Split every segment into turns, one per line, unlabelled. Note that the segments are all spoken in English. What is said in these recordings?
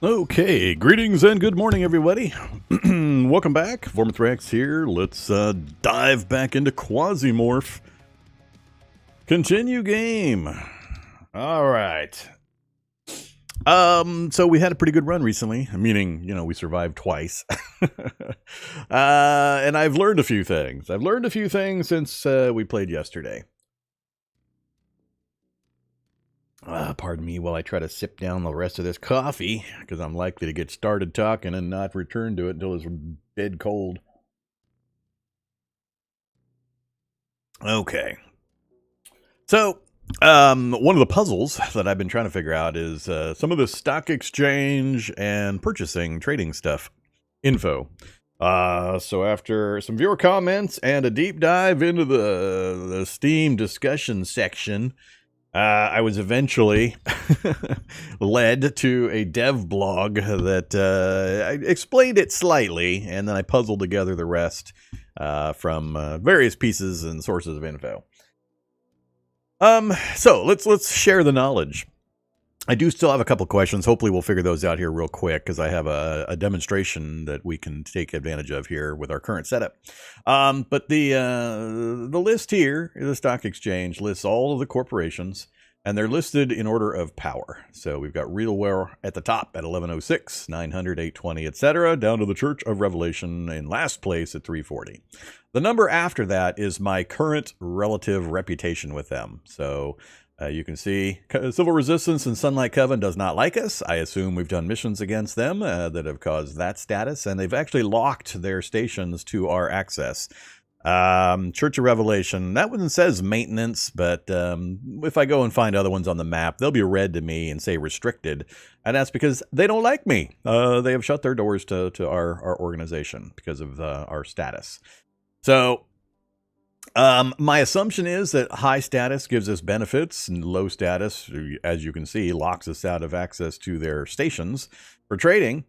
Okay, greetings and good morning, everybody. Welcome back. Vorm here. Let's dive back into Quasimorph. Continue game. All right. So we had a pretty good run recently, meaning, we survived twice. And I've learned a few things. I've learned a few things since we played yesterday. Pardon me while I try to sip down the rest of this coffee, because I'm likely to get started talking and not return to it until it's dead cold. Okay. So, one of the puzzles that I've been trying to figure out is some of the stock exchange and purchasing, trading stuff, info. So after some viewer comments and a deep dive into the Steam discussion section, I was eventually led to a dev blog that I explained it slightly, and then I puzzled together the rest from various pieces and sources of info. So let's share the knowledge. I do still have a couple questions. Hopefully we'll figure those out here real quick, because I have a demonstration that we can take advantage of here with our current setup. But the list here, the stock exchange, lists all of the corporations, and they're listed in order of power. So we've got RealWare at the top at 1106, 900, 820, etc., down to the Church of Revelation in last place at 340. The number after that is my current relative reputation with them. So you can see Civil Resistance and Sunlight Coven does not like us. I assume we've done missions against them that have caused that status, and they've actually locked their stations to our access. Church of Revelation, that one says maintenance, but if I go and find other ones on the map, they'll be red to me and say restricted, and that's because they don't like me. They have shut their doors to our organization because of our status. So my assumption is that high status gives us benefits, and low status, as you can see, locks us out of access to their stations for trading.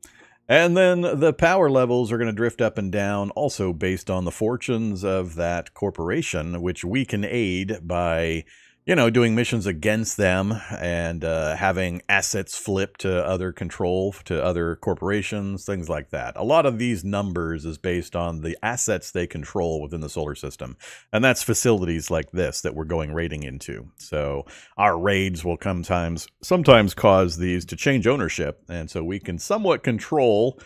And then the power levels are going to drift up and down, also based on the fortunes of that corporation, which we can aid by, doing missions against them and having assets flipped to other control, to other corporations, things like that. A lot of these numbers is based on the assets they control within the solar system. And that's facilities like this that we're going raiding into. So our raids will sometimes cause these to change ownership. And so we can somewhat control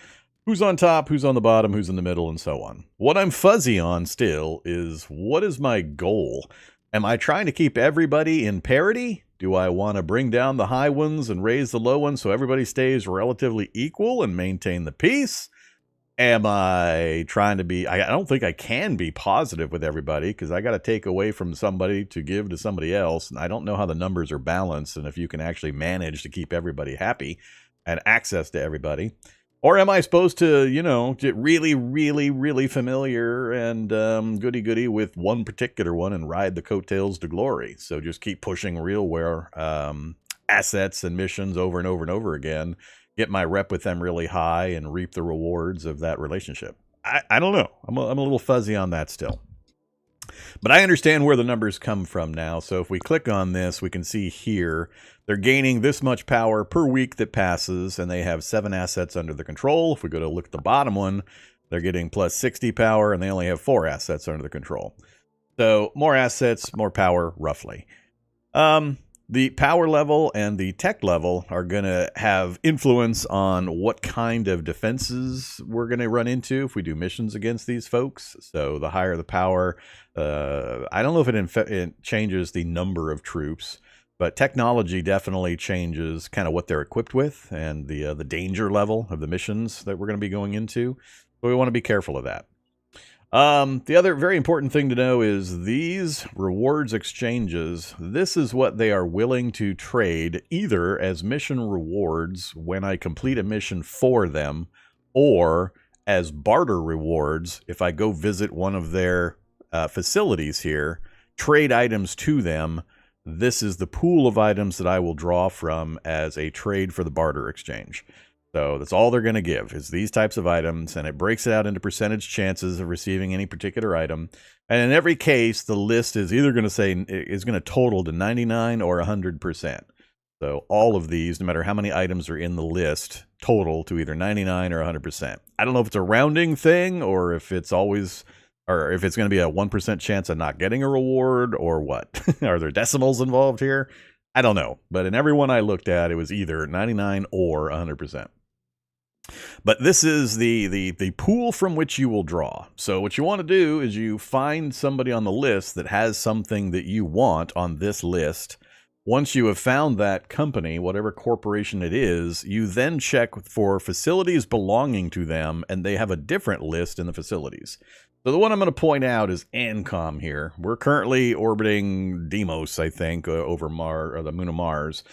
who's on top, who's on the bottom, who's in the middle, and so on. What I'm fuzzy on still is, what is my goal? Am I trying to keep everybody in parity? Do I want to bring down the high ones and raise the low ones so everybody stays relatively equal and maintain the peace? Am I trying to be... I don't think I can be positive with everybody, because I got to take away from somebody to give to somebody else. And I don't know how the numbers are balanced and if you can actually manage to keep everybody happy and access to everybody. Or am I supposed to, get really, really, really familiar and goody-goody with one particular one and ride the coattails to glory? So just keep pushing RealWare assets and missions over and over and over again, get my rep with them really high, and reap the rewards of that relationship. I don't know. I'm a little fuzzy on that still. But I understand where the numbers come from now. So if we click on this, we can see here they're gaining this much power per week that passes, and they have 7 assets under their control. If we go to look at the bottom one, they're getting plus 60 power, and they only have 4 assets under their control. So more assets, more power, roughly. The power level and the tech level are going to have influence on what kind of defenses we're going to run into if we do missions against these folks. So the higher the power, I don't know if it changes the number of troops, but technology definitely changes kind of what they're equipped with and the danger level of the missions that we're going to be going into. So we want to be careful of that. The other very important thing to know is these rewards exchanges, this is what they are willing to trade either as mission rewards when I complete a mission for them, or as barter rewards if I go visit one of their facilities here, trade items to them. This is the pool of items that I will draw from as a trade for the barter exchange. So that's all they're going to give is these types of items, and it breaks it out into percentage chances of receiving any particular item. And in every case, the list is either going to total to 99 or 100%. So all of these, no matter how many items are in the list, total to either 99 or 100%. I don't know if it's a rounding thing or if it's always, or if it's going to be a 1% chance of not getting a reward or what. Are there decimals involved here? I don't know. But in every one I looked at, it was either 99 or 100%. But this is the pool from which you will draw. So what you want to do is you find somebody on the list that has something that you want on this list. Once you have found that company, whatever corporation it is, you then check for facilities belonging to them, and they have a different list in the facilities. So the one I'm going to point out is ANCOM here. We're currently orbiting Deimos, I think, over Mars, or the moon of Mars.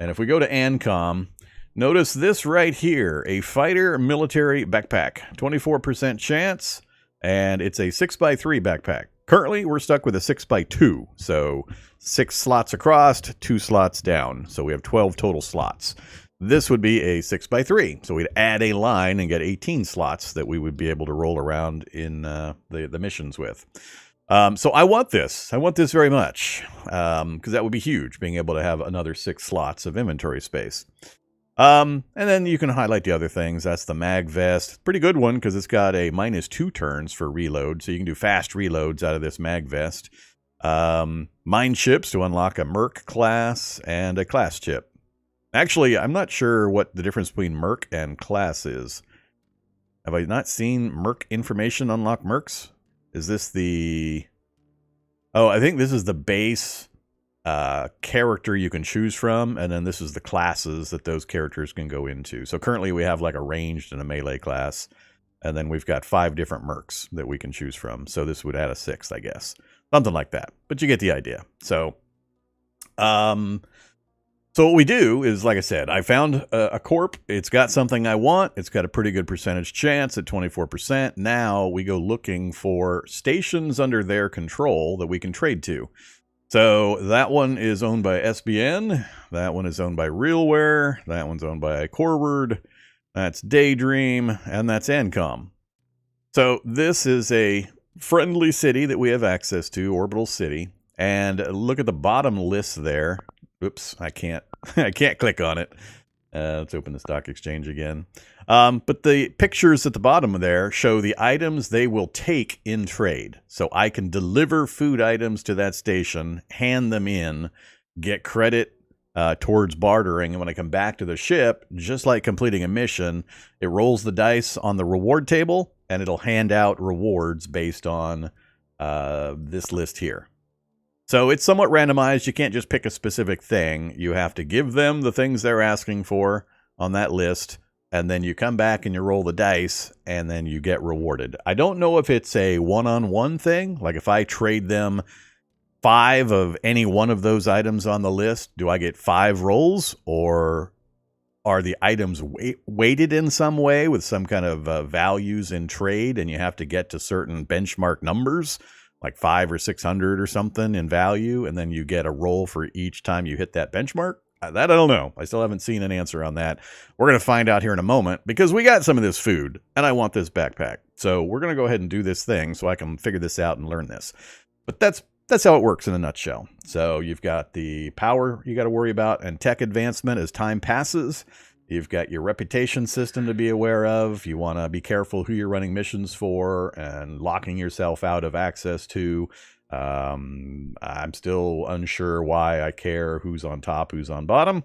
And if we go to ANCOM, notice this right here, a fighter military backpack, 24% chance, and it's a 6x3 backpack. Currently, we're stuck with a 6x2, so 6 slots across, 2 slots down. So we have 12 total slots. This would be a 6x3, so we'd add a line and get 18 slots that we would be able to roll around in the missions with. So I want this. I want this very much, because that would be huge, being able to have another 6 slots of inventory space. And then you can highlight the other things. That's the mag vest. Pretty good one because it's got a -2 turns for reload, so you can do fast reloads out of this mag vest. Mine chips to unlock a Merc class and a class chip. Actually, I'm not sure what the difference between Merc and class is. Have I not seen Merc information unlock Mercs? Is this the... Oh, I think this is the base character you can choose from, and then this is the classes that those characters can go into. So currently we have like a ranged and a melee class, and then we've got 5 different mercs that we can choose from. So this would add a 6th, I guess. Something like that. But you get the idea. So what we do is, like I said, I found a corp. It's got something I want. It's got a pretty good percentage chance at 24%. Now we go looking for stations under their control that we can trade to. So that one is owned by SBN. That one is owned by Realware. That one's owned by Corward. That's Daydream. And that's ANCOM. So this is a friendly city that we have access to, Orbital City. And look at the bottom list there. Oops, I can't click on it. Let's open the stock exchange again. But the pictures at the bottom there show the items they will take in trade. So I can deliver food items to that station, hand them in, get credit towards bartering. And when I come back to the ship, just like completing a mission, it rolls the dice on the reward table, and it'll hand out rewards based on this list here. So it's somewhat randomized. You can't just pick a specific thing. You have to give them the things they're asking for on that list, and then you come back and you roll the dice, and then you get rewarded. I don't know if it's a one-on-one thing. Like if I trade them 5 of any one of those items on the list, do I get 5 rolls, or are the items weighted in some way with some kind of values in trade, and you have to get to certain benchmark numbers? Like 500 or 600 or something in value, and then you get a roll for each time you hit that benchmark? That I don't know. I still haven't seen an answer on that. We're going to find out here in a moment, because we got some of this food, and I want this backpack. So we're going to go ahead and do this thing so I can figure this out and learn this. But that's how it works in a nutshell. So you've got the power you got to worry about, and tech advancement as time passes. You've got your reputation system to be aware of. You want to be careful who you're running missions for and locking yourself out of access to. I'm still unsure why I care who's on top, who's on bottom.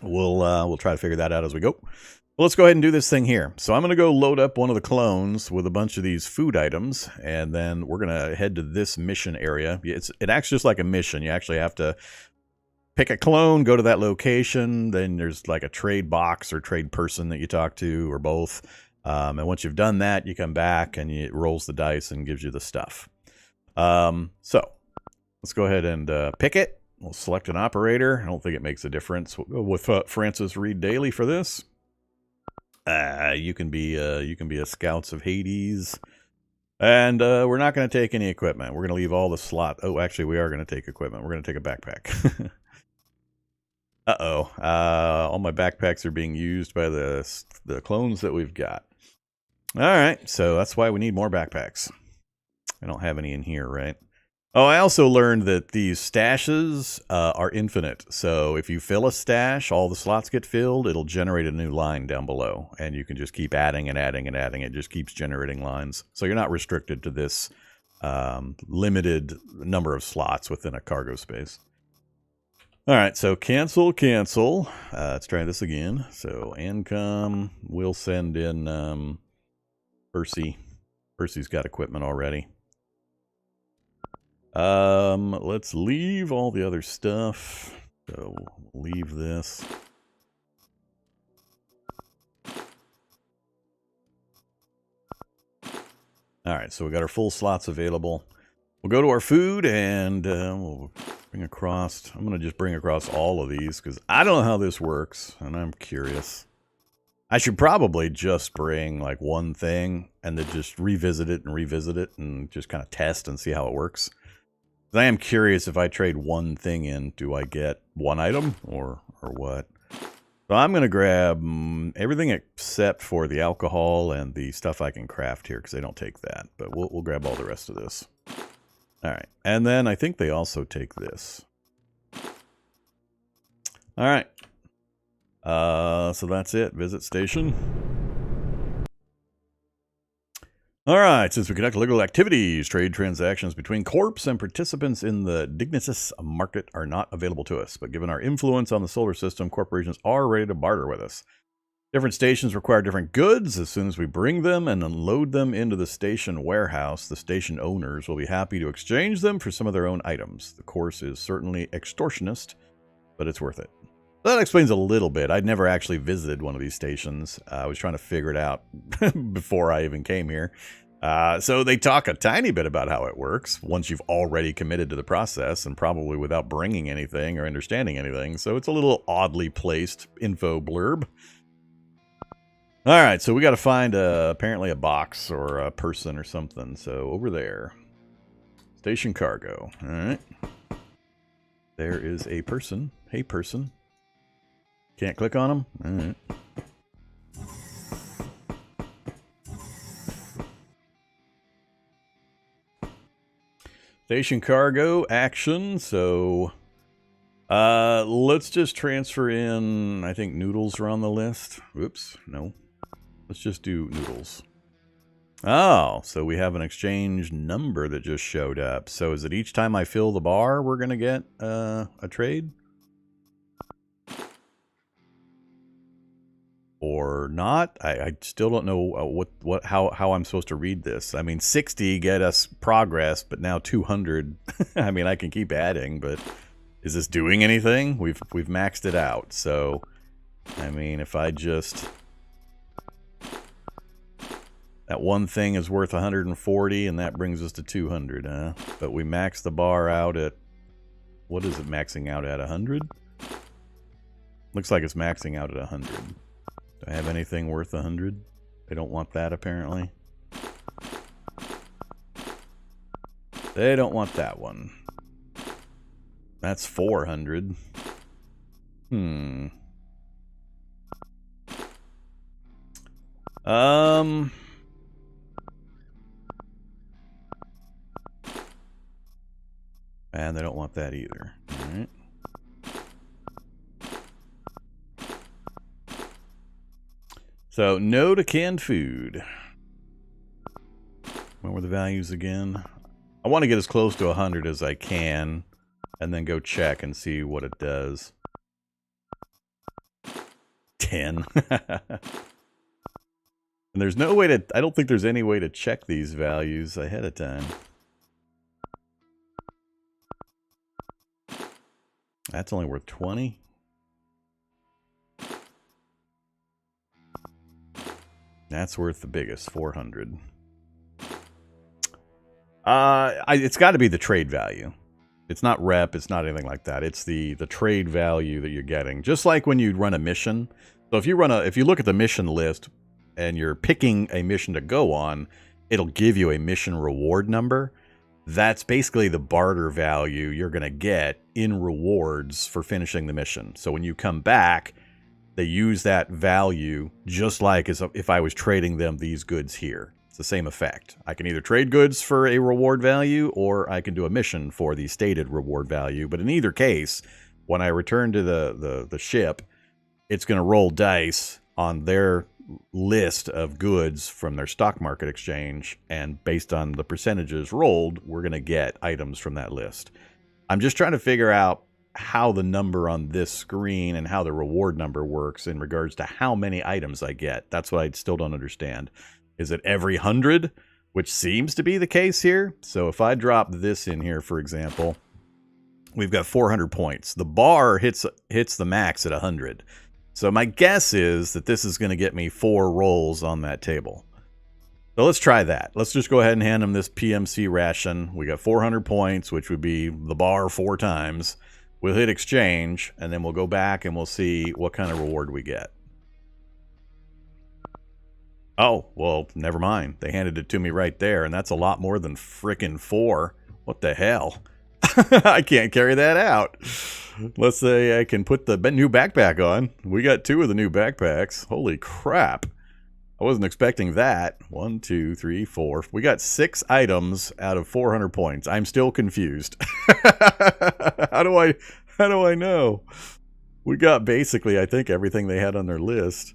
We'll try to figure that out as we go. Well, let's go ahead and do this thing here. So I'm going to go load up one of the clones with a bunch of these food items, and then we're going to head to this mission area. It acts just like a mission. You actually have to pick a clone, go to that location, then there's like a trade box or trade person that you talk to, or both. And once you've done that, you come back and it rolls the dice and gives you the stuff. So let's go ahead and pick it. We'll select an operator. I don't think it makes a difference. We'll go with Francis Reed Daly for this. You can be a Scouts of Hades. And we're not going to take any equipment. We're going to leave all the slot. Oh, actually, we are going to take equipment. We're going to take a backpack. Uh-oh. All my backpacks are being used by the clones that we've got. All right, so that's why we need more backpacks. I don't have any in here, right? Oh, I also learned that these stashes are infinite. So if you fill a stash, all the slots get filled, it'll generate a new line down below. And you can just keep adding and adding and adding. It just keeps generating lines. So you're not restricted to this limited number of slots within a cargo space. All right, so cancel. Let's try this again. So income, we'll send in Percy. Percy's got equipment already. Let's leave all the other stuff. So leave this. All right, so we got our full slots available. We'll go to our food and we'll bring across. I'm going to just bring across all of these because I don't know how this works and I'm curious. I should probably just bring like one thing and then just revisit it and just kind of test and see how it works. I am curious, if I trade one thing in, do I get one item or what? So I'm going to grab everything except for the alcohol and the stuff I can craft here because they don't take that. But we'll grab all the rest of this. All right. And then I think they also take this. All right. So that's it. Visit station. All right, since we conduct illegal activities, trade transactions between corps and participants in the Dignitas market are not available to us. But given our influence on the solar system, corporations are ready to barter with us. Different stations require different goods. As soon as we bring them and unload them into the station warehouse, the station owners will be happy to exchange them for some of their own items. The course is certainly extortionist, but it's worth it. That explains a little bit. I'd never actually visited one of these stations. I was trying to figure it out before I even came here. So they talk a tiny bit about how it works once you've already committed to the process and probably without bringing anything or understanding anything. So it's a little oddly placed info blurb. All right, so we got to find apparently a box or a person or something. So over there, station cargo. All right. There is a person. Hey, person. Can't click on them? All right. Station cargo action. So let's just transfer in, I think noodles are on the list. Oops, no. Let's just do noodles. Oh, so we have an exchange number that just showed up. So is it each time I fill the bar, we're going to get a trade? Or not? I still don't know how I'm supposed to read this. I mean, 60 get us progress, but now 200. I mean, I can keep adding, but is this doing anything? We've maxed it out. So, I mean, if I just, that one thing is worth 140, and that brings us to 200, huh? But we maxed the bar out at, what is it maxing out at, 100? Looks like it's maxing out at 100. Do I have anything worth 100? They don't want that, apparently. They don't want that one. That's 400. And they don't want that either. All right. So, no to canned food. What were the values again? I want to get as close to 100 as I can, and then go check and see what it does. 10. And there's no way to, I don't think there's any way to check these values ahead of time. That's only worth 20. That's worth the biggest, 400. It's got to be the trade value. It's not rep, it's not anything like that. It's the trade value that you're getting. Just like when you run a mission. So if you look at the mission list and you're picking a mission to go on, it'll give you a mission reward number. That's basically the barter value you're going to get in rewards for finishing the mission. So when you come back, they use that value just like as if I was trading them these goods here. It's the same effect. I can either trade goods for a reward value, or I can do a mission for the stated reward value. But in either case, when I return to the ship, it's going to roll dice on their list of goods from their stock market exchange, and based on the percentages rolled, we're going to get items from that list. I'm just trying to figure out how the number on this screen and how the reward number works in regards to how many items I get. That's what I still don't understand. Is it every 100, which seems to be the case here? So if I drop this in here, for example, we've got 400 points. The bar hits the max at 100. So my guess is that this is going to get me 4 rolls on that table. So let's try that. Let's just go ahead and hand them this PMC ration. We got 400 points, which would be the bar 4 times. We'll hit exchange, and then we'll go back and we'll see what kind of reward we get. Oh, well, never mind. They handed it to me right there, and that's a lot more than frickin' 4. What the hell? I can't carry that out. Let's say I can put the new backpack on. We got 2 of the new backpacks. Holy crap. I wasn't expecting that. 1, 2, 3, 4. We got 6 items out of 400 points. I'm still confused. How do I know? We got basically, I think, everything they had on their list.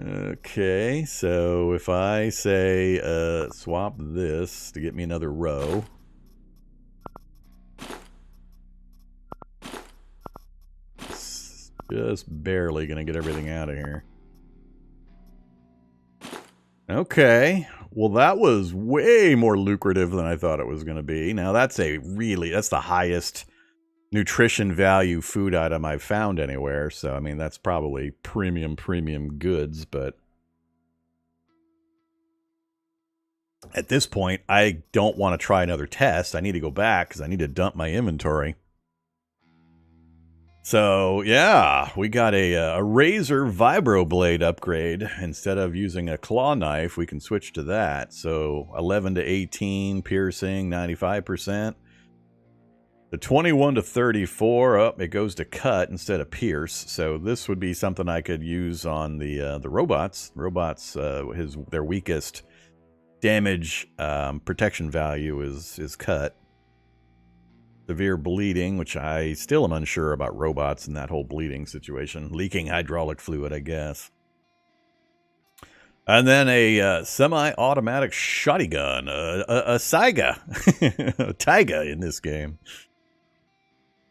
Okay, so if I say swap this to get me another row. Just barely gonna get everything out of here. Okay, well that was way more lucrative than I thought it was gonna be. Now that's the highest nutrition value food item I've found anywhere. So I mean that's probably premium goods, but at this point I don't want to try another test. I need to go back because I need to dump my inventory. So, yeah, we got a razor vibroblade upgrade. Instead of using a claw knife, we can switch to that. So, 11 to 18, piercing, 95%. The 21 to 34, it goes to cut instead of pierce. So, this would be something I could use on the robots. Robots, their weakest damage protection value is cut. Severe bleeding, which I still am unsure about robots and that whole bleeding situation. Leaking hydraulic fluid, I guess. And then a semi-automatic shotgun, a Saiga, a Taiga in this game.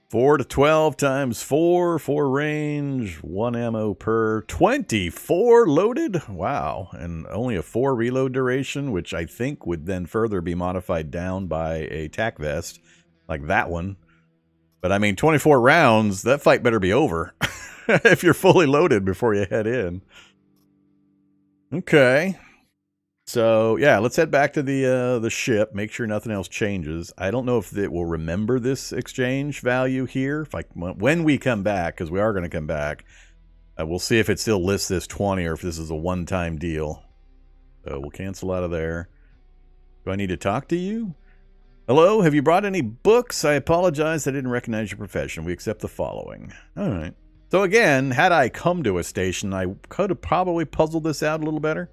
4 to 12 times 4 range, 1 ammo per, 24 loaded. Wow, and only a 4 reload duration, which I think would then further be modified down by a tac vest. Like that one. But I mean, 24 rounds, that fight better be over. If you're fully loaded before you head in. Okay. So, yeah, let's head back to the ship. Make sure nothing else changes. I don't know if it will remember this exchange value here. When we come back, because we are going to come back, we'll see if it still lists this 20 or if this is a one-time deal. So we'll cancel out of there. Do I need to talk to you? Hello, have you brought any books? I apologize, I didn't recognize your profession. We accept the following. All right. So again, had I come to a station, I could have probably puzzled this out a little better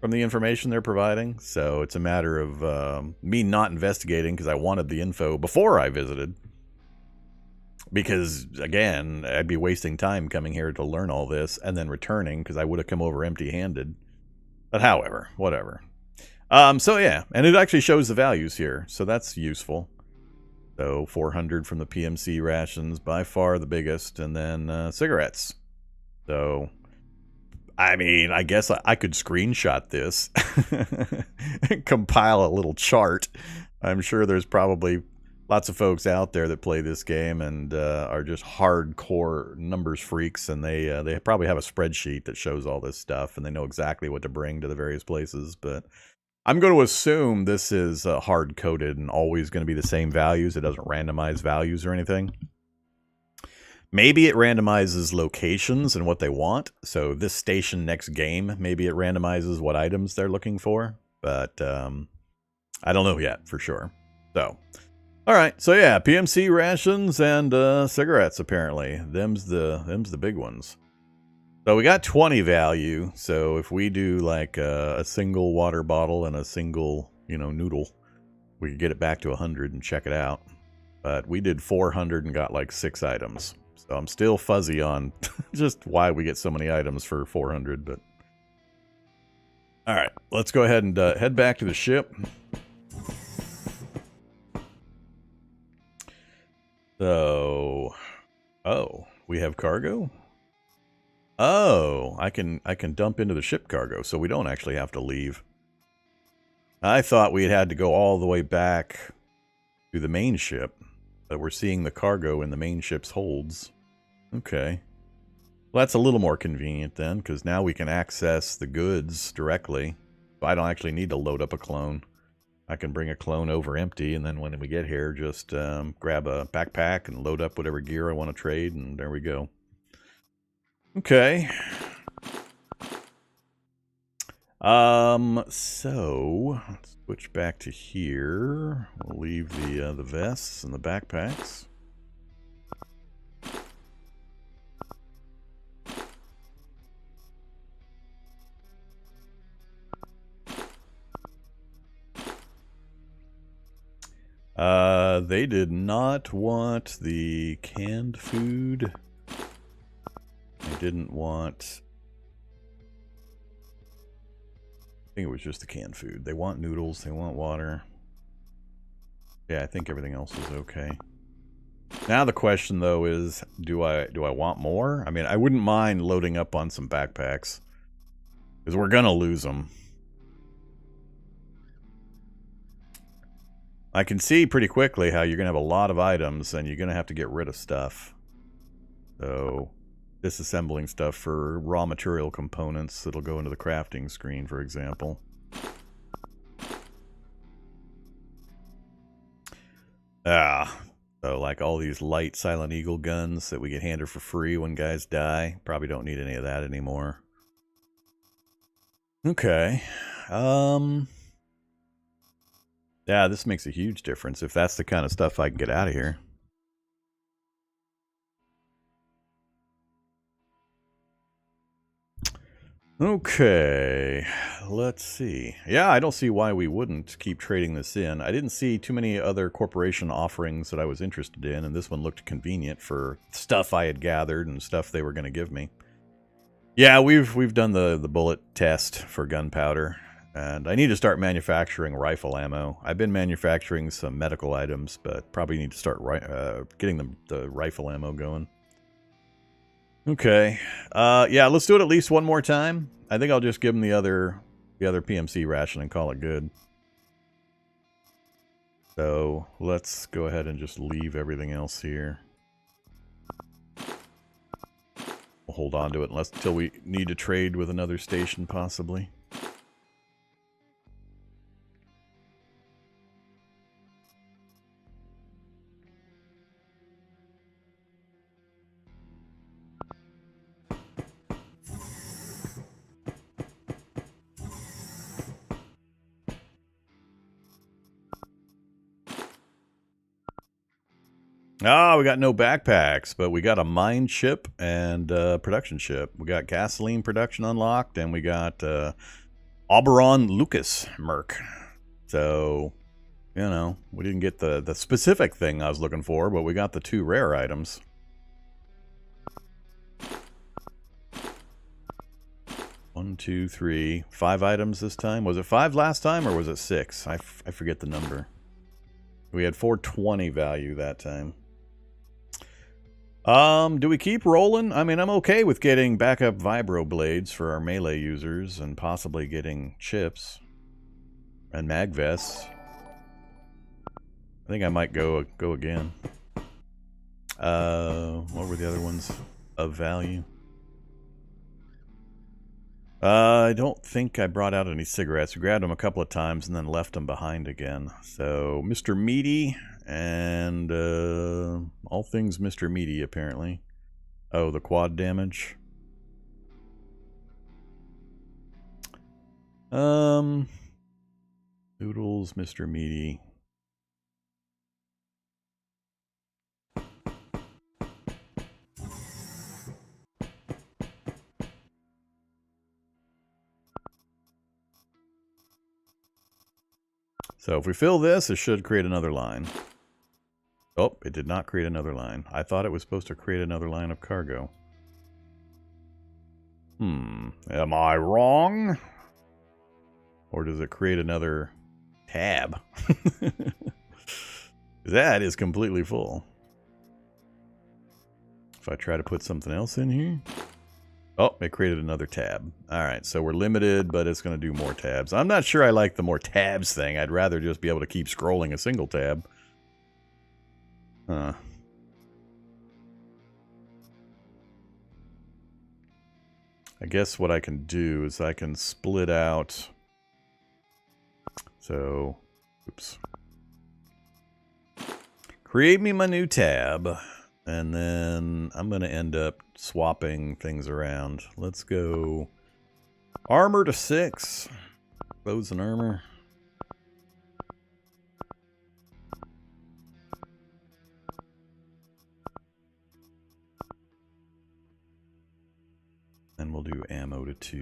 from the information they're providing. So it's a matter of me not investigating because I wanted the info before I visited. Because, again, I'd be wasting time coming here to learn all this and then returning because I would have come over empty-handed. But however, whatever. So yeah, and it actually shows the values here, so that's useful. So 400 from the PMC rations, by far the biggest, and then cigarettes. So, I mean, I guess I could screenshot this, compile a little chart. I'm sure there's probably lots of folks out there that play this game and are just hardcore numbers freaks, and they probably have a spreadsheet that shows all this stuff, and they know exactly what to bring to the various places, but I'm going to assume this is hard-coded and always going to be the same values. It doesn't randomize values or anything. Maybe it randomizes locations and what they want. So this station next game, maybe it randomizes what items they're looking for. But I don't know yet for sure. So, all right. So yeah, PMC rations and cigarettes apparently. Them's the big ones. So we got 20 value. So if we do like a single water bottle and a single, noodle, we could get it back to 100 and check it out. But we did 400 and got like 6 items. So I'm still fuzzy on just why we get so many items for 400. But all right, let's go ahead and head back to the ship. So, oh, we have cargo? Oh, I can dump into the ship cargo, so we don't actually have to leave. I thought we had to go all the way back to the main ship, but we're seeing the cargo in the main ship's holds. Okay. Well, that's a little more convenient then, because now we can access the goods directly. I don't actually need to load up a clone. I can bring a clone over empty, and then when we get here, just grab a backpack and load up whatever gear I want to trade, and there we go. Okay. So let's switch back to here. We'll leave the vests and the backpacks. They did not want the canned food. They didn't want... I think it was just the canned food. They want noodles, they want water. Yeah, I think everything else is okay. Now the question though is, do I want more? I mean, I wouldn't mind loading up on some backpacks, because we're gonna lose them. I can see pretty quickly how you're gonna have a lot of items and you're gonna have to get rid of stuff. So, disassembling stuff for raw material components that'll go into the crafting screen, for example. So like all these light Silent Eagle guns that we get handed for free when guys die. Probably don't need any of that anymore. Okay. Yeah, this makes a huge difference if that's the kind of stuff I can get out of here. Okay, let's see. Yeah, I don't see why we wouldn't keep trading this in. I didn't see too many other corporation offerings that I was interested in, and this one looked convenient for stuff I had gathered and stuff they were going to give me. Yeah, we've done the bullet test for gunpowder, and I need to start manufacturing rifle ammo. I've been manufacturing some medical items, but probably need to start getting the rifle ammo going. Okay. Yeah, let's do it at least one more time. I think I'll just give them the other PMC ration and call it good. So let's go ahead and just leave everything else here. We'll hold on to it until we need to trade with another station, possibly. Ah, we got no backpacks, but we got a mine ship and production ship. We got gasoline production unlocked, and we got Oberon Lucas Merc. So, you know, we didn't get the specific thing I was looking for, but we got the 2 rare items. One, 2, 3, 5 items this time. Was it 5 last time, or was it 6? I forget the number. We had 420 value that time. Do we keep rolling? I mean, I'm okay with getting backup vibro blades for our melee users and possibly getting chips and mag vests. I think I might go again. What were the other ones of value? I don't think I brought out any cigarettes. We grabbed them a couple of times and then left them behind again. So, Mr. Meaty and all things Mr. Meaty, apparently. Oh, the quad damage. Noodles, Mr. Meaty. So if we fill this, it should create another line. Oh, it did not create another line. I thought it was supposed to create another line of cargo. Am I wrong? Or does it create another tab? That is completely full. If I try to put something else in here. Oh, it created another tab. All right, so we're limited, but it's going to do more tabs. I'm not sure I like the more tabs thing. I'd rather just be able to keep scrolling a single tab. I guess what I can do is I can split out. So, oops. Create me my new tab. And then I'm going to end up swapping things around. Let's go armor to 6. Bows and armor. And we'll do ammo to 2.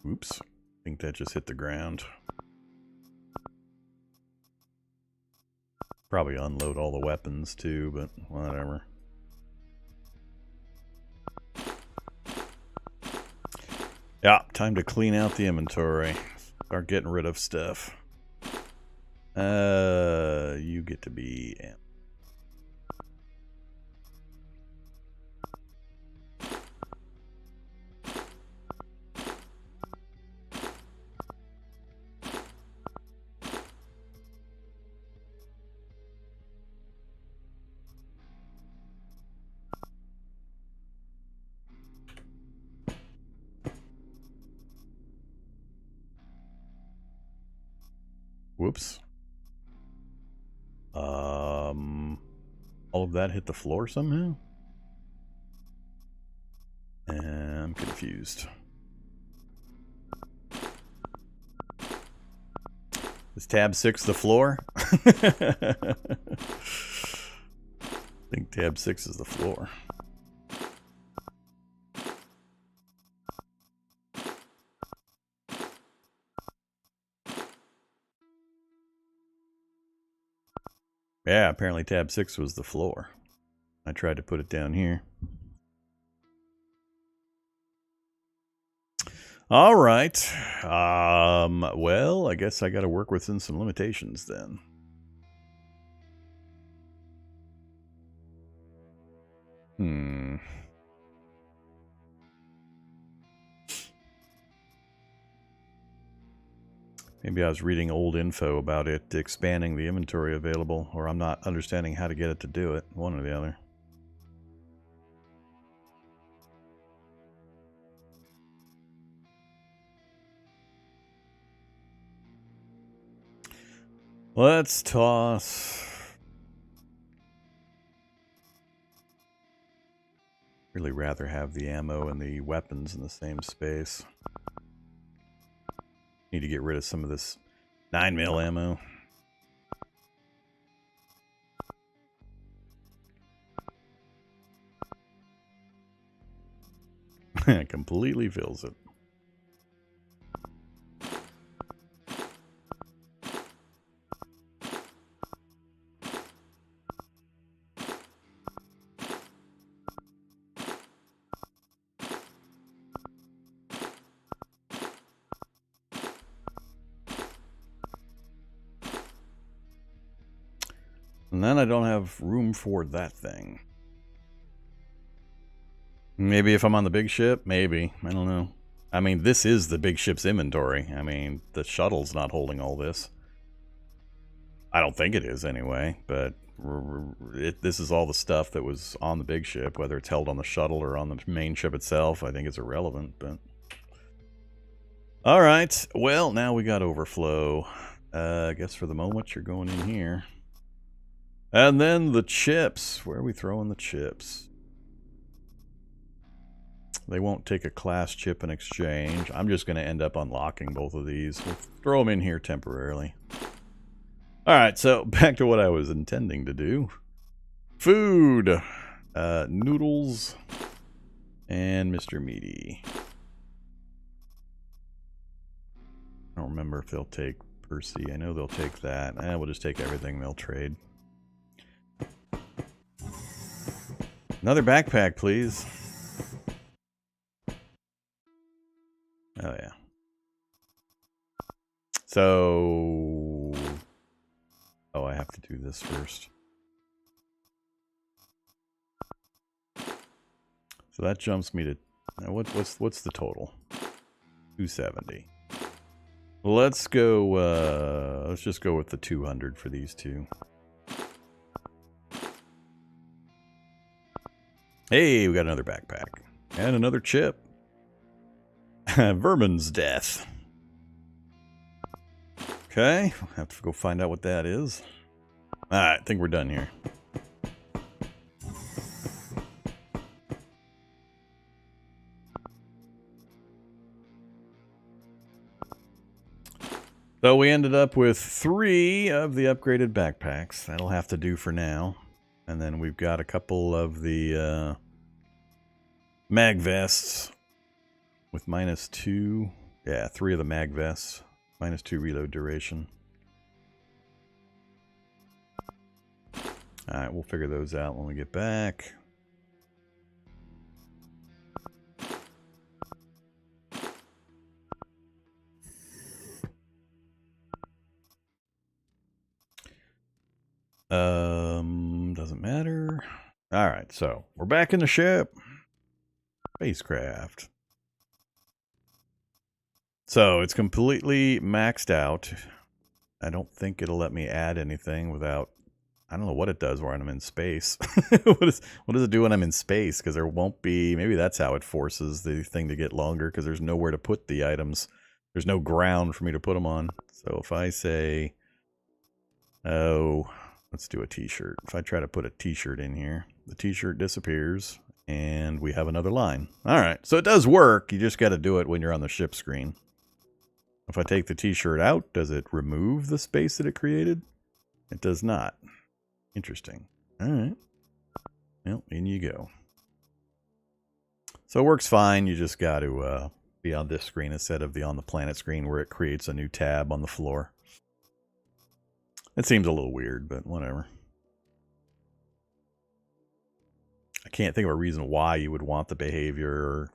Oops. I think that just hit the ground. Probably unload all the weapons too, but whatever. Yeah, time to clean out the inventory. Start getting rid of stuff. You get to be... Whoops. All of that hit the floor somehow? And I'm confused. Is tab 6 the floor? I think tab 6 is the floor. Yeah, apparently tab 6 was the floor. I tried to put it down here. All right. Well, I guess I got to work within some limitations then. Maybe I was reading old info about it expanding the inventory available, or I'm not understanding how to get it to do it. One or the other. Let's toss. Really rather have the ammo and the weapons in the same space. Need to get rid of some of this 9mm ammo. It completely fills it. And then I don't have room for that thing. Maybe if I'm on the big ship, maybe. I don't know. I mean, this is the big ship's inventory. I mean, the shuttle's not holding all this. I don't think it is anyway, but this is all the stuff that was on the big ship, whether it's held on the shuttle or on the main ship itself. I think it's irrelevant, but... Alright, well, now we got overflow. I guess for the moment you're going in here. And then the chips. Where are we throwing the chips? They won't take a class chip in exchange. I'm just going to end up unlocking both of these. We'll throw them in here temporarily. Alright, so back to what I was intending to do. Food. Noodles. And Mr. Meaty. I don't remember if they'll take Percy, I know they'll take that. We'll just take everything they'll trade. Another backpack, please. Oh, yeah. So... Oh, I have to do this first. So that jumps me to... What's the total? 270. Let's go, let's just go with the 200 for these two. Hey, we got another backpack. And another chip. Vermin's death. Okay, we'll have to go find out what that is. Alright, I think we're done here. So we ended up with 3 of the upgraded backpacks. That'll have to do for now. And then we've got a couple of the mag vests with -2. Yeah, 3 of the mag vests. -2 reload duration. Alright, we'll figure those out when we get back. Doesn't matter. Alright, so we're back in the ship. Spacecraft. So it's completely maxed out. I don't think it'll let me add anything without... I don't know what it does when I'm in space. what does it do when I'm in space? Because there won't be... Maybe that's how it forces the thing to get longer, because there's nowhere to put the items. There's no ground for me to put them on. So if I say... Oh... Let's do a t-shirt. If I try to put a t-shirt in here, the t-shirt disappears, and we have another line. Alright, so it does work. You just got to do it when you're on the ship screen. If I take the t-shirt out, does it remove the space that it created? It does not. Interesting. Alright. Well, in you go. So it works fine. You just got to be on this screen instead of the on the planet screen where it creates a new tab on the floor. It seems a little weird, but whatever. I can't think of a reason why you would want the behavior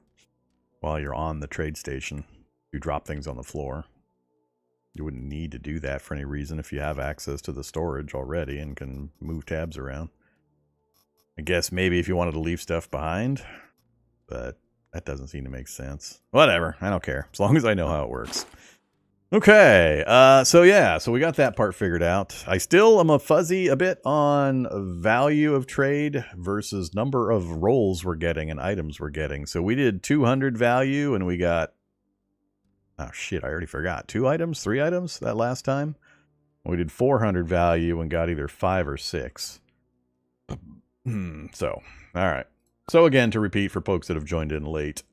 while you're on the trade station to drop things on the floor. You wouldn't need to do that for any reason if you have access to the storage already and can move tabs around. I guess maybe if you wanted to leave stuff behind, but that doesn't seem to make sense. Whatever, I don't care, as long as I know how it works. Okay, so yeah, so we got that part figured out. I still am a fuzzy a bit on value of trade versus number of rolls we're getting and items we're getting. So we did 200 value and we got, oh shit, I already forgot. 2 items, 3 items that last time. We did 400 value and got either 5 or 6. So, all right. So again, to repeat for folks that have joined in late,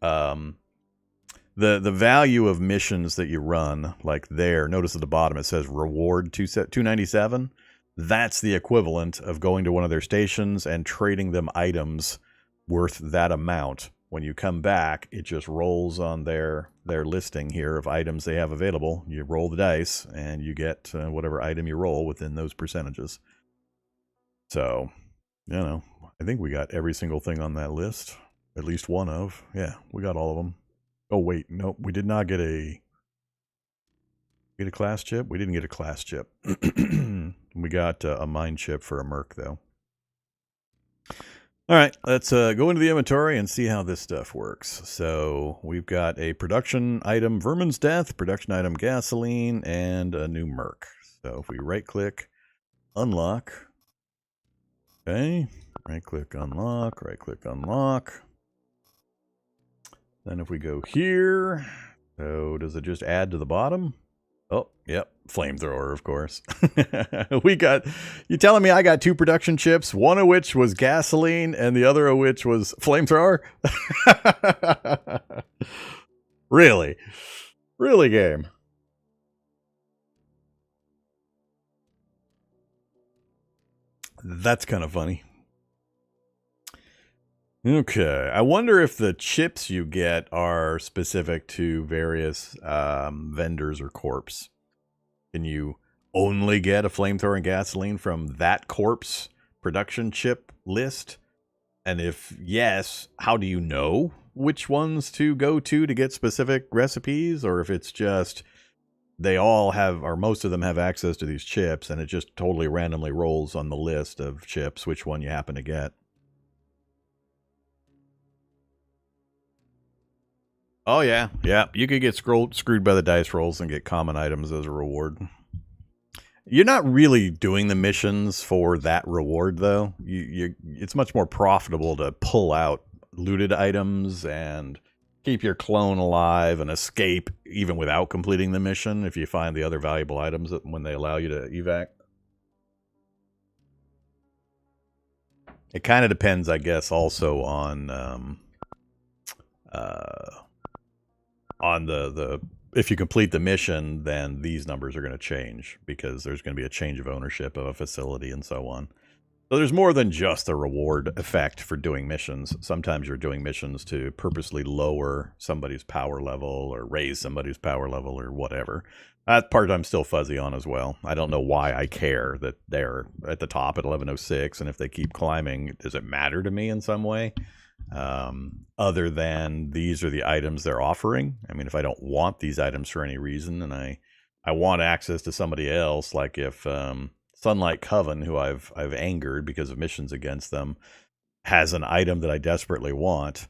the value of missions that you run, like there, notice at the bottom it says reward 297. That's the equivalent of going to one of their stations and trading them items worth that amount. When you come back, it just rolls on their listing here of items they have available. You roll the dice and you get whatever item you roll within those percentages. So, you know, I think we got every single thing on that list. At least one of. Yeah, we got all of them. Oh, wait. Nope. We did not get a class chip. We didn't get a class chip. We got a mine chip for a merc, though. All right. Let's go into the inventory and see how this stuff works. So we've got a production item, Vermin's Death, production item, gasoline, and a new merc. So if we right-click, unlock. Okay. Right-click, unlock. Right-click, unlock. Then if we go here, so does it just add to the bottom? Oh, yep, flamethrower, of course. We got, you telling me I got 2 production chips, one of which was gasoline and the other of which was flamethrower? Really? Really, game? That's kind of funny. Okay, I wonder if the chips you get are specific to various vendors or corps. Can you only get a flamethrower and gasoline from that corpse production chip list? And if yes, how do you know which ones to go to get specific recipes? Or if it's just they all have, or most of them have access to these chips, and it just totally randomly rolls on the list of chips which one you happen to get. Oh yeah, yeah. You could get screwed by the dice rolls and get common items as a reward. You're not really doing the missions for that reward, though. It's much more profitable to pull out looted items and keep your clone alive and escape even without completing the mission if you find the other valuable items when they allow you to evac. It kind of depends, I guess, also on the if you complete the mission, then these numbers are going to change because there's going to be a change of ownership of a facility and so on. So there's more than just a reward effect for doing missions. Sometimes you're doing missions to purposely lower somebody's power level or raise somebody's power level or whatever. That part I'm still fuzzy on as well. I don't know why I care that they're at the top at 1106, and if they keep climbing, does it matter to me in some way? Other than these are the items they're offering. I mean, if I don't want these items for any reason and I want access to somebody else, like if Sunlight Coven, who I've angered because of missions against them, has an item that I desperately want,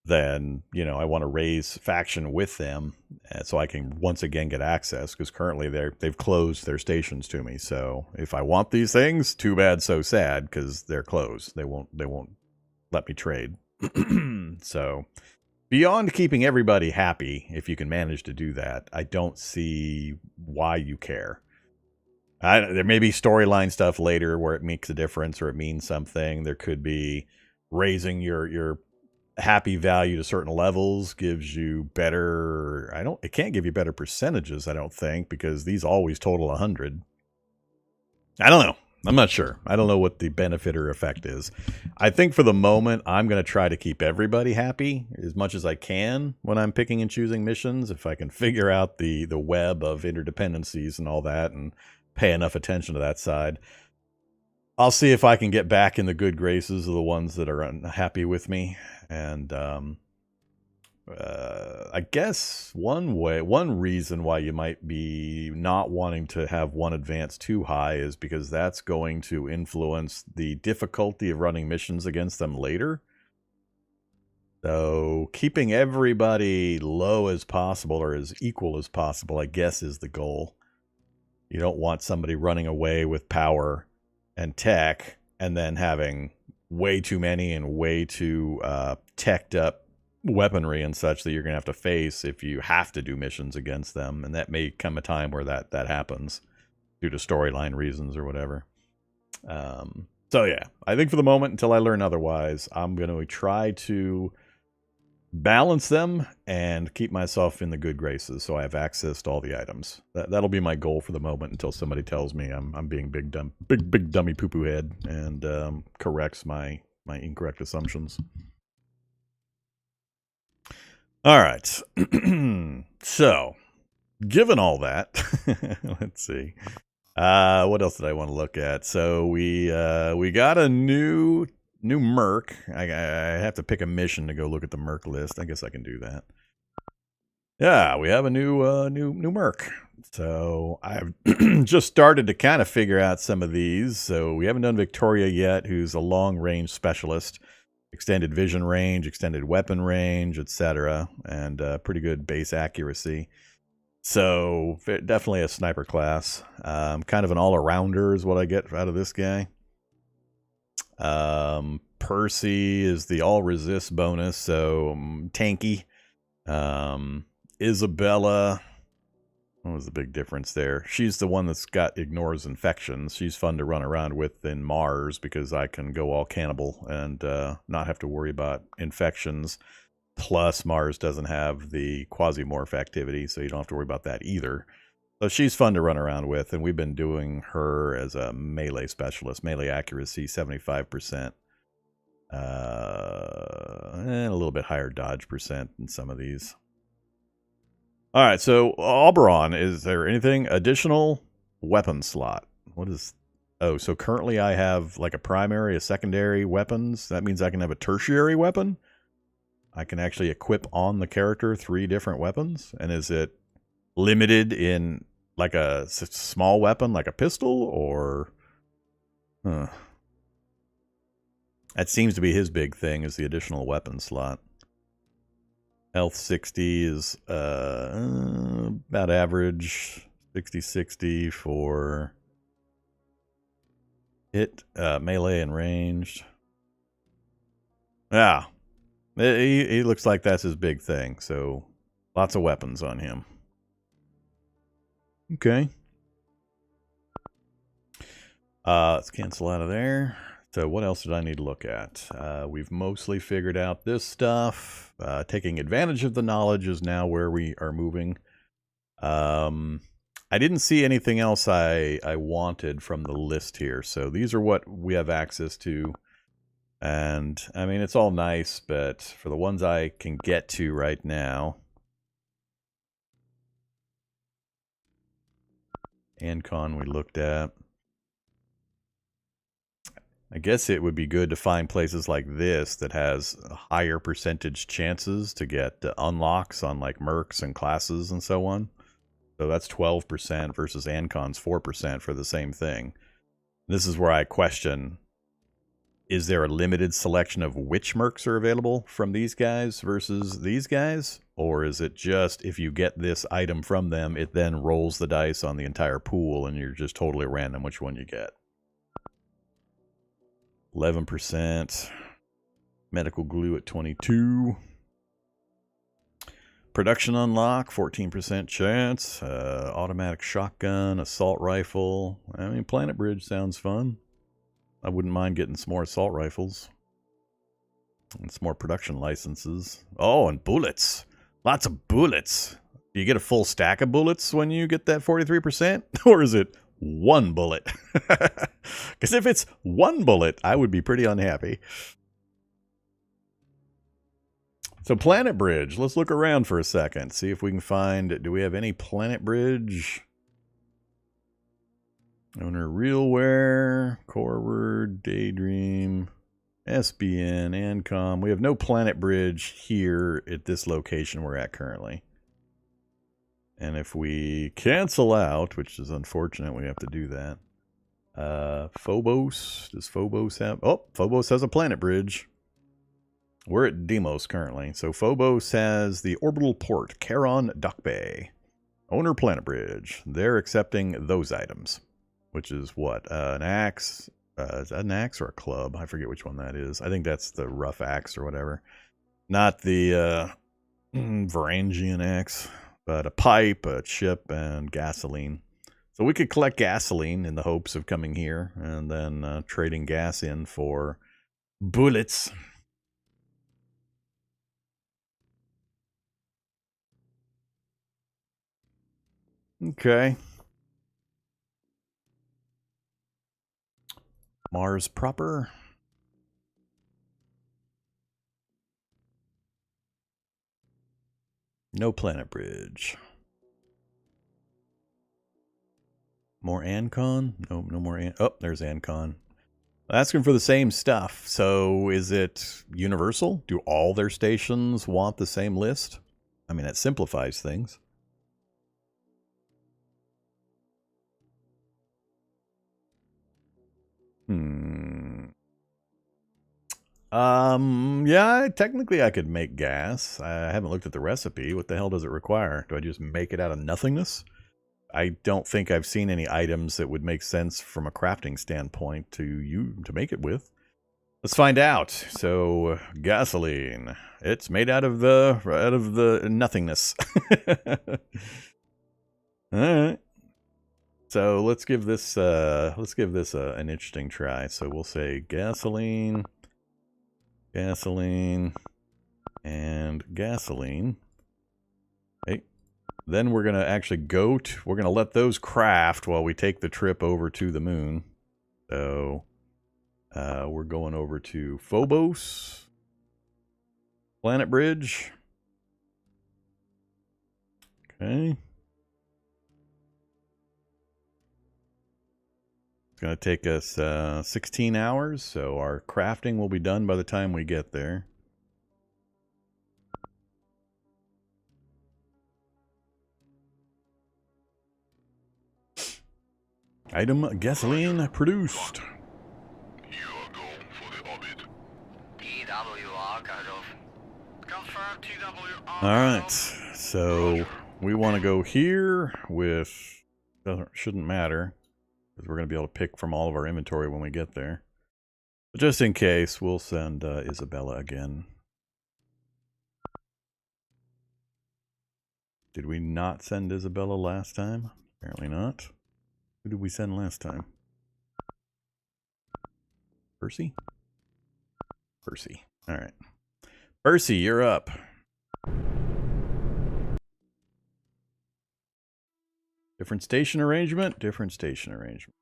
then, you know, I want to raise faction with them so I can once again get access, because currently they've closed their stations to me. So if I want these things, too bad, so sad, because they're closed. They won't let me trade. So beyond keeping everybody happy, if you can manage to do that, I don't see why you care. There may be storyline stuff later where it makes a difference or it means something. There could be raising your happy value to certain levels gives you better. It can't give you better percentages, I don't think, because these always total 100. I don't know. I'm not sure. I don't know what the benefit or effect is. I think for the moment, I'm going to try to keep everybody happy as much as I can when I'm picking and choosing missions. If I can figure out the web of interdependencies and all that and pay enough attention to that side, I'll see if I can get back in the good graces of the ones that are unhappy with me. And I guess one reason why you might be not wanting to have one advance too high is because that's going to influence the difficulty of running missions against them later. So keeping everybody low as possible or as equal as possible, I guess, is the goal. You don't want somebody running away with power and tech and then having way too many and way too teched up weaponry and such that you're going to have to face if you have to do missions against them. And that may come a time where that happens due to storyline reasons or whatever. So yeah, I think for the moment, until I learn otherwise, I'm going to try to balance them and keep myself in the good graces so I have access to all the items. That'll be my goal for the moment until somebody tells me I'm being big dummy poo-poo head and corrects my incorrect assumptions. All right. So, given all that, let's see. What else did I want to look at? So we got a new Merc. I have to pick a mission to go look at the Merc list. I guess I can do that. Yeah, we have a new Merc. So I've just started to kind of figure out some of these. So we haven't done Victoria yet, who's a long range specialist. Extended vision range, extended weapon range, etc., and pretty good base accuracy. So definitely a sniper class. Kind of an all-arounder is what I get out of this guy. Percy is the all-resist bonus, so tanky. Isabella, what was the big difference there? She's the one that's ignores infections. She's fun to run around with in Mars because I can go all cannibal and not have to worry about infections. Plus, Mars doesn't have the Quasimorph activity, so you don't have to worry about that either. So she's fun to run around with, and we've been doing her as a melee specialist. Melee accuracy, 75%. And a little bit higher dodge percent than some of these. All right, so Oberon, is there anything additional weapon slot? What is... Oh, so currently I have like a primary, a secondary weapons. That means I can have a tertiary weapon. I can actually equip on the character 3 different weapons. And is it limited in like a small weapon, like a pistol, or... Huh. That seems to be his big thing, is the additional weapon slot. Health 60 is about average. 60-60 for hit, melee, and ranged. Yeah. He looks like that's his big thing, so lots of weapons on him. Okay. Let's cancel out of there. So what else did I need to look at? We've mostly figured out this stuff. Taking advantage of the knowledge is now where we are moving. I didn't see anything else I wanted from the list here. So these are what we have access to. And, I mean, it's all nice, but for the ones I can get to right now... Ancon we looked at. I guess it would be good to find places like this that has higher percentage chances to get unlocks on like mercs and classes and so on. So that's 12% versus Ancon's 4% for the same thing. This is where I question, is there a limited selection of which mercs are available from these guys versus these guys? Or is it just if you get this item from them, it then rolls the dice on the entire pool and you're just totally random which one you get? 11%. Medical glue at 22. Production unlock, 14% chance. Automatic shotgun, assault rifle. I mean, Planet Bridge sounds fun. I wouldn't mind getting some more assault rifles. And some more production licenses. Oh, and bullets. Lots of bullets. Do you get a full stack of bullets when you get that 43%? Or is it one bullet? Because if it's one bullet, I would be pretty unhappy. So Planet Bridge, let's look around for a second. See if we can find, do we have any Planet Bridge? Owner Realware, Core Word, Daydream, SBN, Ancom. We have no Planet Bridge here at this location we're at currently. And if we cancel out, which is unfortunate, we have to do that. Phobos, does Phobos have... Oh, Phobos has a Planet Bridge. We're at Deimos currently. So Phobos has the Orbital Port, Charon Duck Bay. Owner Planet Bridge. They're accepting those items. Which is what? An axe? Is that an axe or a club? I forget which one that is. I think that's the rough axe or whatever. Not the Varangian axe. But a pipe, a chip, and gasoline. So we could collect gasoline in the hopes of coming here. And then trading gas in for bullets. Okay. Mars proper. No Planet Bridge. More Ancon? No more Oh, there's Ancon. Asking for the same stuff. So is it universal? Do all their stations want the same list? I mean, that simplifies things. Yeah, technically I could make gas. I haven't looked at the recipe. What the hell does it require? Do I just make it out of nothingness? I don't think I've seen any items that would make sense from a crafting standpoint to make it with. Let's find out. So, gasoline. It's made out of the nothingness. All right. So let's give this an interesting try. So we'll say gasoline, gasoline, and gasoline. Okay. Then we're gonna actually we're gonna let those craft while we take the trip over to the moon. So we're going over to Phobos, Planet Bridge. Okay. It's going to take us 16 hours, so our crafting will be done by the time we get there. Item gasoline produced.
You are going for the orbit.
Confirm TWR.
Alright, so we want to go here with... shouldn't matter, because we're going to be able to pick from all of our inventory when we get there. But just in case, we'll send Isabella again. Did we not send Isabella last time? Apparently not. Who did we send last time? Percy? Percy. Alright. Percy, you're up. Different station arrangement? Different station arrangement.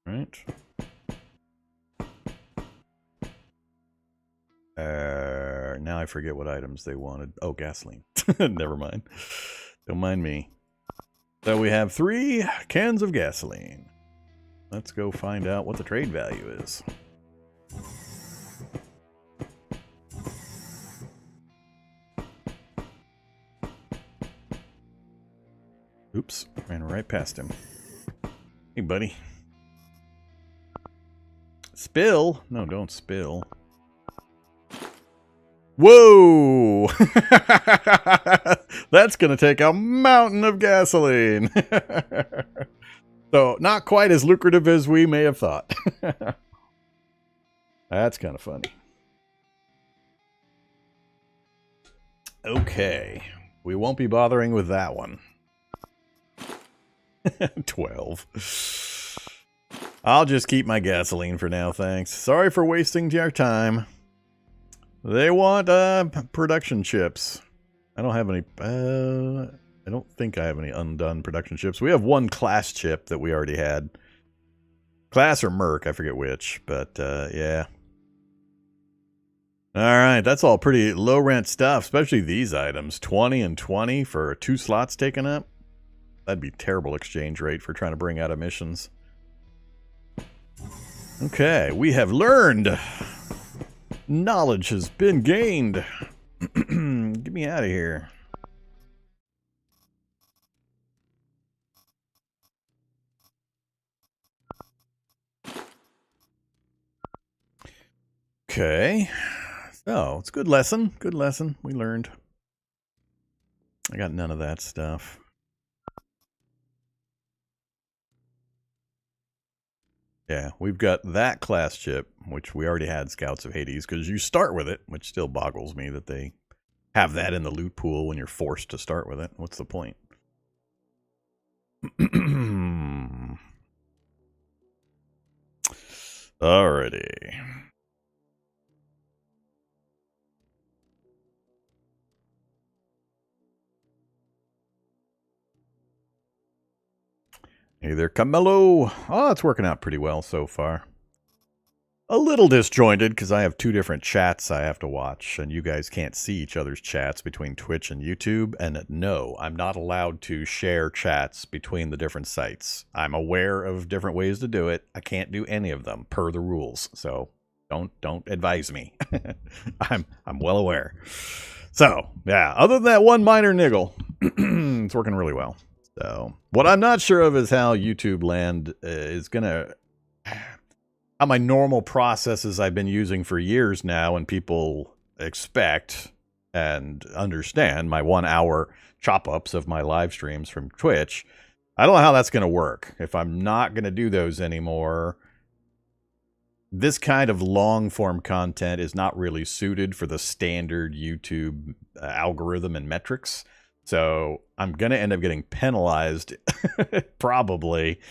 Right. Now I forget what items they wanted. Oh, gasoline. Never mind. Don't mind me. So we have 3 cans of gasoline. Let's go find out what the trade value is. Oops, ran right past him. Hey, buddy. Spill? No, don't spill. Whoa! That's going to take a mountain of gasoline. So, not quite as lucrative as we may have thought. That's kind of funny. Okay. We won't be bothering with that one. 12. I'll just keep my gasoline for now, thanks. Sorry for wasting your time. They want production chips. I don't have any... I don't think I have any undone production chips. We have 1 class chip that we already had. Class or Merc, I forget which. But, yeah. Alright, that's all pretty low rent stuff. Especially these items. 20 and 20 for 2 slots taken up. That'd be terrible exchange rate for trying to bring out emissions. Okay, we have learned. Knowledge has been gained. Get me out of here. Okay. So, it's a good lesson. Good lesson. We learned. I got none of that stuff. Yeah, we've got that class chip, which we already had Scouts of Hades, because you start with it, which still boggles me that they have that in the loot pool when you're forced to start with it. What's the point? Alrighty. Hey there, Camelo. Oh, it's working out pretty well so far. A little disjointed because I have 2 different chats I have to watch, and you guys can't see each other's chats between Twitch and YouTube. And no, I'm not allowed to share chats between the different sites. I'm aware of different ways to do it. I can't do any of them per the rules, so don't advise me. I'm well aware. So yeah, other than that one minor niggle, it's working really well. So what I'm not sure of is how YouTube land is gonna. How my normal processes I've been using for years now, and people expect and understand my 1 hour chop ups of my live streams from Twitch. I don't know how that's going to work. If I'm not going to do those anymore, this kind of long form content is not really suited for the standard YouTube algorithm and metrics. So I'm going to end up getting penalized probably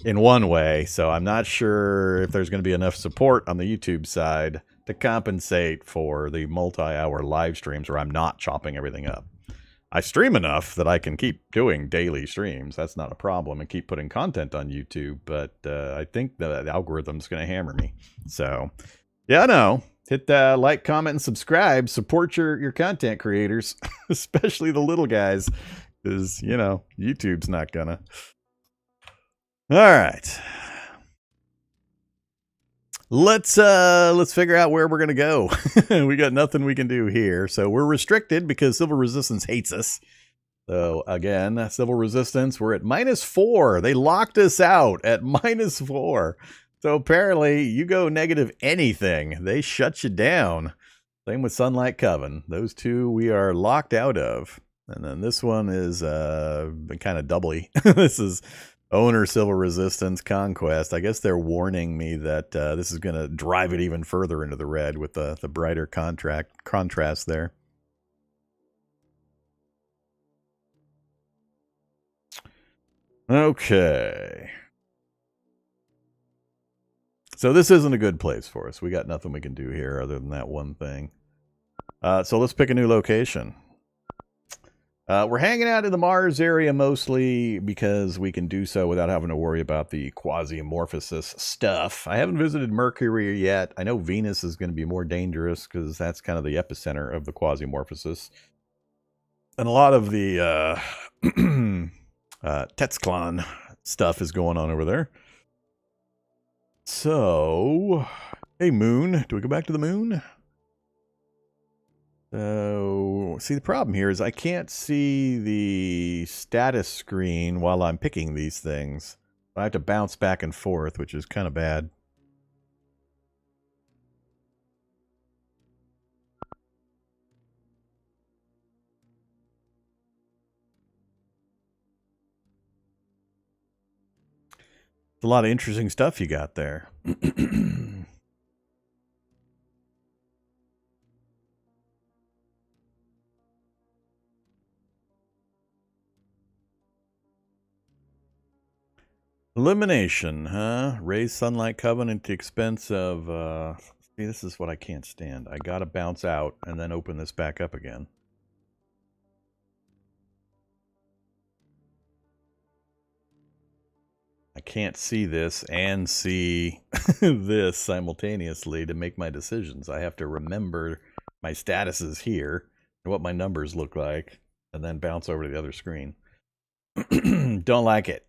in one way. So I'm not sure if there's going to be enough support on the YouTube side to compensate for the multi-hour live streams where I'm not chopping everything up. I stream enough that I can keep doing daily streams. That's not a problem, and keep putting content on YouTube. But I think the algorithm's going to hammer me. So yeah, I know. Hit like, comment, and subscribe. Support your content creators, especially the little guys. Because, you know, YouTube's not gonna. All right. Let's figure out where we're gonna go. We got nothing we can do here, so we're restricted because civil resistance hates us. So again, civil resistance, we're at -4. They locked us out at -4. So apparently, you go negative anything, they shut you down. Same with Sunlight Coven. Those two we are locked out of. And then this one is kind of doubly. This is Owner Civil Resistance Conquest. I guess they're warning me that this is going to drive it even further into the red with the brighter contrast there. Okay. So this isn't a good place for us. We got nothing we can do here other than that one thing. So let's pick a new location. We're hanging out in the Mars area mostly because we can do so without having to worry about the Quasimorphosis stuff. I haven't visited Mercury yet. I know Venus is going to be more dangerous because that's kind of the epicenter of the Quasimorphosis. And a lot of the Tetzclan stuff is going on over there. So, hey, Moon. Do we go back to the Moon? So, see, the problem here is I can't see the status screen while I'm picking these things. I have to bounce back and forth, which is kind of bad. It's a lot of interesting stuff you got there. Elimination, huh? Raise Sunlight Coven at the expense of... see, this is what I can't stand. I gotta bounce out and then open this back up again. I can't see this and see this simultaneously to make my decisions. I have to remember my statuses here and what my numbers look like and then bounce over to the other screen. Don't like it.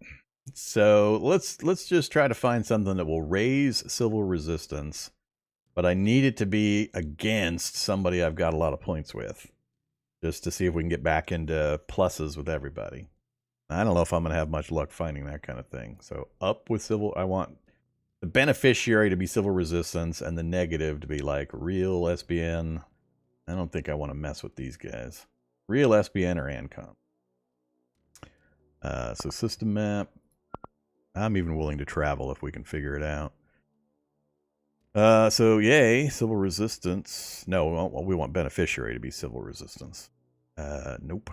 So let's just try to find something that will raise civil resistance, but I need it to be against somebody I've got a lot of points with, just to see if we can get back into pluses with everybody. I don't know if I'm going to have much luck finding that kind of thing. So up with civil, I want the beneficiary to be civil resistance and the negative to be like real SBN. I don't think I want to mess with these guys. Real SBN or ANCOM. So system map. I'm even willing to travel if we can figure it out. So yay, civil resistance. No, we want beneficiary to be civil resistance. Nope.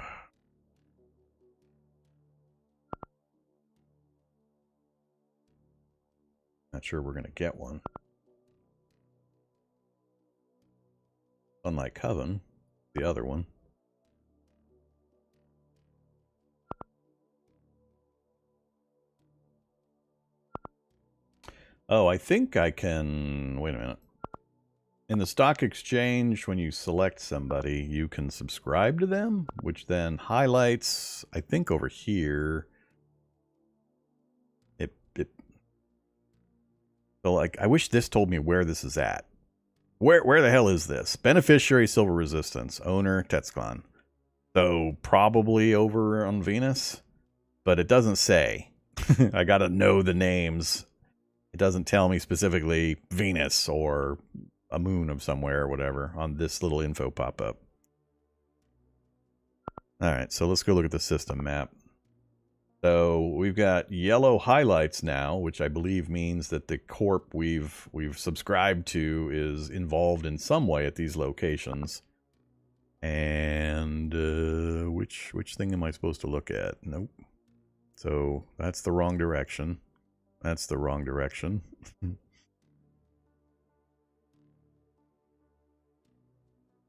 Not sure we're going to get one. Unlike Coven, the other one. Oh, I think I can... Wait a minute. In the stock exchange, when you select somebody, you can subscribe to them, which then highlights, I think over here... So, like, I wish this told me where this is at. Where the hell is this? Beneficiary Silver Resistance. Owner Tetzclan. So, probably over on Venus? But it doesn't say. I gotta know the names. It doesn't tell me specifically Venus or a moon of somewhere or whatever on this little info pop-up. Alright, so let's go look at the system map. So we've got yellow highlights now, which I believe means that the corp we've subscribed to is involved in some way at these locations. And which thing am I supposed to look at? Nope. So that's the wrong direction. That's the wrong direction.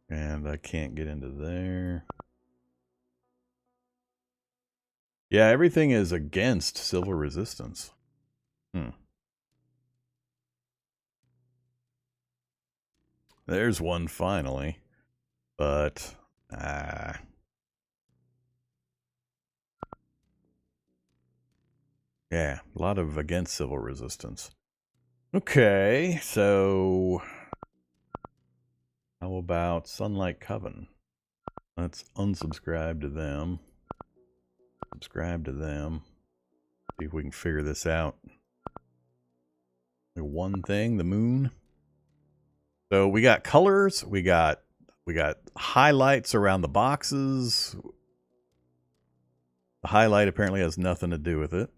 And I can't get into there. Yeah, everything is against civil resistance. There's one finally. But, Yeah, a lot of against civil resistance. Okay, so how about Sunlight Coven? Let's unsubscribe to them. Subscribe to them. See if we can figure this out. One thing, the moon. So we got colors, we got highlights around the boxes. The highlight apparently has nothing to do with it.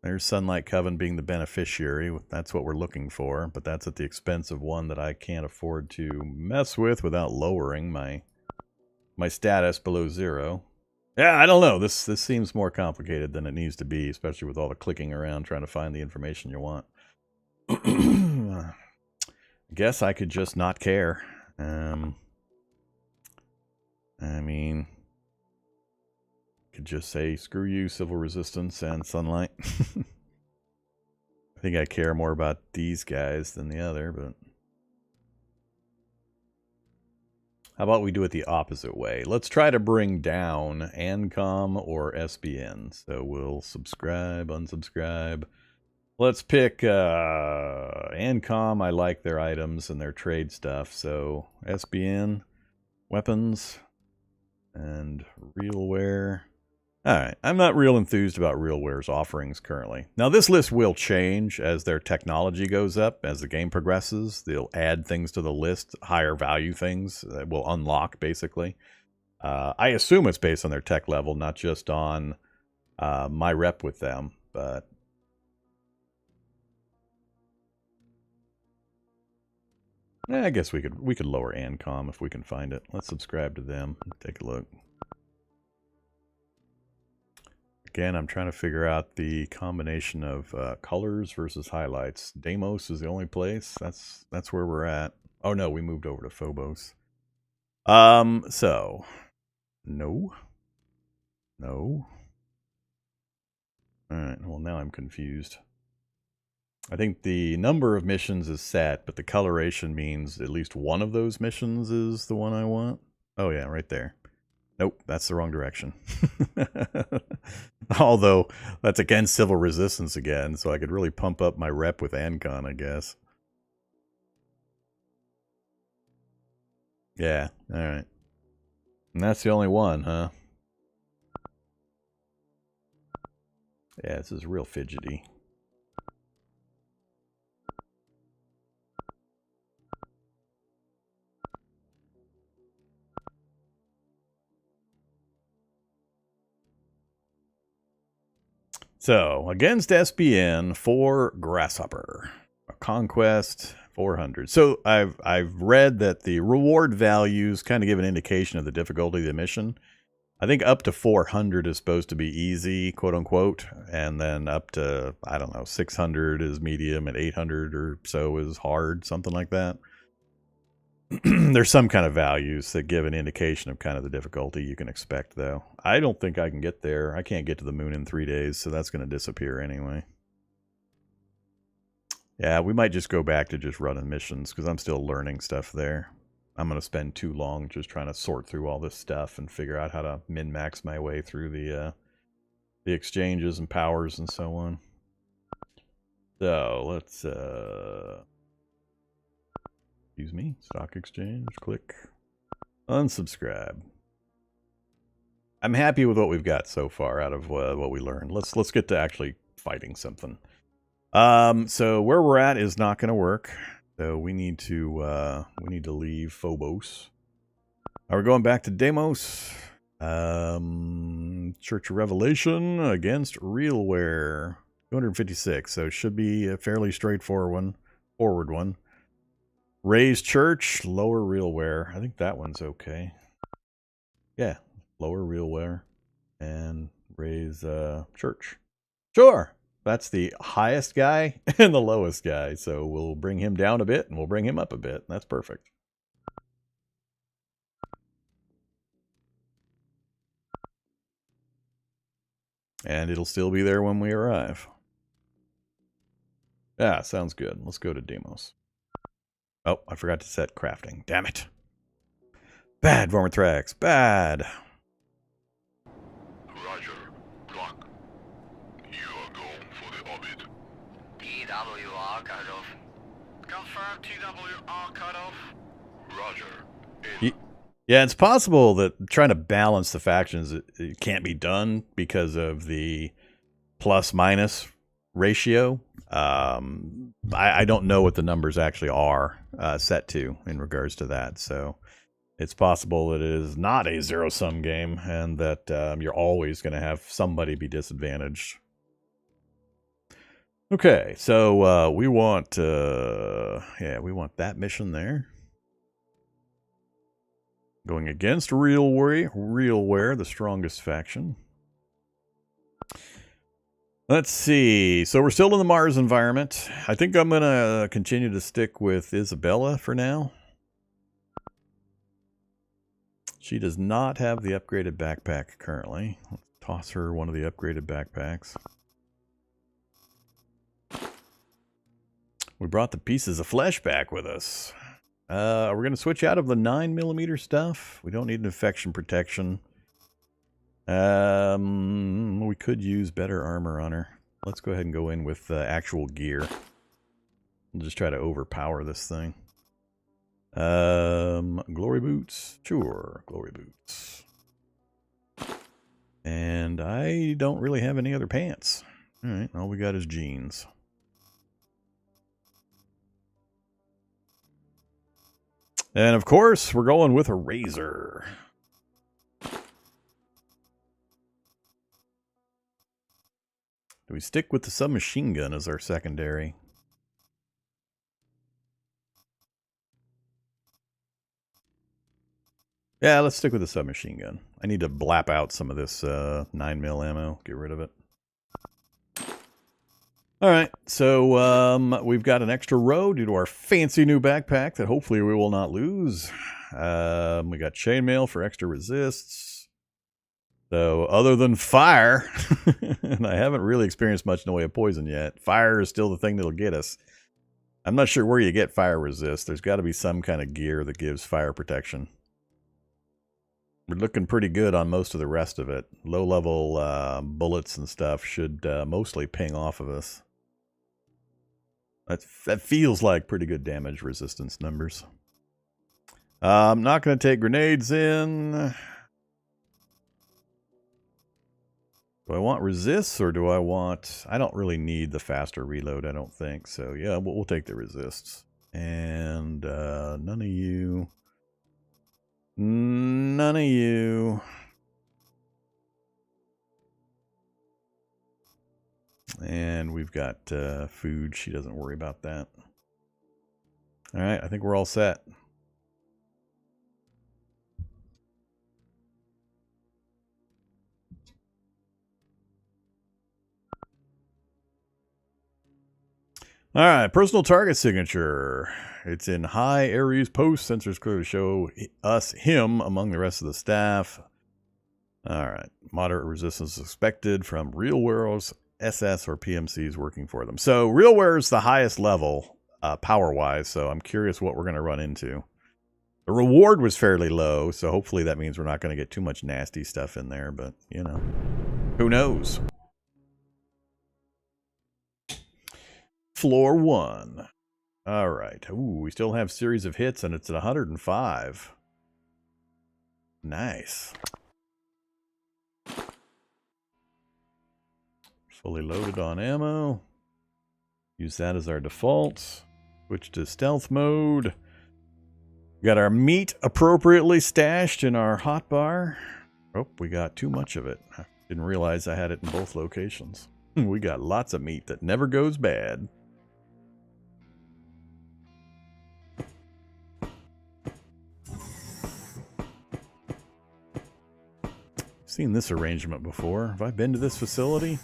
There's Sunlight Coven being the beneficiary. That's what we're looking for, but that's at the expense of one that I can't afford to mess with without lowering my status below 0. Yeah, I don't know. This seems more complicated than it needs to be, especially with all the clicking around trying to find the information you want. I guess I could just not care. I mean, could just say, screw you, civil resistance and sunlight. I think I care more about these guys than the other, but... How about we do it the opposite way? Let's try to bring down ANCOM or SBN. So we'll subscribe, unsubscribe. Let's pick ANCOM. I like their items and their trade stuff. So SBN, weapons, and RealWare. Alright, I'm not real enthused about RealWare's offerings currently. Now this list will change as their technology goes up, as the game progresses. They'll add things to the list, higher value things that will unlock, basically. I assume it's based on their tech level, not just on my rep with them, but... I guess we could lower ANCOM if we can find it. Let's subscribe to them. Take a look. Again, I'm trying to figure out the combination of colors versus highlights. Deimos is the only place. That's where we're at. Oh no, we moved over to Phobos. So no. All right. Well, now I'm confused. I think the number of missions is set, but the coloration means at least one of those missions is the one I want. Oh yeah, right there. Nope, that's the wrong direction. Although, that's against civil resistance again, so I could really pump up my rep with Ancon, I guess. Yeah, alright. And that's the only one, huh? Yeah, this is real fidgety. So, against SBN for Grasshopper. Conquest 400. So, I've read that the reward values kind of give an indication of the difficulty of the mission. I think up to 400 is supposed to be easy, quote unquote, and then up to, I don't know, 600 is medium and 800 or so is hard, something like that. There's some kind of values that give an indication of kind of the difficulty you can expect, though. I don't think I can get there. I can't get to the moon in 3 days, so that's going to disappear anyway. Yeah, we might just go back to just running missions, because I'm still learning stuff there. I'm going to spend too long just trying to sort through all this stuff and figure out how to min-max my way through the exchanges and powers and so on. So, let's... excuse me, stock exchange, click, unsubscribe. I'm happy with what we've got so far out of what we learned. Let's get to actually fighting something. So where we're at is not going to work. So we need to leave Phobos. We're going back to Deimos. Church of Revelation against RealWare. 256. So it should be a fairly straightforward one. Raise Church, lower RealWare. I think that one's okay. Yeah, lower RealWare and raise Church. Sure, that's the highest guy and the lowest guy. So we'll bring him down a bit and we'll bring him up a bit. That's perfect. And it'll still be there when we arrive. Yeah, sounds good. Let's go to Deimos. Oh, I forgot to set crafting. Damn it. Bad, Vormithrax. Bad.
Roger. Clock. You
TWR cutoff. Confirm TWR cutoff.
Roger.
Yeah, it's possible that trying to balance the factions it can't be done because of the plus-minus ratio. I don't know what the numbers actually are set to in regards to that, so it's possible that it is not a zero-sum game and that you're always going to have somebody be disadvantaged. Okay, so we want that mission there. Going against Realware, the strongest faction. Let's see. So we're still in the Mars environment. I think I'm going to continue to stick with Isabella for now. She does not have the upgraded backpack currently. Let's toss her one of the upgraded backpacks. We brought the pieces of flesh back with us. We're going to switch out of the 9mm stuff. We don't need an infection protection. We could use better armor on her. Let's go ahead and go in with actual gear. We'll just try to overpower this thing. Glory boots. Sure, glory boots. And I don't really have any other pants. Alright, all we got is jeans. And of course, we're going with a razor. Do we stick with the submachine gun as our secondary? Yeah, let's stick with the submachine gun. I need to blap out some of this 9mm ammo. Get rid of it. Alright, so we've got an extra row due to our fancy new backpack that hopefully we will not lose. We got chainmail for extra resists. So other than fire, and I haven't really experienced much in the way of poison yet, fire is still the thing that'll get us. I'm not sure where you get fire resist. There's got to be some kind of gear that gives fire protection. We're looking pretty good on most of the rest of it. Low-level bullets and stuff should mostly ping off of us. That feels like pretty good damage resistance numbers. I'm not going to take grenades in. Do I want resists or do I want... I don't really need the faster reload, I don't think. So yeah, we'll take the resists. And none of you... None of you... And we've got food. She doesn't worry about that. All right, I think we're all set. All right, personal target signature. It's in high Ares post. Sensors clearly show him among the rest of the staff. All right, moderate resistance expected from real world's SS or PMCs working for them. So RealWare is the highest level power-wise, so I'm curious what we're going to run into. The reward was fairly low, so hopefully that means we're not going to get too much nasty stuff in there, but, you know, who knows? Floor 1. All right. Ooh, we still have series of hits, and it's at 105. Nice. Fully loaded on ammo. Use that as our default. Switch to stealth mode. We got our meat appropriately stashed in our hotbar. Oh, we got too much of it. I didn't realize I had it in both locations. We got lots of meat that never goes bad. Seen this arrangement before. Have I been to this facility?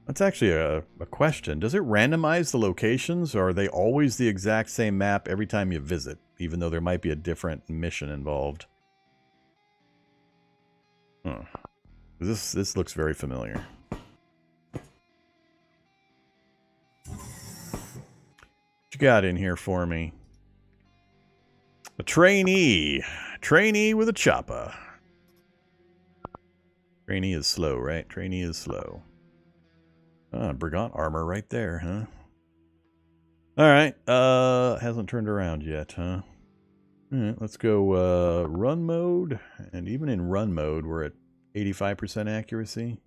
That's actually a question. Does it randomize the locations, or are they always the exact same map every time you visit, even though there might be a different mission involved? Huh. This looks very familiar. What you got in here for me? A trainee. Trainee with a chopper. Trainee is slow, right? Trainee is slow. Brigand armor right there, huh? Alright, hasn't turned around yet, huh? Alright, let's go run mode. And even in run mode, we're at 85% accuracy.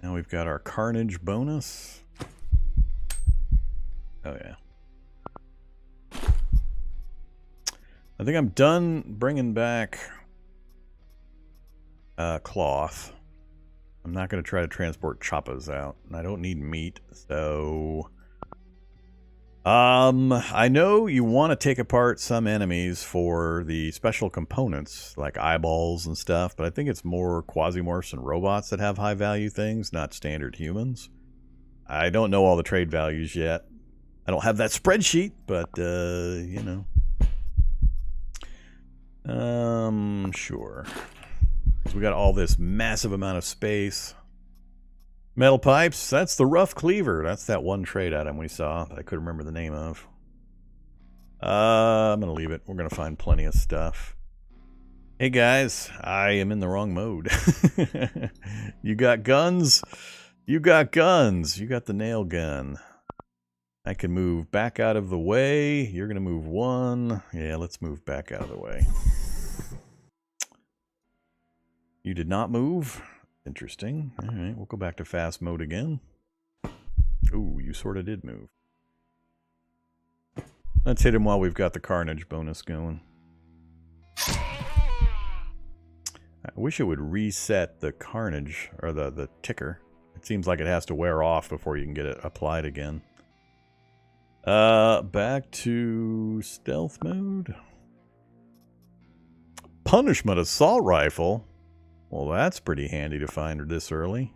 Now we've got our carnage bonus. Oh yeah. I think I'm done bringing back cloth. I'm not going to try to transport choppas out. And I don't need meat, so... I know you want to take apart some enemies for the special components, like eyeballs and stuff, but I think it's more Quasimorphs and robots that have high-value things, not standard humans. I don't know all the trade values yet. I don't have that spreadsheet, but, you know. Sure. So we got all this massive amount of space. Metal pipes, that's the rough cleaver. That's that one trade item we saw that I couldn't remember the name of. I'm going to leave it. We're going to find plenty of stuff. Hey guys, I am in the wrong mode. You got guns? You got guns. You got the nail gun. I can move back out of the way. You're going to move one. Yeah, let's move back out of the way. You did not move? Interesting. Alright, we'll go back to fast mode again. Ooh, you sort of did move. Let's hit him while we've got the carnage bonus going. I wish it would reset the carnage, or the ticker. It seems like it has to wear off before you can get it applied again. Back to stealth mode. Punishment assault rifle? Well, that's pretty handy to find this early.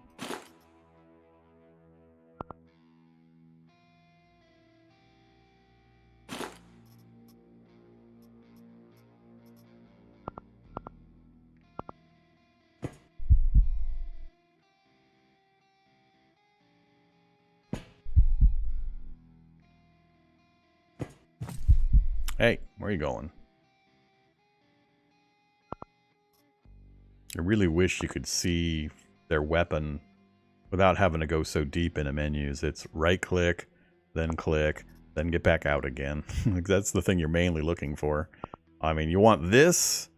Hey, where are you going? I really wish you could see their weapon without having to go so deep into menus. It's right-click, then get back out again. Like, that's the thing you're mainly looking for. I mean, you want this,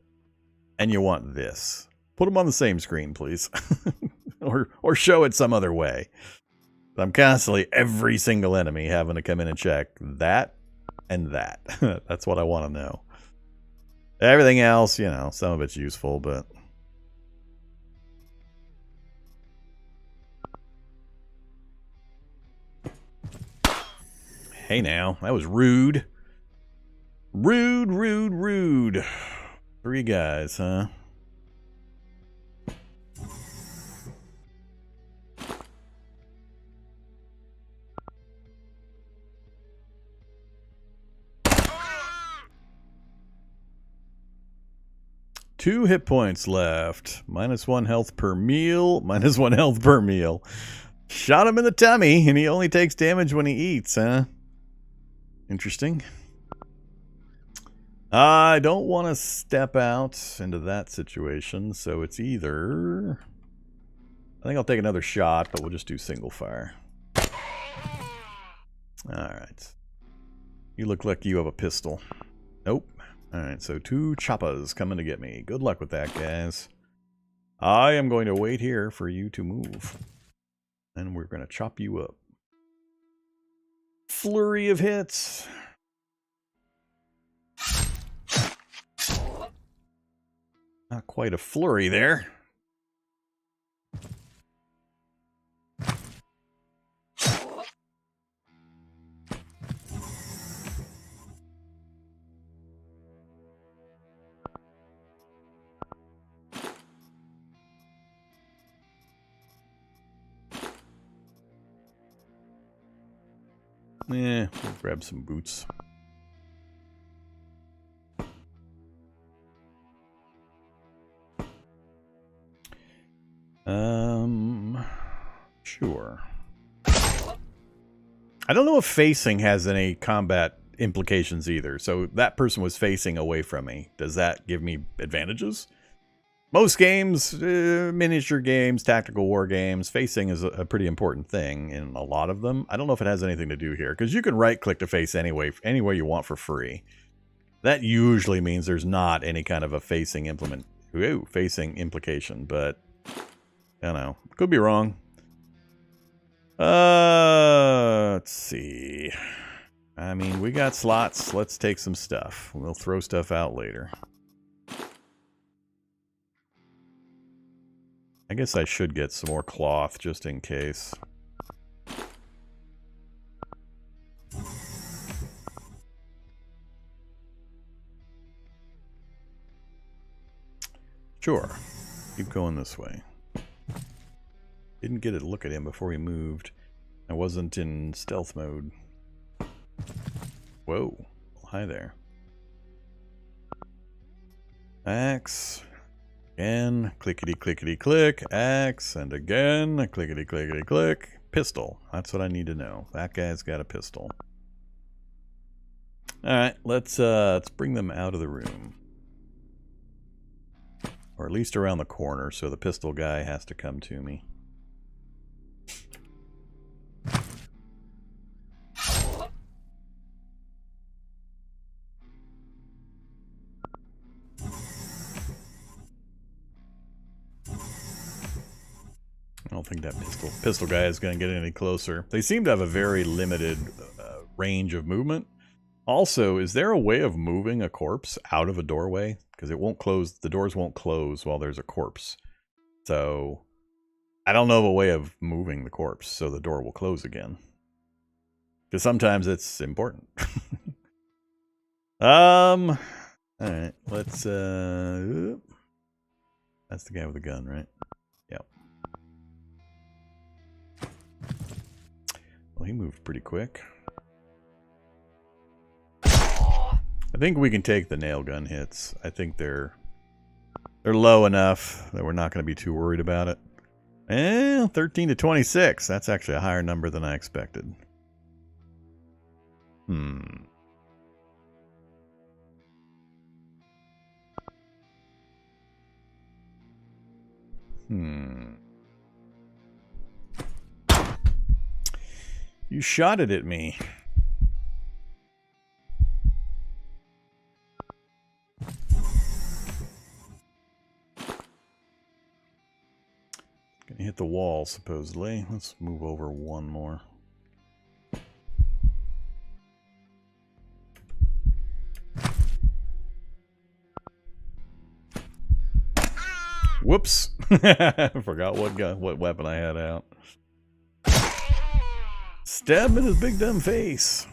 and you want this. Put them on the same screen, please. or show it some other way. I'm constantly, every single enemy, having to come in and check that and that. That's what I want to know. Everything else, you know, some of it's useful, but... Hey now, that was rude. Rude, rude, rude. 3 guys, huh? Two hit points left. -1 health per meal. -1 health per meal. Shot him in the tummy, and he only takes damage when he eats, huh? Interesting. I don't want to step out into that situation, so it's either... I think I'll take another shot, but we'll just do single fire. Alright. You look like you have a pistol. Nope. Alright, so 2 choppas coming to get me. Good luck with that, guys. I am going to wait here for you to move. And we're going to chop you up. Flurry of hits. Not quite a flurry there. Yeah, we'll grab some boots. Sure. I don't know if facing has any combat implications either. So that person was facing away from me. Does that give me advantages? Most games, miniature games, tactical war games, facing is a pretty important thing in a lot of them. I don't know if it has anything to do here, because you can right-click to face anyway, any way you want for free. That usually means there's not any kind of a facing implication, but I don't know. Could be wrong. Let's see. I mean, we got slots. Let's take some stuff. We'll throw stuff out later. I guess I should get some more cloth just in case. Sure. Keep going this way. Didn't get a look at him before he moved. I wasn't in stealth mode. Whoa. Hi there. Axe. Again. Clickety clickety click. Axe. And again. Clickety clickety click. Pistol. That's what I need to know. That guy's got a pistol. Alright, let's bring them out of the room. Or at least around the corner, so the pistol guy has to come to me. I don't think that pistol guy is going to get any closer. They seem to have a very limited range of movement. Also, is there a way of moving a corpse out of a doorway? Because it won't close, the doors won't close while there's a corpse. So, I don't know of a way of moving the corpse so the door will close again. Because sometimes it's important. Alright, let's, that's the guy with the gun, right? Yep. Well, he moved pretty quick. I think we can take the nail gun hits. I think they're low enough that we're not going to be too worried about it. 13 to 26. That's actually a higher number than I expected. You shot it at me. Gonna hit the wall, supposedly. Let's move over one more. Whoops! I forgot what weapon I had out. Stab him in his big dumb face.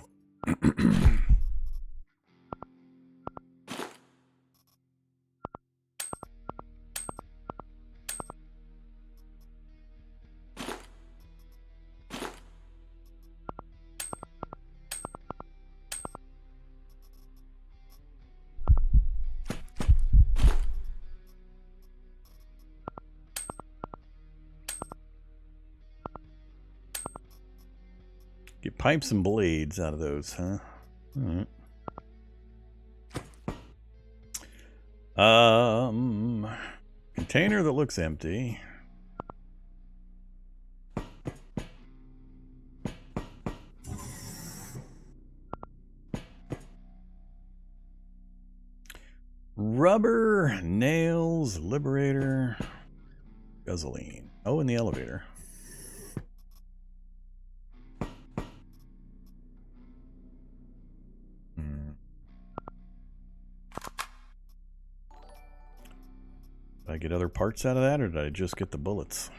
Get pipes and blades out of those, huh? Alright. Container that looks empty. Rubber, nails, liberator, gasoline. Oh, in the elevator. Did I get other parts out of that, or did I just get the bullets?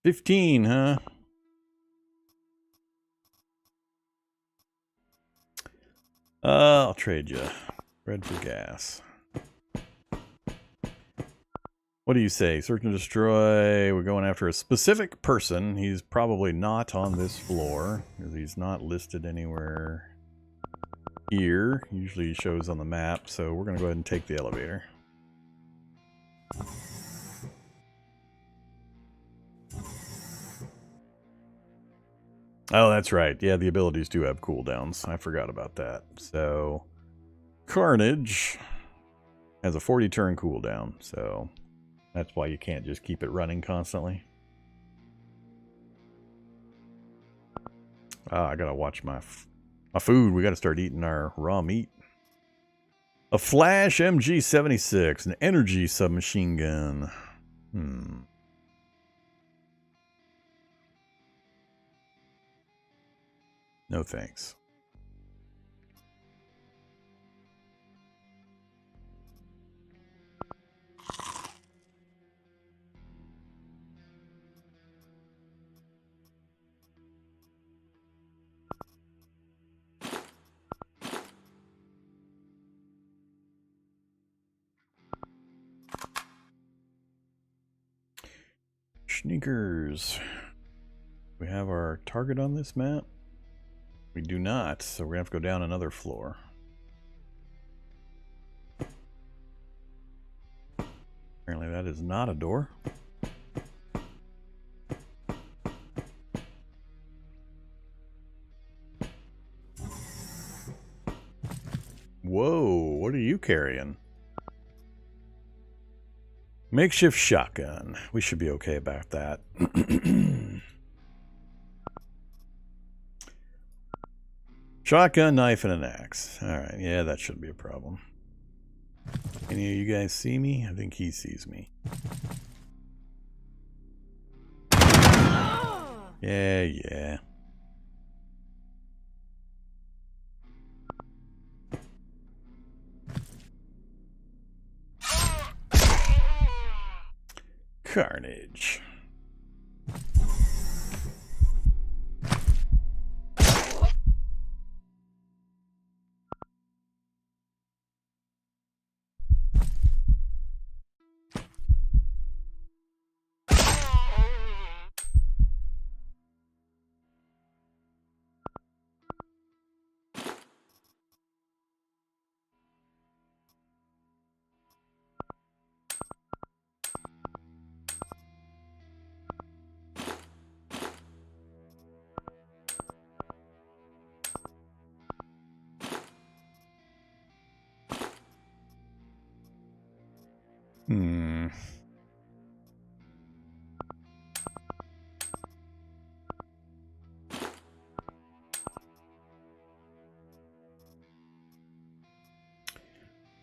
$15, huh? I'll trade you. Bread for gas. What do you say? Search and destroy. We're going after a specific person. He's probably not on this floor, because he's not listed anywhere here. Usually he shows on the map, so we're going to go ahead and take the elevator. Oh, that's right. Yeah, the abilities do have cooldowns. I forgot about that. So, Carnage has a 40 turn cooldown, so that's why you can't just keep it running constantly. I gotta watch my food. We gotta start eating our raw meat. A Flash MG76, an energy submachine gun. No thanks. Sneakers. We have our target on this map? We do not, so we're gonna have to go down another floor. Apparently that is not a door. Whoa, what are you carrying? Makeshift shotgun. We should be okay about that. Shotgun, knife, and an axe. Alright, yeah, that shouldn't be a problem. Any of you guys see me? I think he sees me. Yeah. Carnage.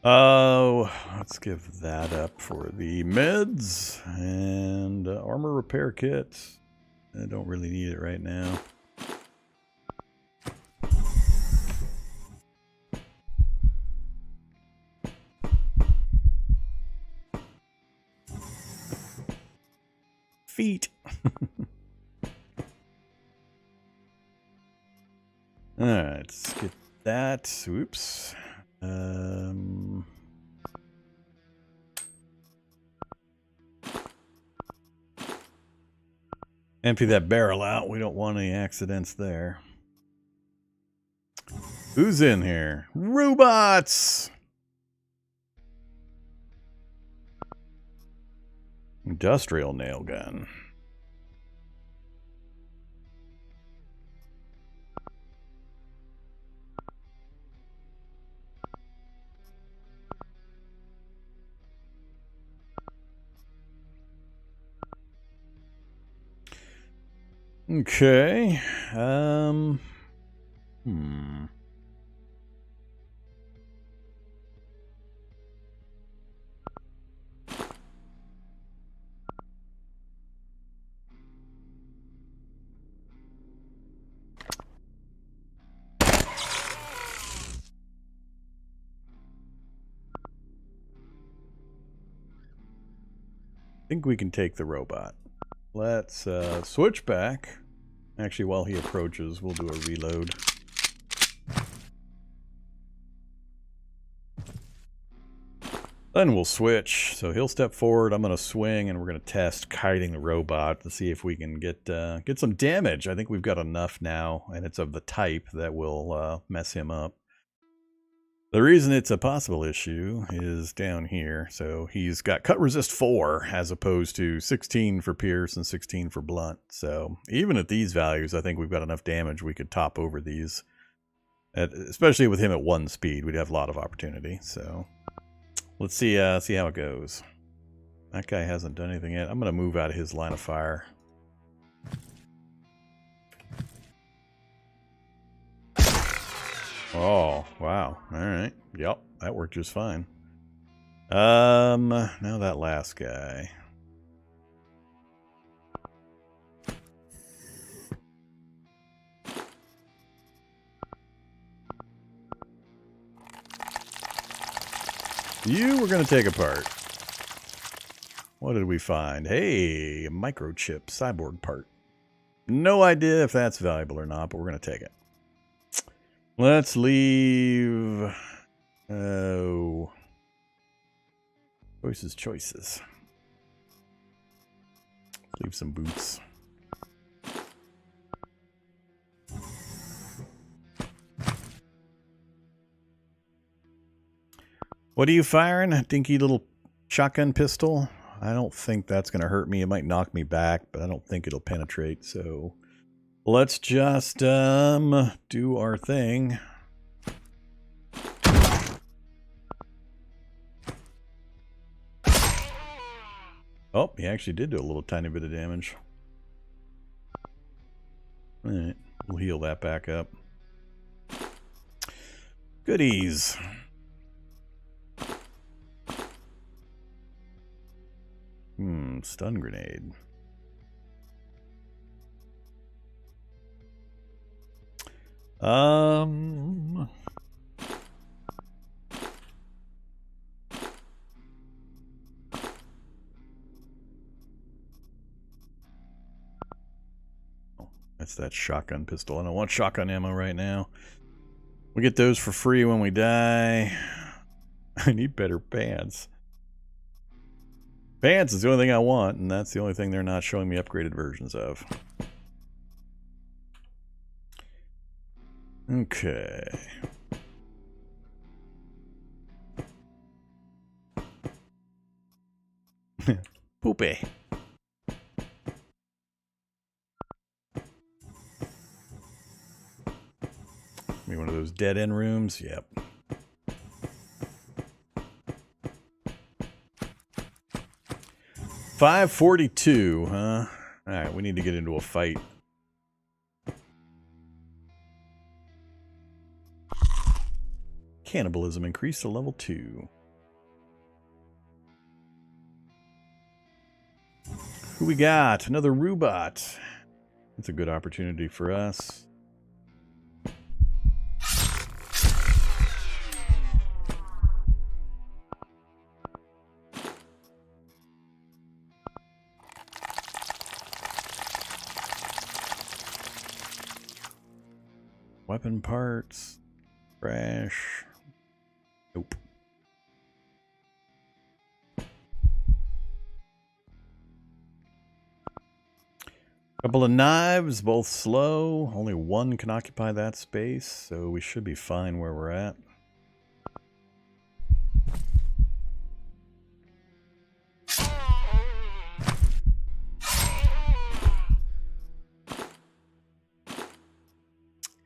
Oh, let's give that up for the meds and armor repair kit. I don't really need it right now. Feet. Alright, let's get that. Oops. Empty that barrel out. We don't want any accidents there. Who's in here? Robots! Industrial nail gun. Okay. I think we can take the robot. Let's switch back. Actually, while he approaches, we'll do a reload. Then we'll switch. So he'll step forward, I'm going to swing, and we're going to test kiting the robot to see if we can get some damage. I think we've got enough now, and it's of the type that will mess him up. The reason it's a possible issue is down here. So he's got cut resist 4 as opposed to 16 for pierce and 16 for blunt. So even at these values, I think we've got enough damage we could top over these. Especially with him at 1 speed, we'd have a lot of opportunity. So let's see how it goes. That guy hasn't done anything yet. I'm going to move out of his line of fire. Oh, wow. All right. Yep, that worked just fine. Now that last guy. You were going to take apart. What did we find? Hey, a microchip cyborg part. No idea if that's valuable or not, but we're going to take it. Let's leave... Oh... Choices. Leave some boots. What are you firing? A dinky little shotgun pistol? I don't think that's going to hurt me. It might knock me back, but I don't think it'll penetrate, so... Let's just do our thing. Oh, he actually did do a little tiny bit of damage. Alright, we'll heal that back up. Goodies. Stun grenade. Oh, that's that shotgun pistol. I don't want shotgun ammo right now. We get those for free when we die. I need better pants. Pants is the only thing I want, and that's the only thing they're not showing me upgraded versions of. Okay. Poopy. Maybe one of those dead end rooms? Yep. $542, huh? Alright, we need to get into a fight. Cannibalism increased to level 2. Who we got? Another robot. That's a good opportunity for us. Weapon parts. Crash. Nope. Couple of knives, both slow. Only one can occupy that space, so we should be fine where we're at.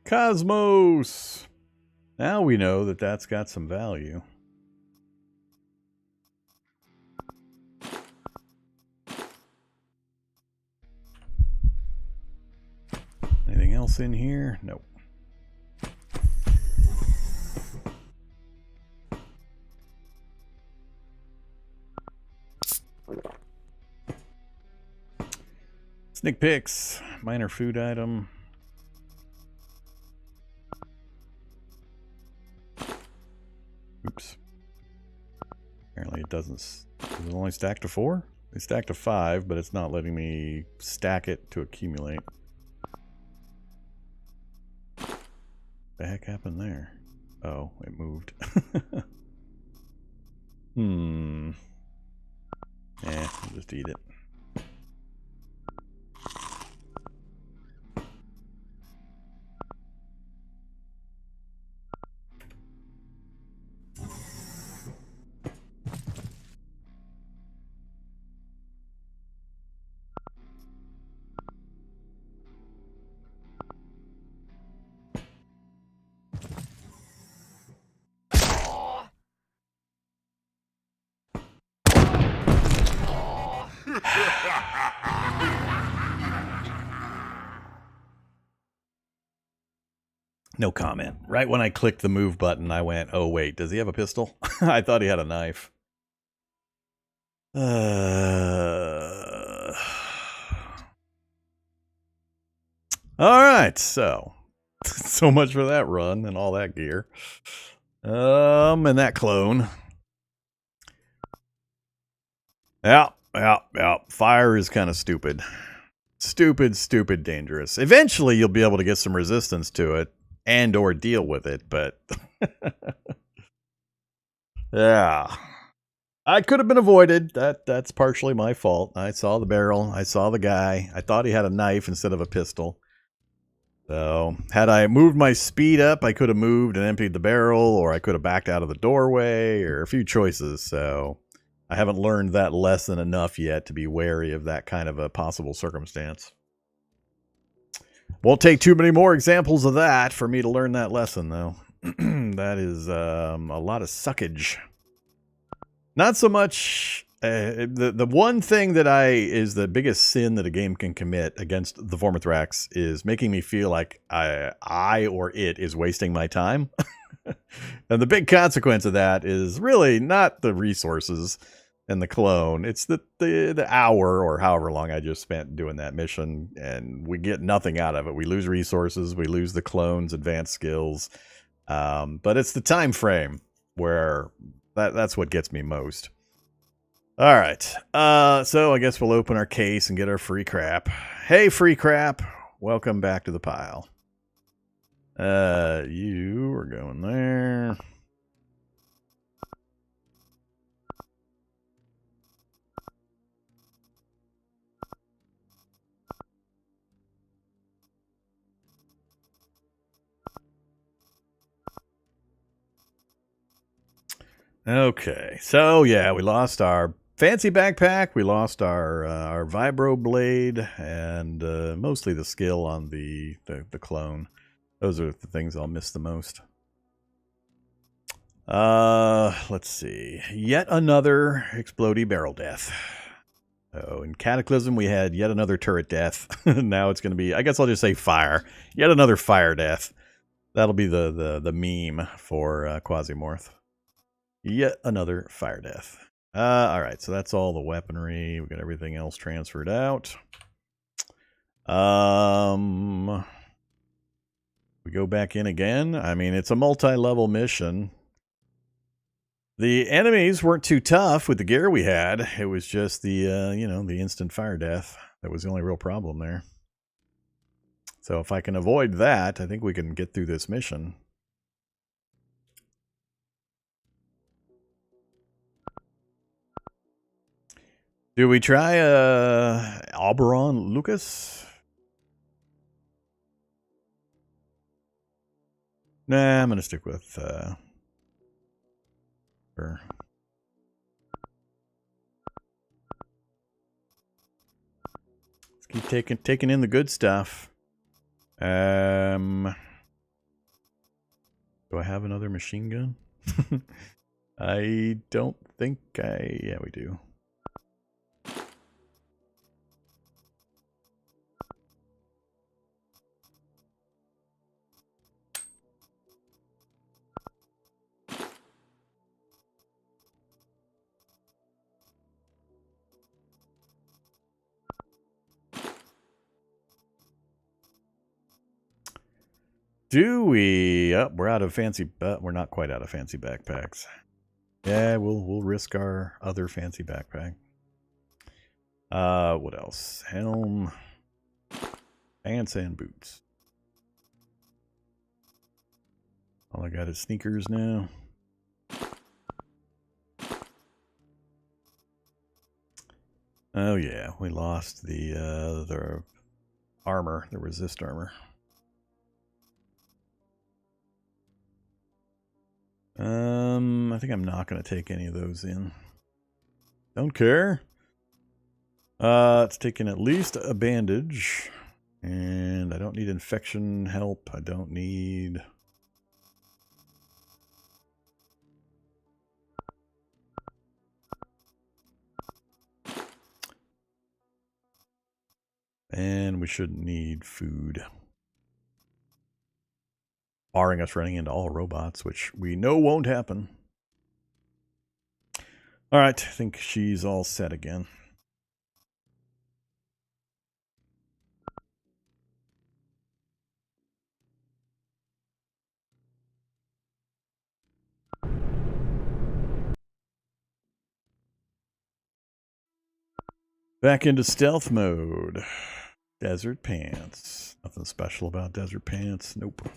Cosmos! Now we know that that's got some value. Anything else in here? Nope. Sneak picks, minor food item. Oops. Apparently it doesn't. Does it only stack to 4? It stacked to 5, but it's not letting me stack it to accumulate. What the heck happened there? Oh, it moved. I'll just eat it. No comment. Right when I clicked the move button, I went, oh, wait, does he have a pistol? I thought he had a knife. All right, so much for that run and all that gear. And that clone. Yeah. Fire is kind of stupid. Stupid, dangerous. Eventually, you'll be able to get some resistance to it and or deal with it, but yeah. I could have been avoided. That's partially my fault. I saw the barrel. I saw the guy. I thought he had a knife instead of a pistol. So, had I moved my speed up, I could have moved and emptied the barrel, or I could have backed out of the doorway, or a few choices. So, I haven't learned that lesson enough yet to be wary of that kind of a possible circumstance. Won't take too many more examples of that for me to learn that lesson, though. That is a lot of suckage. Not so much. The one thing that is the biggest sin that a game can commit against the Vormithrax is making me feel like I or it is wasting my time. And the big consequence of that is really not the resources and the clone. It's the hour or however long I just spent doing that mission, and we get nothing out of it. We lose resources, we lose the clone's advanced skills, but it's the time frame where that's what gets me most. All right, so I guess we'll open our case and get our free crap. Hey, free crap, welcome back to the pile. You are going there. Okay, so yeah, we lost our fancy backpack, we lost our vibro blade, and mostly the skill on the clone. Those are the things I'll miss the most. Let's see. Yet another explodey barrel death. Oh, in Cataclysm we had yet another turret death. Now it's going to be, I guess I'll just say fire. Yet another fire death. That'll be the meme for Quasimorph. Yet another fire death. All right, so that's all the weaponry. We got everything else transferred out. We go back in again. I mean, it's a multi-level mission. The enemies weren't too tough with the gear we had. It was just the the instant fire death that was the only real problem there. So if I can avoid that, I think we can get through this mission. Do we try Oberon Lucas? Nah, I'm gonna stick with her. Let's keep taking in the good stuff. Do I have another machine gun? I don't think yeah, we do. Do we? Oh, we're out of fancy, but we're not quite out of fancy backpacks. Yeah, we'll risk our other fancy backpack. What else? Helm, pants, and boots. All I got is sneakers now. Oh yeah, we lost the armor, the resist armor. I think I'm not going to take any of those in. Don't care. It's taking at least a bandage. And I don't need infection help. I don't need... And we shouldn't need food. barring us running into all robots, which we know won't happen. All right, I think she's all set again. Back into stealth mode. Desert pants. Nothing special about desert pants. Nope.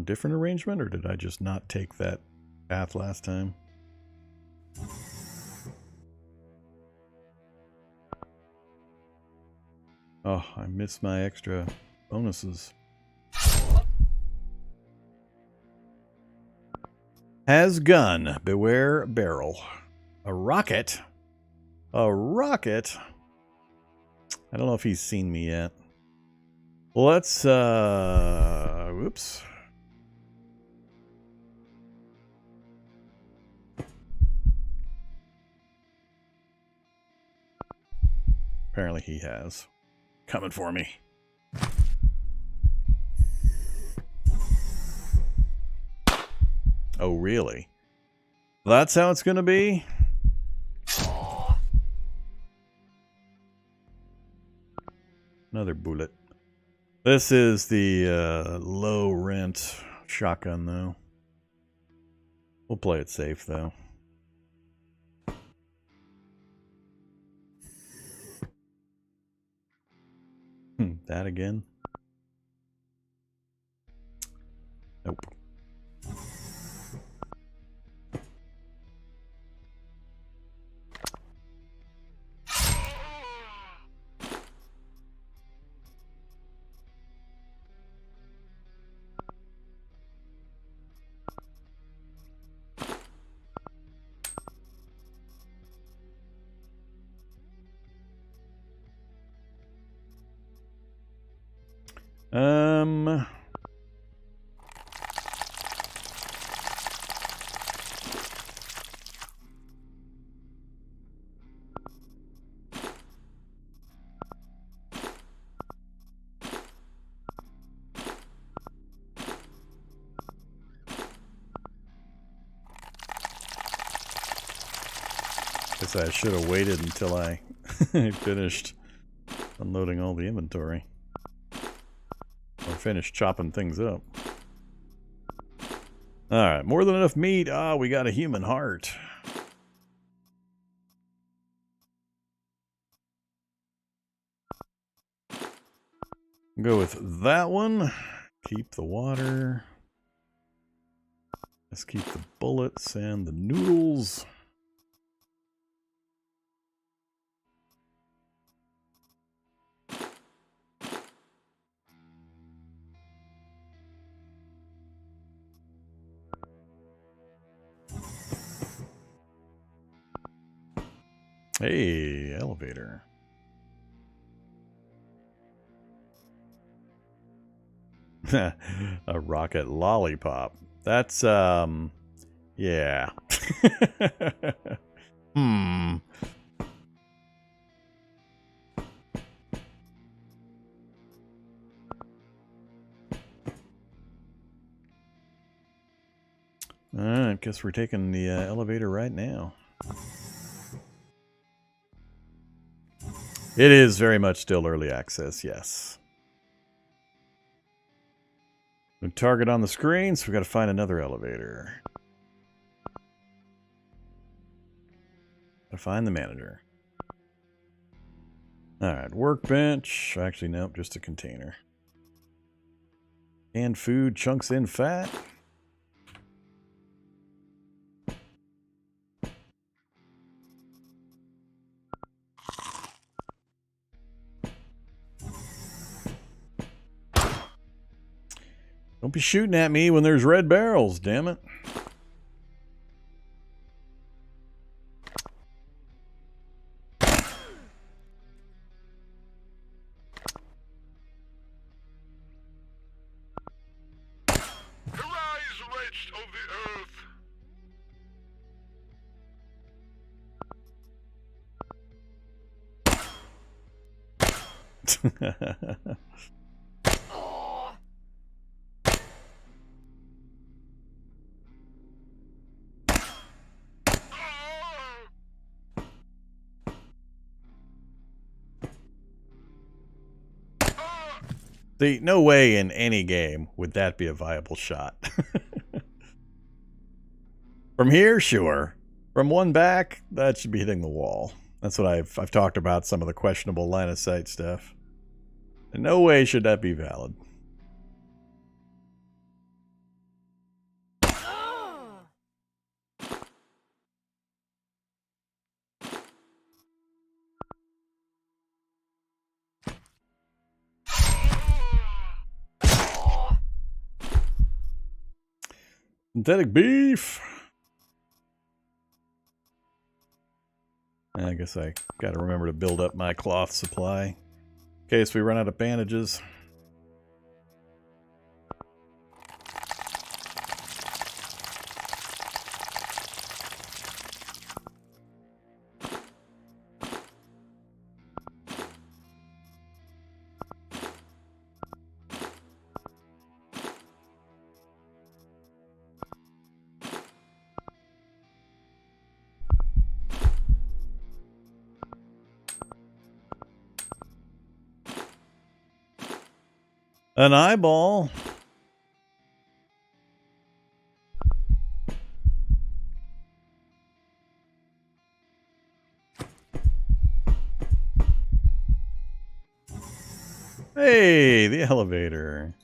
Different arrangement, or did I just not take that path last time? Oh, I missed my extra bonuses. Has gun. Beware barrel. A rocket? A rocket? I don't know if he's seen me yet. Let's, whoops. Apparently he has. Coming for me. Oh, really? That's how it's going to be? Another bullet. This is the low rent shotgun, though. We'll play it safe, though. That again? Nope. Guess I should have waited until I finished unloading all the inventory. Or finished chopping things up. Alright, more than enough meat. Ah, we got a human heart. Go with that one. Keep the water. Let's keep the bullets and the noodles. Hey, elevator. A rocket lollipop. That's, yeah. Alright, guess we're taking the elevator right now. It is very much still early access, yes. No target on the screen, so we got to find another elevator. Gotta find the manager. Alright, workbench. Actually, nope, just a container. Canned food, chunks in fat. Don't be shooting at me when there's red barrels, damn it.
Arise, wretched of the earth!
See, no way in any game would that be a viable shot. From here, sure. From one back, that should be hitting the wall. That's what I've talked about, some of the questionable line of sight stuff. In no way should that be valid. Synthetic beef. I guess I gotta remember to build up my cloth supply in case we run out of bandages. An eyeball. Hey, the elevator.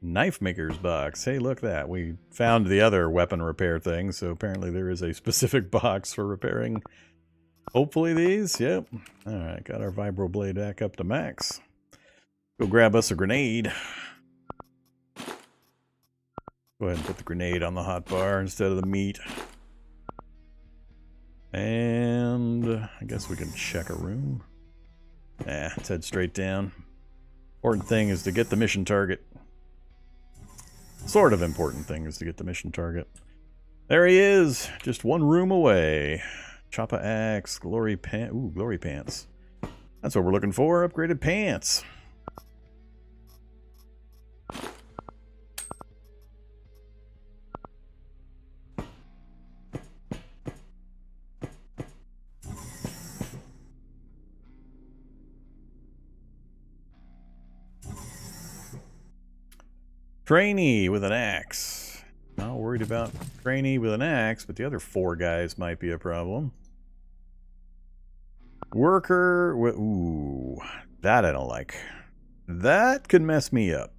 Knife maker's box. Hey, look that. We found the other weapon repair thing, so apparently there is a specific box for repairing. Hopefully these. Yep. Alright, got our vibroblade back up to max. Go grab us a grenade. Go ahead and put the grenade on the hot bar instead of the meat. And I guess we can check a room. Nah, let's head straight down. Important thing is to get the mission target. Sort of important thing is to get the mission target. There he is, just one room away. Choppa axe, glory pants. Ooh, glory pants. That's what we're looking for, upgraded pants. Trainee with an axe. Not worried about trainee with an axe, but the other 4 guys might be a problem. Worker. Ooh, that I don't like. That could mess me up.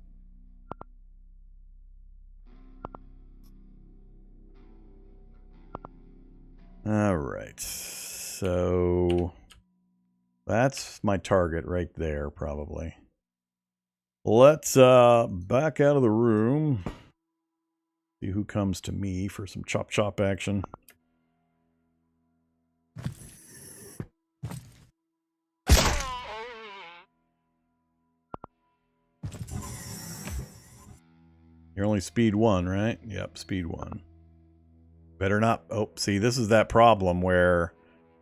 Alright. So that's my target right there, probably. Let's back out of the room. See who comes to me for some chop action. You're only speed 1, right? Yep, speed 1. Better not. Oh, see, this is that problem where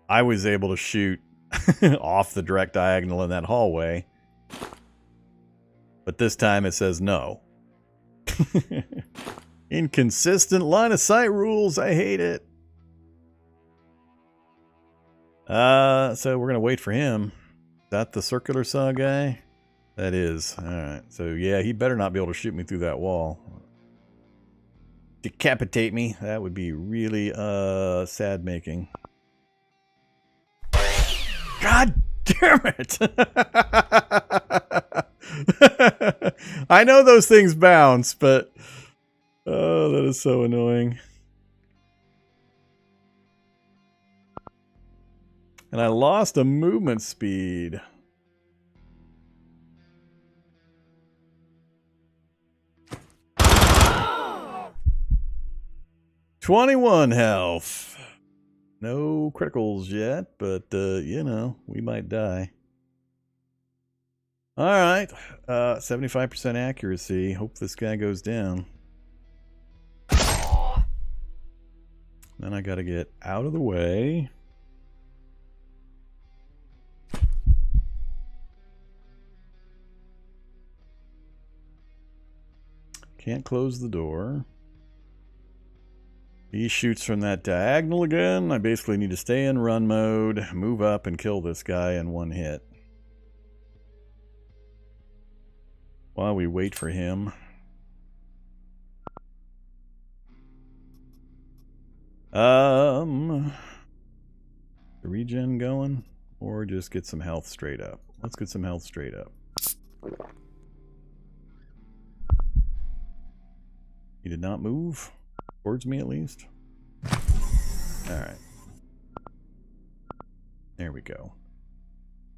I was able to shoot off the direct diagonal in that hallway. But this time it says no. Inconsistent line of sight rules. I hate it. So we're going to wait for him. Is that the circular saw guy? That is. Alright. So yeah, he better not be able to shoot me through that wall. Decapitate me. That would be really sad making. God damn it! I know those things bounce, but oh, that is so annoying. And I lost a movement speed. $21 health. No criticals yet, but you know, we might die. All right, 75% accuracy. Hope this guy goes down. Then I got to get out of the way. Can't close the door. He shoots from that diagonal again. I basically need to stay in run mode, move up, and kill this guy in one hit. While we wait for him. The regen going? Or just get some health straight up. Let's get some health straight up. He did not move. Towards me, at least. Alright. There we go.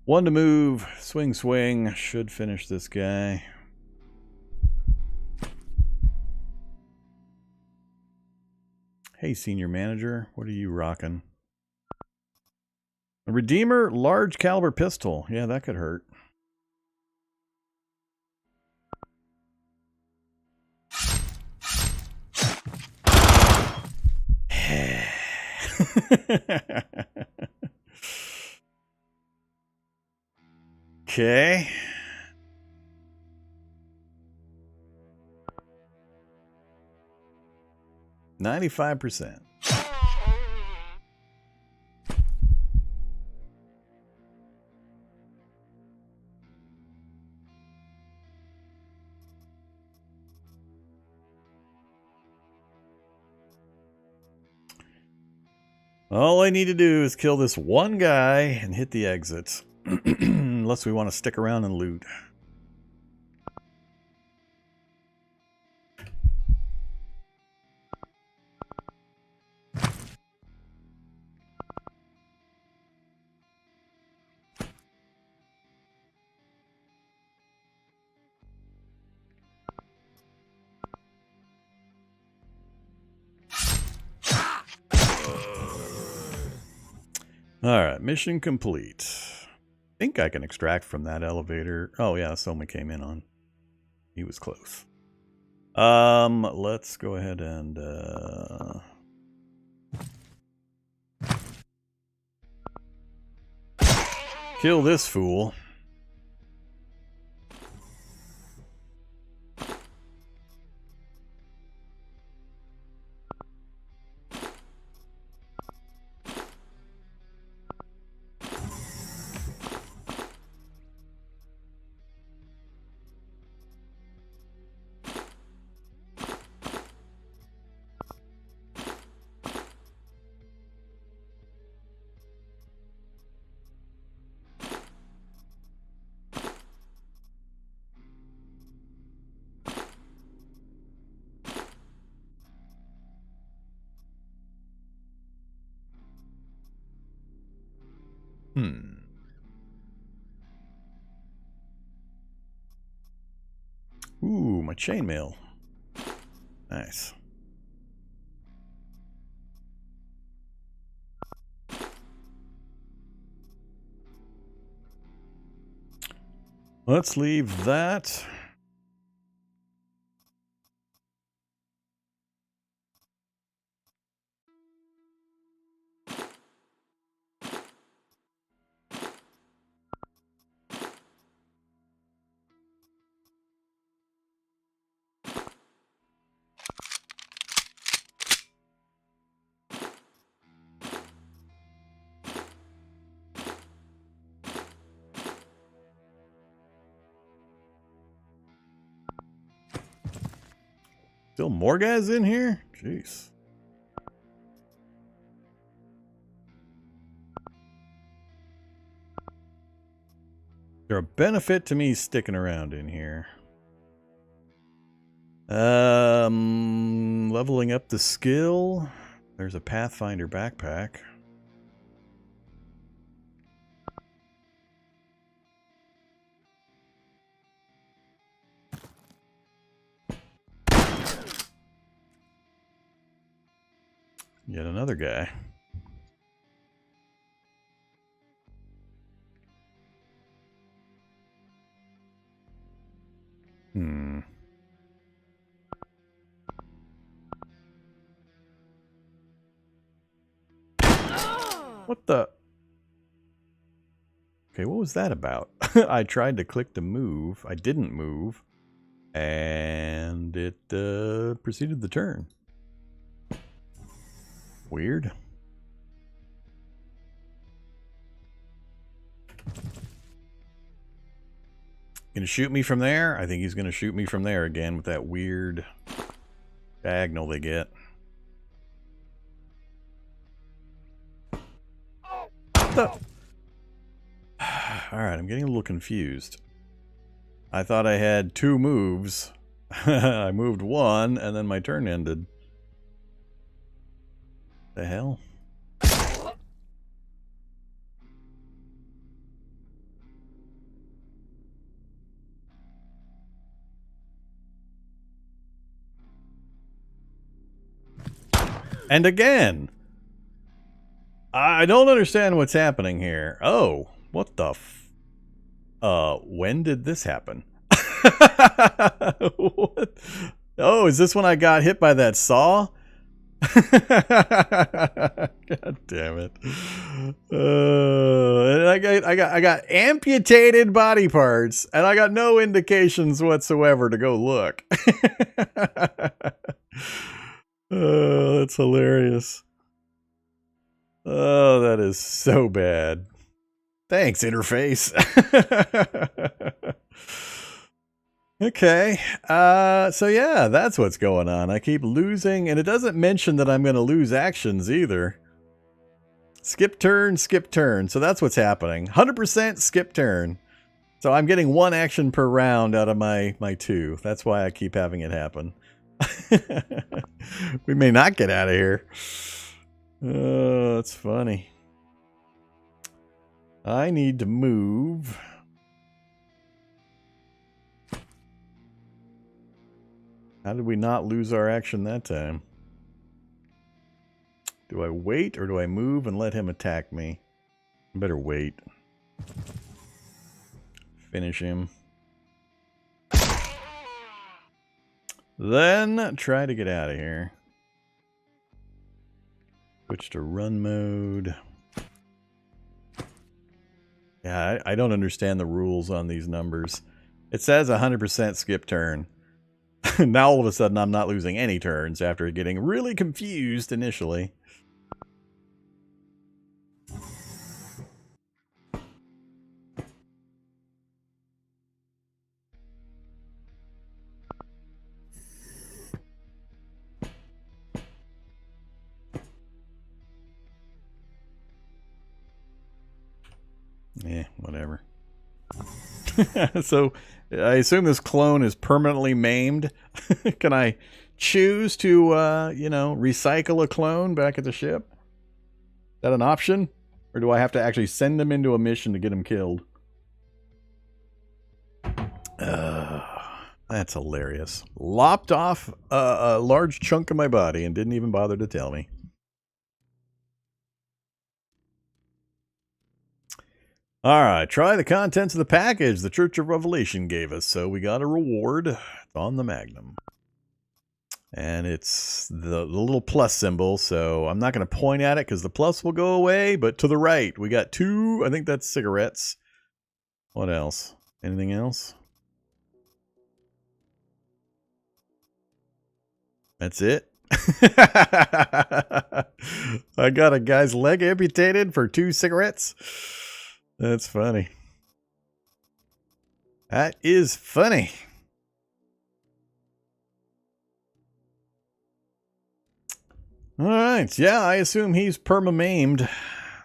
One to move. Swing, swing. Should finish this guy. Hey, senior manager. What are you rocking? A Redeemer large caliber pistol. Yeah, that could hurt. Okay. $95%. All I need to do is kill this one guy and hit the exit. Unless we want to stick around and loot. Alright, mission complete. I think I can extract from that elevator. Oh yeah, Soma came in on. He was close. Let's go ahead and kill this fool. Ooh, my chainmail. Nice. Let's leave that. Still more guys in here? Jeez. Is there a benefit to me sticking around in here? Leveling up the skill. There's a Pathfinder backpack. Yet another guy. What the? Okay, what was that about? I tried to click to move. I didn't move. And it proceeded the turn. Weird. Gonna shoot me from there? I think he's gonna shoot me from there again with that weird diagonal they get. Alright, I'm getting a little confused. I thought I had 2 moves. I moved 1 and then my turn ended. The hell? And again! I don't understand what's happening here. Oh, what the when did this happen? What? Oh, is this when I got hit by that saw? God damn it. And I got amputated body parts, and I got no indications whatsoever to go look. Oh, that's hilarious. Oh, that is so bad. Thanks, interface. Okay, so yeah, that's what's going on. I keep losing, and it doesn't mention that I'm going to lose actions either. Skip turn, so that's what's happening. 100% skip turn. So I'm getting 1 action per round out of my 2. That's why I keep having it happen. We may not get out of here. Oh, that's funny. I need to move. How did we not lose our action that time? Do I wait or do I move and let him attack me? I better wait. Finish him. Then try to get out of here. Switch to run mode. Yeah, I don't understand the rules on these numbers. It says 100% skip turn. Now all of a sudden I'm not losing any turns after getting really confused initially. Whatever. So I assume this clone is permanently maimed. Can I choose to, you know, recycle a clone back at the ship? Is that an option? Or do I have to actually send him into a mission to get him killed? That's hilarious. Lopped off a large chunk of my body and didn't even bother to tell me. Alright, try the contents of the package the Church of Revelation gave us. So we got a reward. It's on the Magnum. And it's the little plus symbol, so I'm not going to point at it because the plus will go away. But to the right, we got 2, I think that's cigarettes. What else? Anything else? That's it. I got a guy's leg amputated for 2 cigarettes. That's funny. That is funny. Alright, yeah, I assume he's perma-maimed.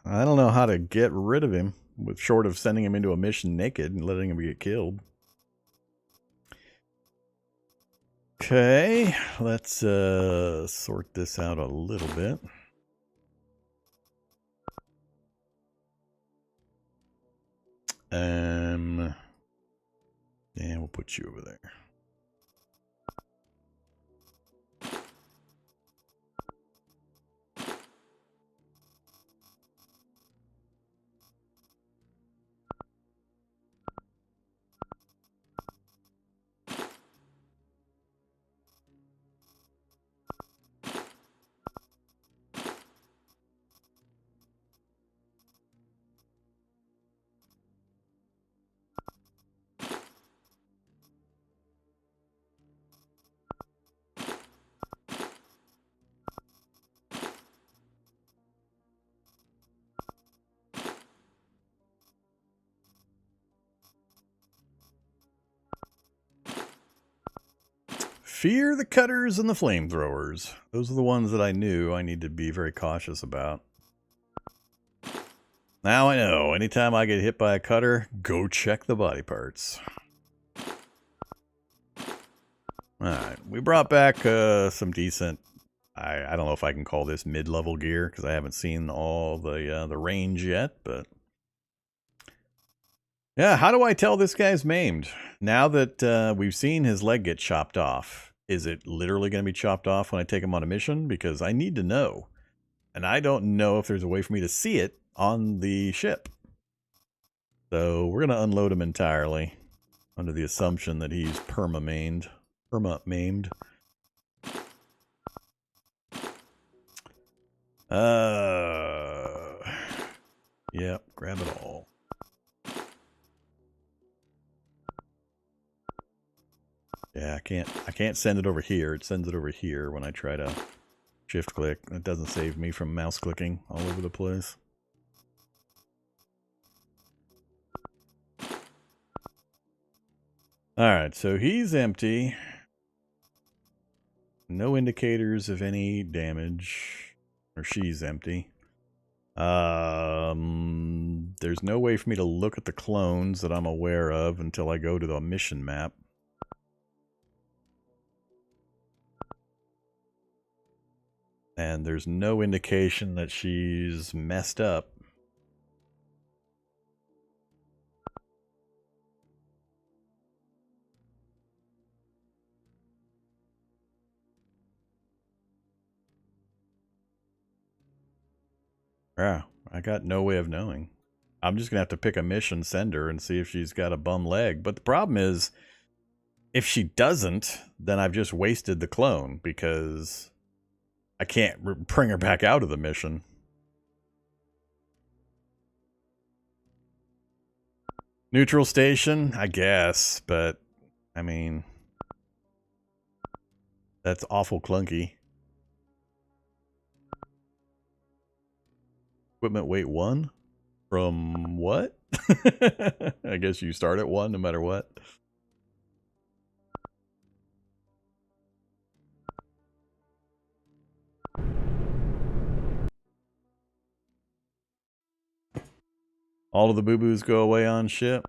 I don't know how to get rid of him, short of sending him into a mission naked and letting him get killed. Okay, let's sort this out a little bit. Yeah, we'll put you over there. Fear the cutters and the flamethrowers. Those are the ones that I knew I need to be very cautious about. Now I know. Anytime I get hit by a cutter, go check the body parts. Alright, we brought back some decent... I don't know if I can call this mid-level gear, because I haven't seen all the range yet, but... Yeah, how do I tell this guy's maimed? Now that we've seen his leg get chopped off, is it literally going to be chopped off when I take him on a mission? Because I need to know. And I don't know if there's a way for me to see it on the ship. So we're going to unload him entirely, under the assumption that he's perma-maimed. Perma-maimed. Yep, grab it all. Yeah, I can't send it over here. It sends it over here when I try to shift click. It doesn't save me from mouse clicking all over the place. Alright, so he's empty. No indicators of any damage. Or she's empty. There's no way for me to look at the clones that I'm aware of until I go to the mission map. And there's no indication that she's messed up. Yeah, I got no way of knowing. I'm just going to have to pick a mission, send her, and see if she's got a bum leg. But the problem is, if she doesn't, then I've just wasted the clone, because I can't bring her back out of the mission. Neutral station, I guess, but, I mean, that's awful clunky. Equipment weight 1? From what? I guess you start at 1 no matter what. All of the boo-boos go away on ship?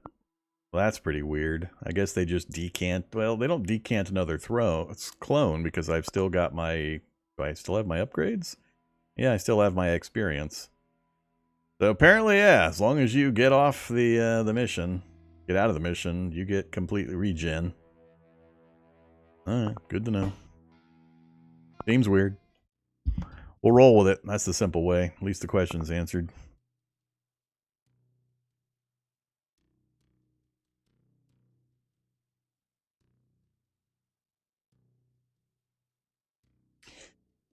Well, that's pretty weird. I guess they just decant... Well, they don't decant another clone because I've still got my... Do I still have my upgrades? Yeah, I still have my experience. So apparently, yeah, as long as you get off the mission, get out of the mission, you get completely regen. Alright, good to know. Seems weird. We'll roll with it. That's the simple way. At least the question's answered.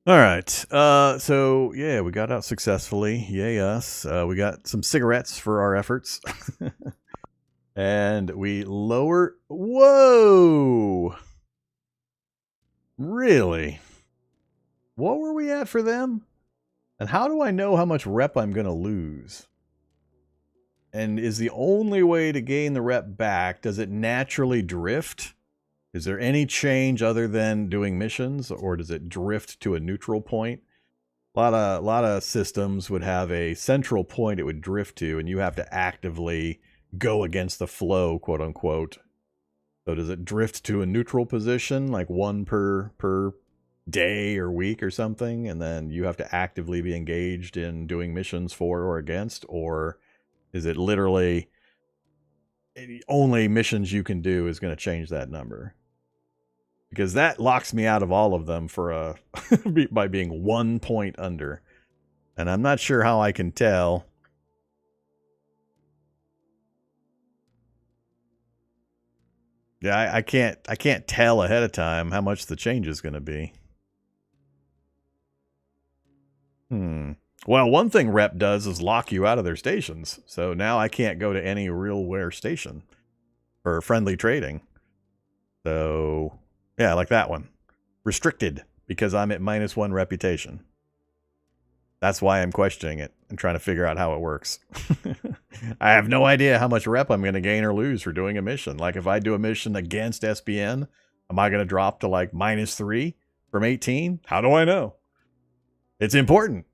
Alright, so yeah, we got out successfully. Yay us. We got some cigarettes for our efforts. And we lower... Whoa! Really? What were we at for them? And how do I know how much rep I'm going to lose? And is the only way to gain the rep back, does it naturally drift? Is there any change other than doing missions, or does it drift to a neutral point? A lot of systems would have a central point it would drift to, and you have to actively go against the flow, quote unquote. So does it drift to a neutral position, like one per day or week or something, and then you have to actively be engaged in doing missions for or against? Or is it literally only missions you can do is going to change that number? Because that locks me out of all of them for a by being 1 point under. And I'm not sure how I can tell. Yeah, I can't tell ahead of time how much the change is going to be. Well, one thing rep does is lock you out of their stations. So now I can't go to any realware station for friendly trading. So, yeah, like that one. Restricted because I'm at -1 reputation. That's why I'm questioning it and trying to figure out how it works. I have no idea how much rep I'm going to gain or lose for doing a mission. Like if I do a mission against SBN, Am I going to drop to like -3 from 18? How do I know? It's important.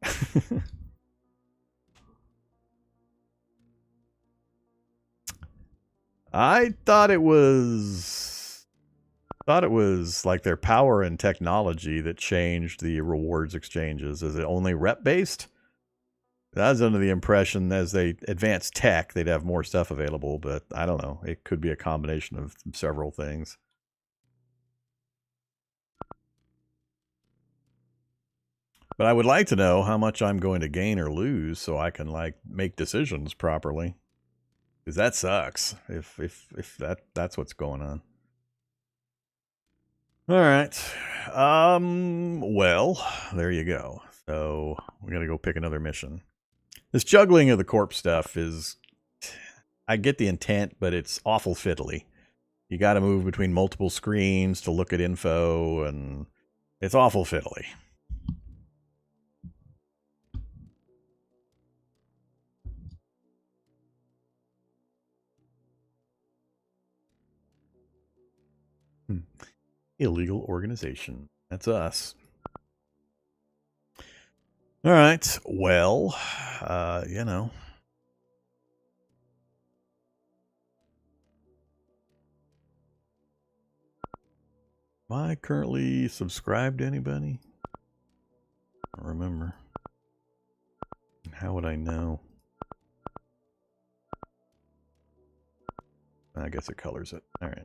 I thought it was like their power and technology that changed the rewards exchanges. Is it only rep based? I was under the impression as they advance tech, they'd have more stuff available, but I don't know. It could be a combination of several things. But I would like to know how much I'm going to gain or lose so I can like make decisions properly. Because that sucks if that's what's going on. All right. Well, there you go. So we got to go pick another mission. This juggling of the corpse stuff is, I get the intent, but it's awful fiddly. You got to move between multiple screens to look at info, and it's awful fiddly. Illegal organization. That's us. All right. Well, you know. Am I currently subscribed to anybody? I don't remember. How would I know? I guess it colors it. All right.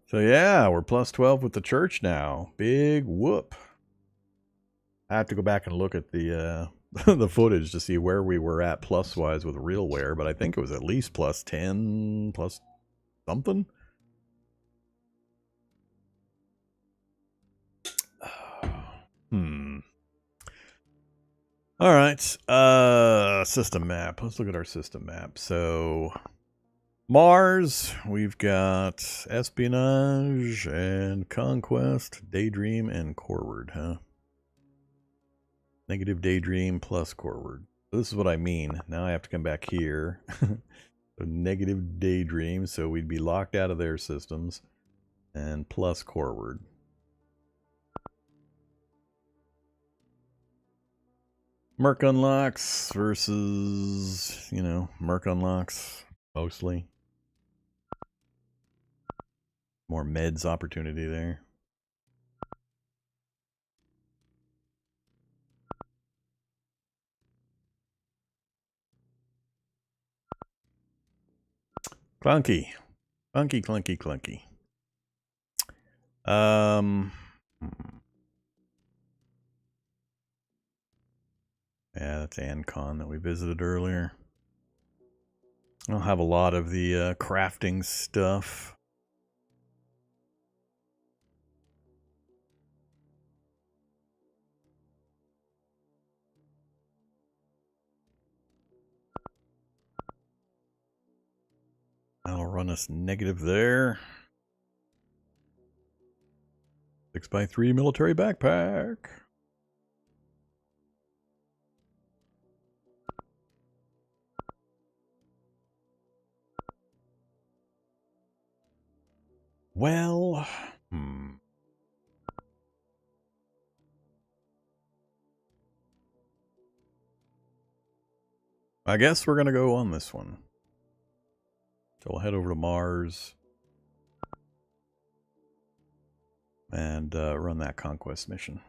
So yeah, we're plus 12 with the church now. Big whoop. I have to go back and look at the the footage to see where we were at plus-wise with realware, but I think it was at least plus 10, plus something. All right. System map. Let's look at our system map. So Mars, we've got espionage and conquest, daydream, and corward, huh? Negative daydream plus corward. So this is what I mean. Now I have to come back here. So negative daydream, so we'd be locked out of their systems, and plus corward. Merc unlocks versus, you know, Merc unlocks mostly. More meds opportunity there. Clunky. Clunky, clunky, clunky. Yeah, that's Ancon that we visited earlier. I'll have a lot of the crafting stuff. That'll run us negative there. 6x3 military backpack. Well, I guess we're going to go on this one. So we'll head over to Mars and run that conquest mission.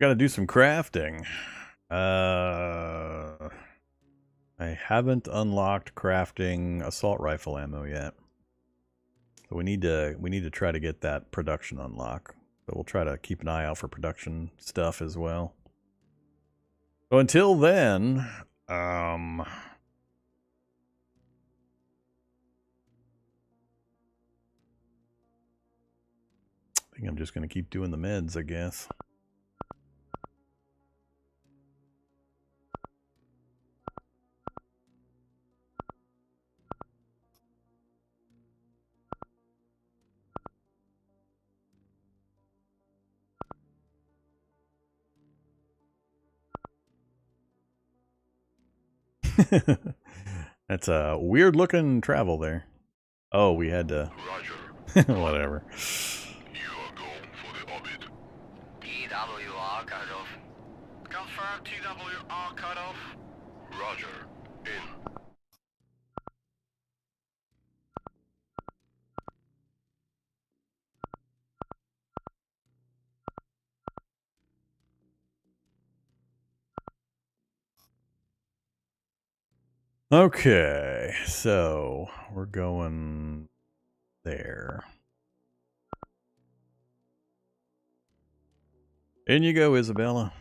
Got to do some crafting. I haven't unlocked crafting assault rifle ammo yet. So we need to try to get that production unlock. So we'll try to keep an eye out for production stuff as well. So until then, I think I'm just going to keep doing the meds, I guess. That's a weird looking travel there. Oh, we had to.
Roger.
Whatever.
You are going for the orbit.
TWR cutoff. Confirm TWR cutoff.
Roger. In.
Okay, so we're going there. In you go, Isabella.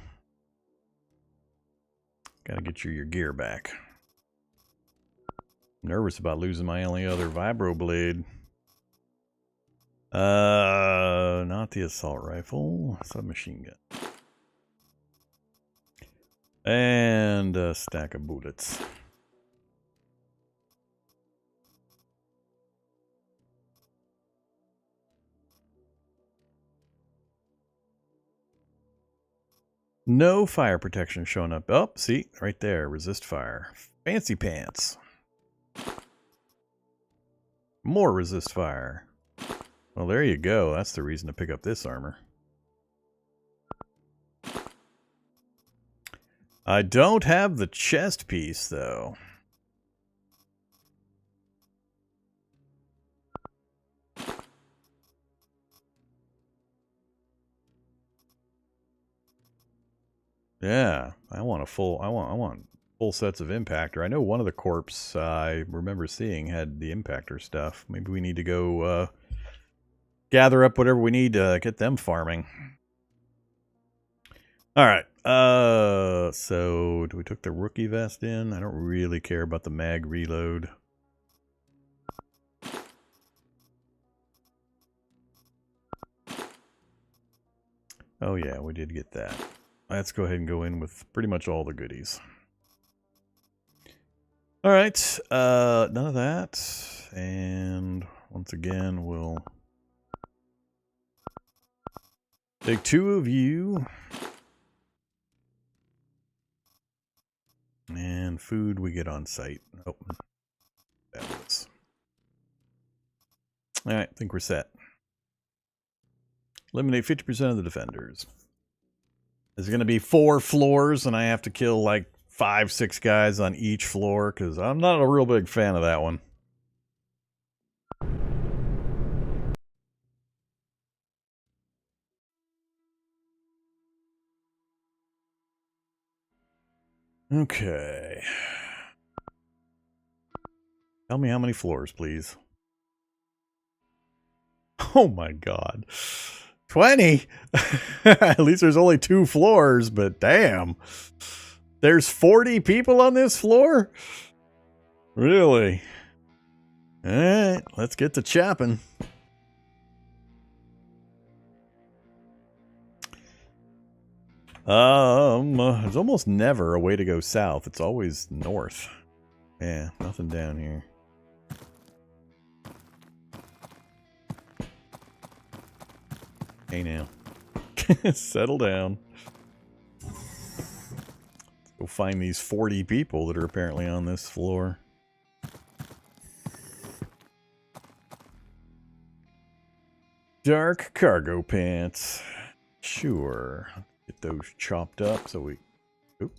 Gotta get you your gear back. Nervous about losing my only other vibro blade. Not the assault rifle, submachine gun. And a stack of bullets. No fire protection showing up. Oh, see, right there. Resist fire. Fancy pants. More resist fire. Well, there you go. That's the reason to pick up this armor. I don't have the chest piece, though. Yeah, I want full sets of impactor. I know one of the corps I remember seeing had the impactor stuff. Maybe we need to go gather up whatever we need to get them farming. All right. So do we took the rookie vest in? I don't really care about the mag reload. Oh yeah, we did get that. Let's go ahead and go in with pretty much all the goodies. All right, none of that. And once again, we'll take 2 of you. And food we get on site. Oh, fabulous. All right, I think we're set. Eliminate 50% of the defenders. There's going to be 4 floors, and I have to kill like 5, 6 guys on each floor, because I'm not a real big fan of that one. Okay. Tell me how many floors, please. Oh my god. 20? At least there's only 2 floors, but damn. There's 40 people on this floor? Really? Alright, let's get to chopping. There's almost never a way to go south. It's always north. Yeah, nothing down here. Hey now. Settle down. Let's go find these 40 people that are apparently on this floor. Dark cargo pants. Sure. Get those chopped up so we... Oop.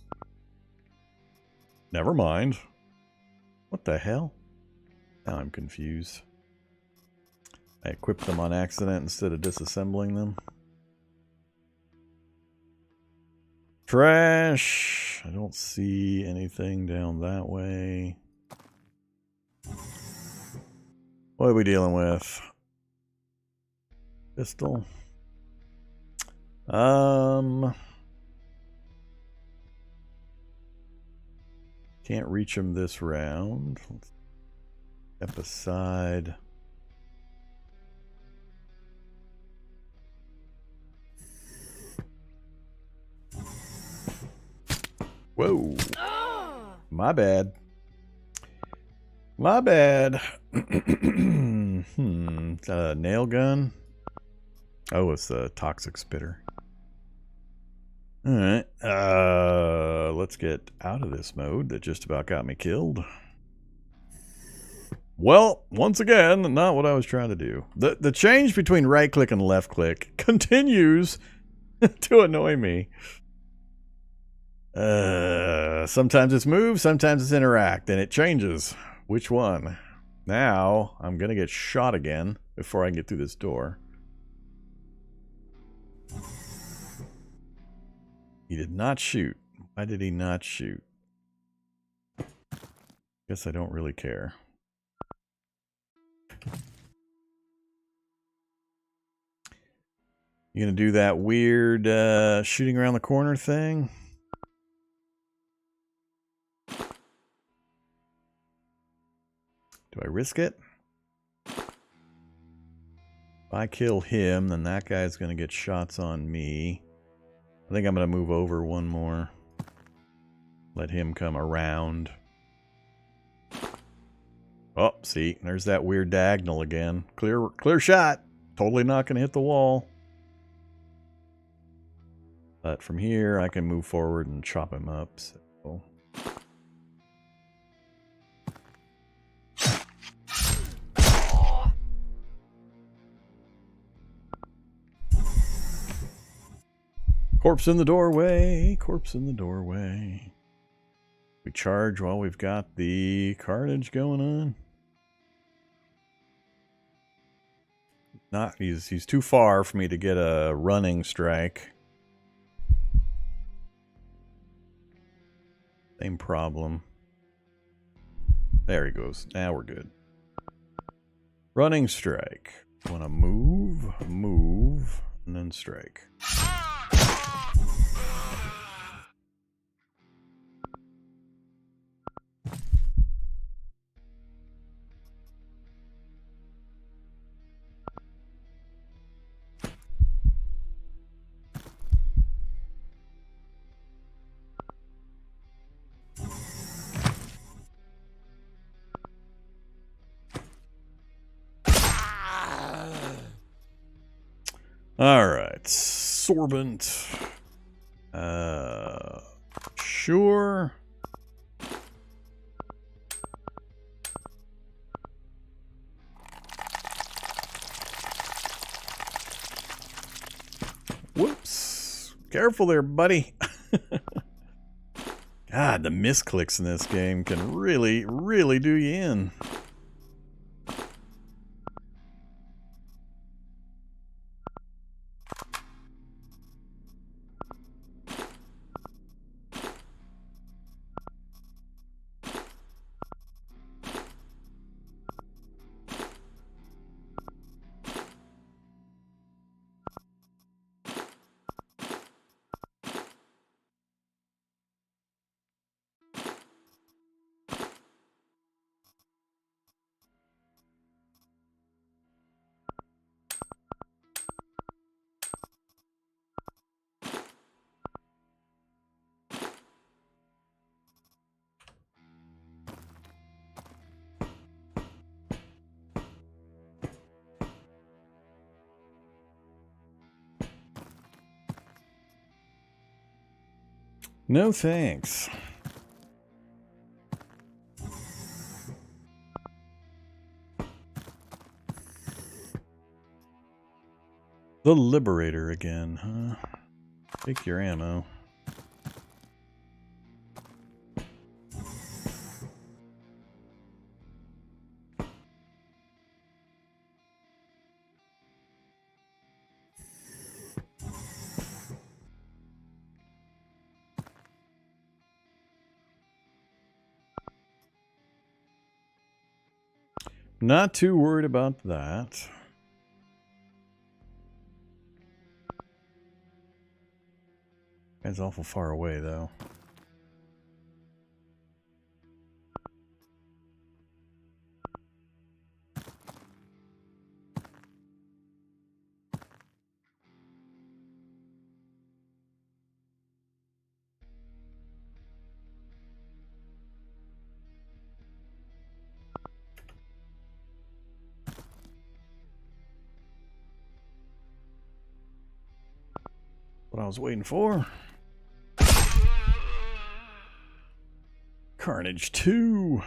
Never mind. What the hell? Now I'm confused. I equipped them on accident instead of disassembling them. Trash. I don't see anything down that way. What are we dealing with? Pistol. Can't reach him this round. Let's step aside. Whoa. My bad. My bad. Is that a nail gun? Oh, it's a toxic spitter. All right. Let's get out of this mode that just about got me killed. Well, once again, not what I was trying to do. The change between right click and left click continues to annoy me. Sometimes it's move, sometimes it's interact, and it changes. Which one? Now, I'm going to get shot again before I can get through this door. He did not shoot. Why did he not shoot? Guess I don't really care. You gonna do that weird shooting around the corner thing? Do I risk it? If I kill him, then that guy's gonna get shots on me. I think I'm gonna move over one more. Let him come around. Oh, see, there's that weird diagonal again. Clear shot. Totally not gonna hit the wall. But from here, I can move forward and chop him up. So. Corpse in the doorway. Corpse in the doorway. We charge while we've got the carnage going on. He's too far for me to get a running strike. Same problem. There he goes. Now we're good. Running strike. Want to move, and then strike. Alright, sorbent. Sure. Whoops. Careful there, buddy. God, the misclicks in this game can really, really do you in. No thanks. The Liberator again, huh? Take your ammo. Not too worried about that. Guy's awful far away, though. What I was waiting for. Carnage 2.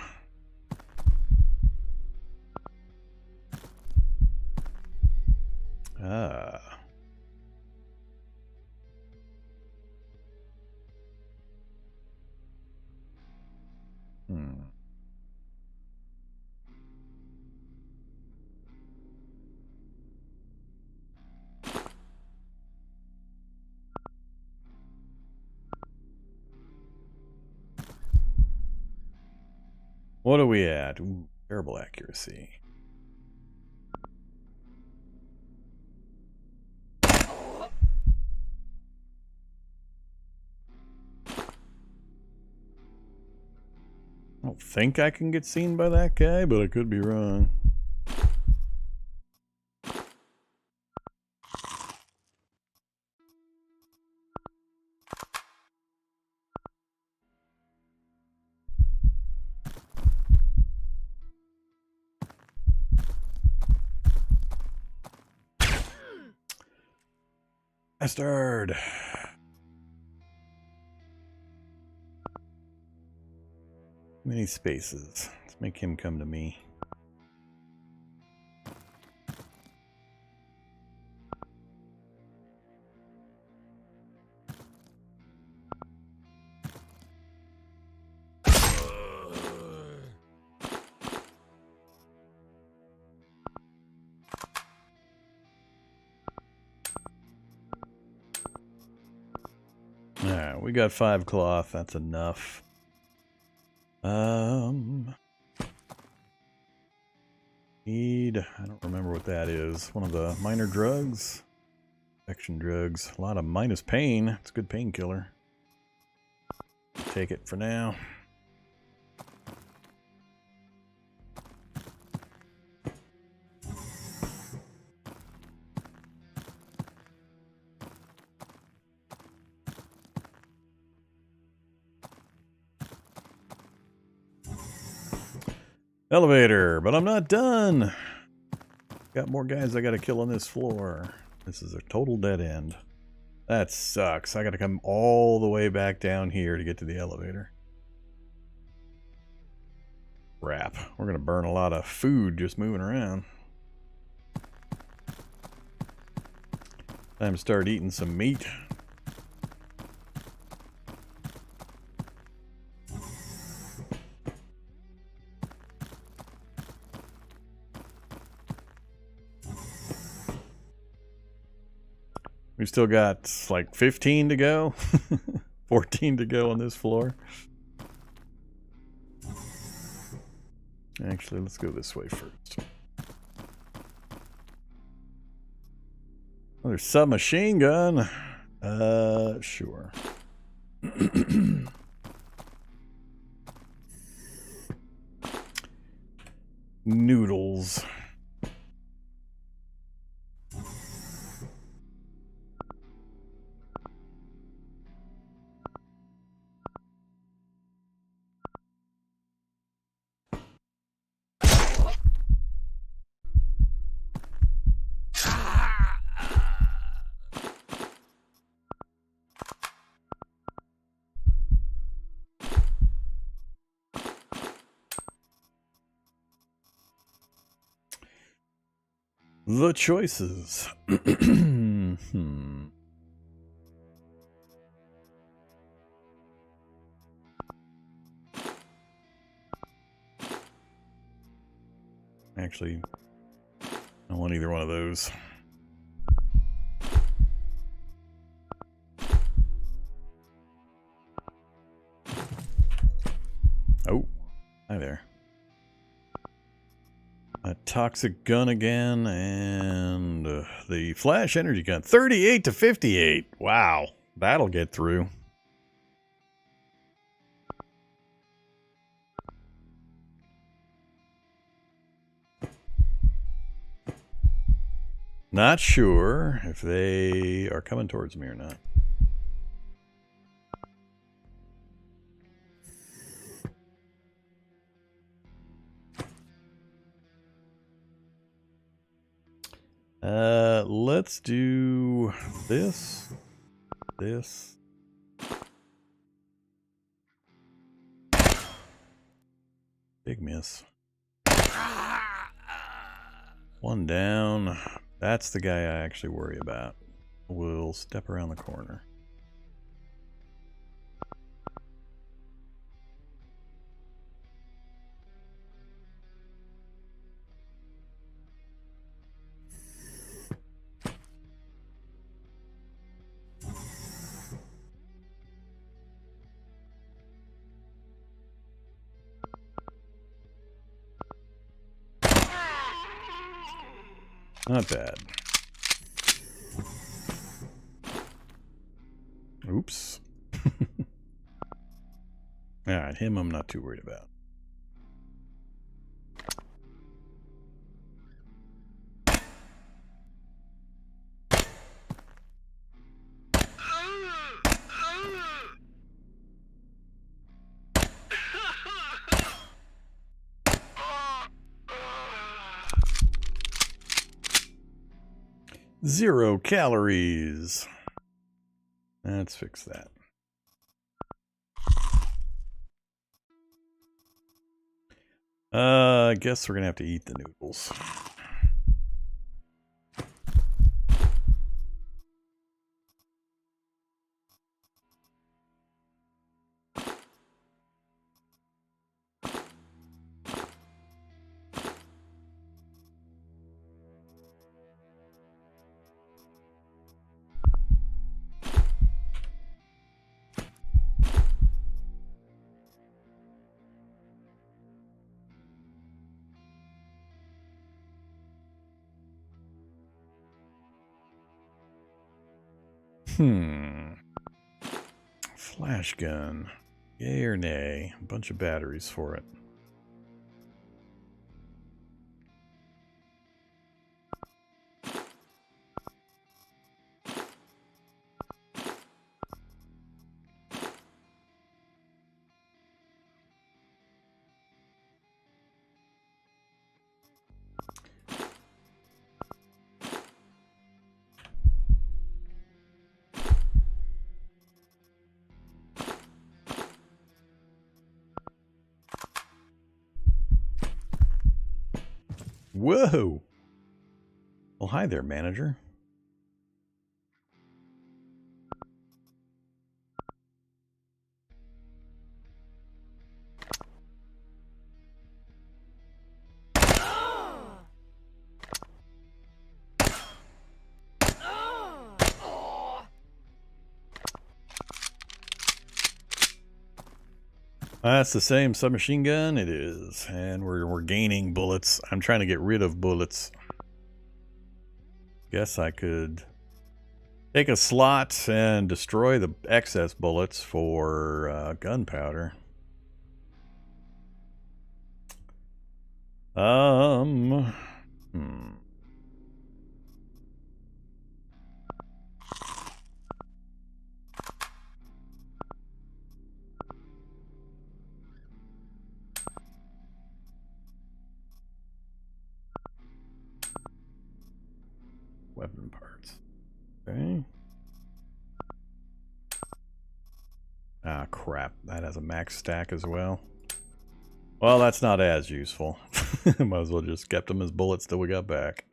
Ah. What are we at? Ooh, terrible accuracy. I don't think I can get seen by that guy, but I could be wrong. Bastard. Many spaces. Let's make him come to me. We got 5 cloth. That's enough. Need, I don't remember what that is. One of the minor drugs. Infection drugs. A lot of minus pain. It's a good painkiller. Take it for now. Elevator, but I'm not done. Got more guys I gotta kill on this floor. This is a total dead end. That sucks. I gotta come all the way back down here to get to the elevator. Crap. We're gonna burn a lot of food just moving around. Time to start eating some meat. We've still got like 15 to go. 14 to go on this floor. Actually, let's go this way first. Another submachine gun. Sure. Noodles. The choices. Actually, I don't want either one of those. Oh, hi there. A toxic gun again, and the flash energy gun. 38 to 58. Wow, that'll get through. Not sure if they are coming towards me or not. Let's do this. Big miss. One down. That's the guy I actually worry about. We'll step around the corner. Not bad. Oops. Alright, him I'm not too worried about. Zero calories. Let's fix that. I guess we're gonna have to eat the noodles. Flash gun. Yay or nay? A bunch of batteries for it. Whoa! Well, hi there, manager. That's the same submachine gun? It is. And we're gaining bullets. I'm trying to get rid of bullets. Guess I could take a slot and destroy the excess bullets for gunpowder. Weapon parts. Okay. Ah, crap. That has a max stack as well. Well, that's not as useful. Might as well just kept them as bullets till we got back.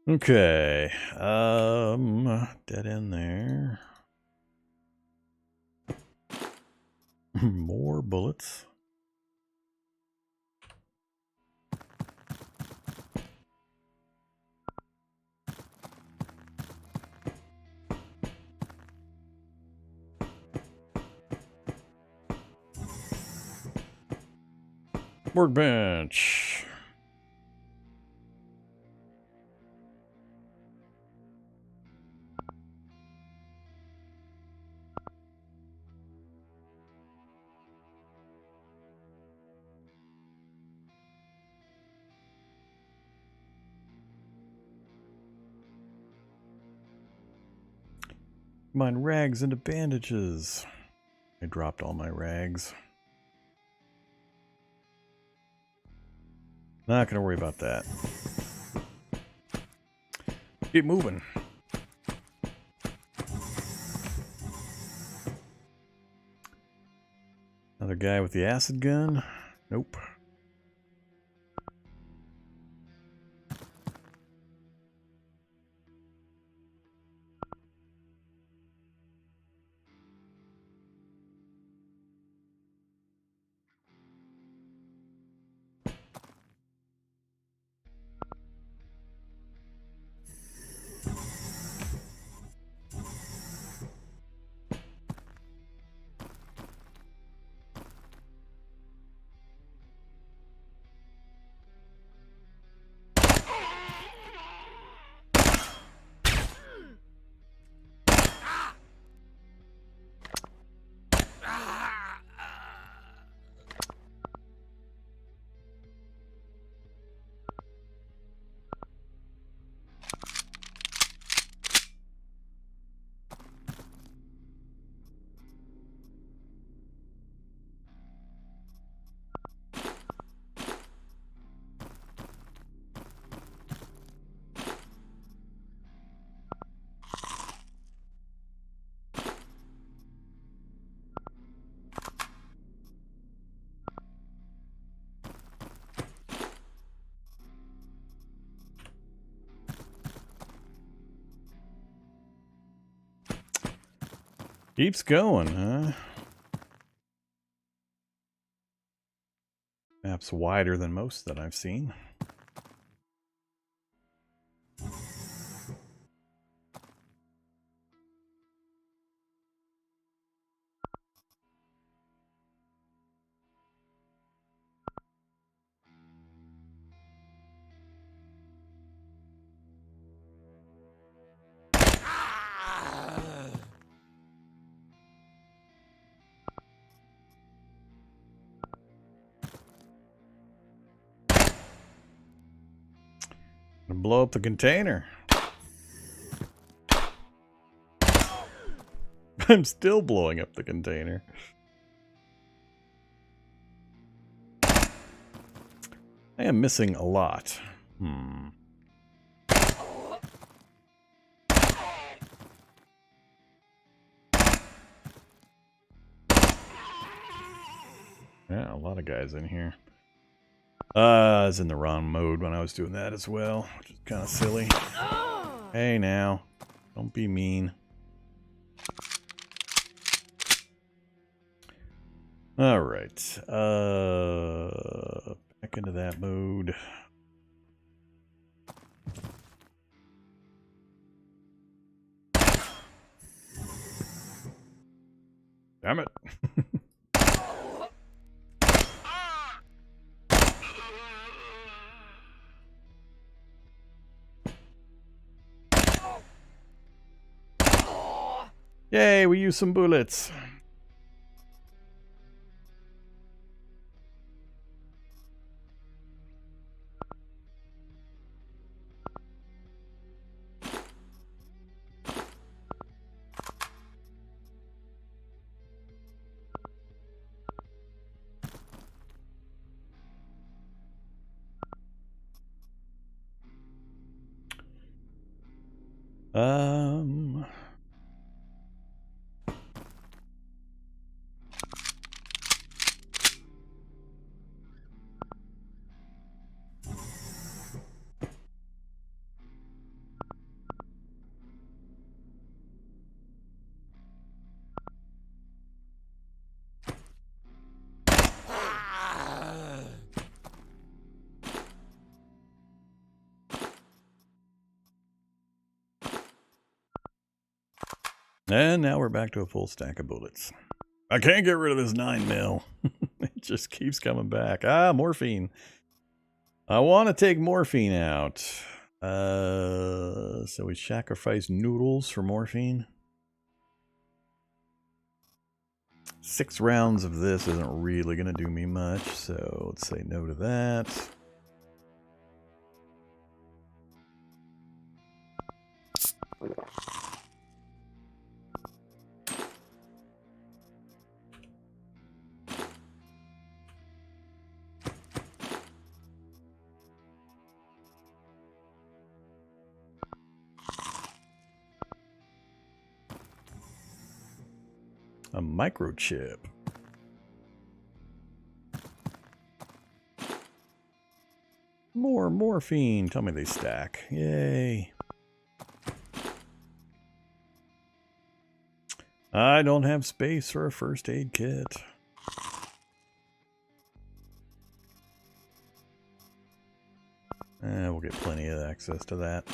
Okay. Dead end there. More bullets. Workbench. Combine rags into bandages. I dropped all my rags. Not gonna worry about that. Keep moving. guy with the acid gun? Nope. Keeps going, huh? Map's wider than most that I've seen. Gonna blow up the container. I'm still blowing up the container. I am missing a lot. Yeah, a lot of guys in here. I was in the wrong mode when I was doing that as well, which is kind of silly. Hey now, don't be mean. All right, back into that mode. Damn it. Yay, we used some bullets. And now we're back to a full stack of bullets. I can't get rid of this 9mm. It just keeps coming back. Ah, morphine. I want to take morphine out. So we sacrifice noodles for morphine. 6 rounds of this isn't really going to do me much, so let's say no to that. A microchip. More morphine. Tell me they stack. Yay. I don't have space for a first aid kit. We'll get plenty of access to that.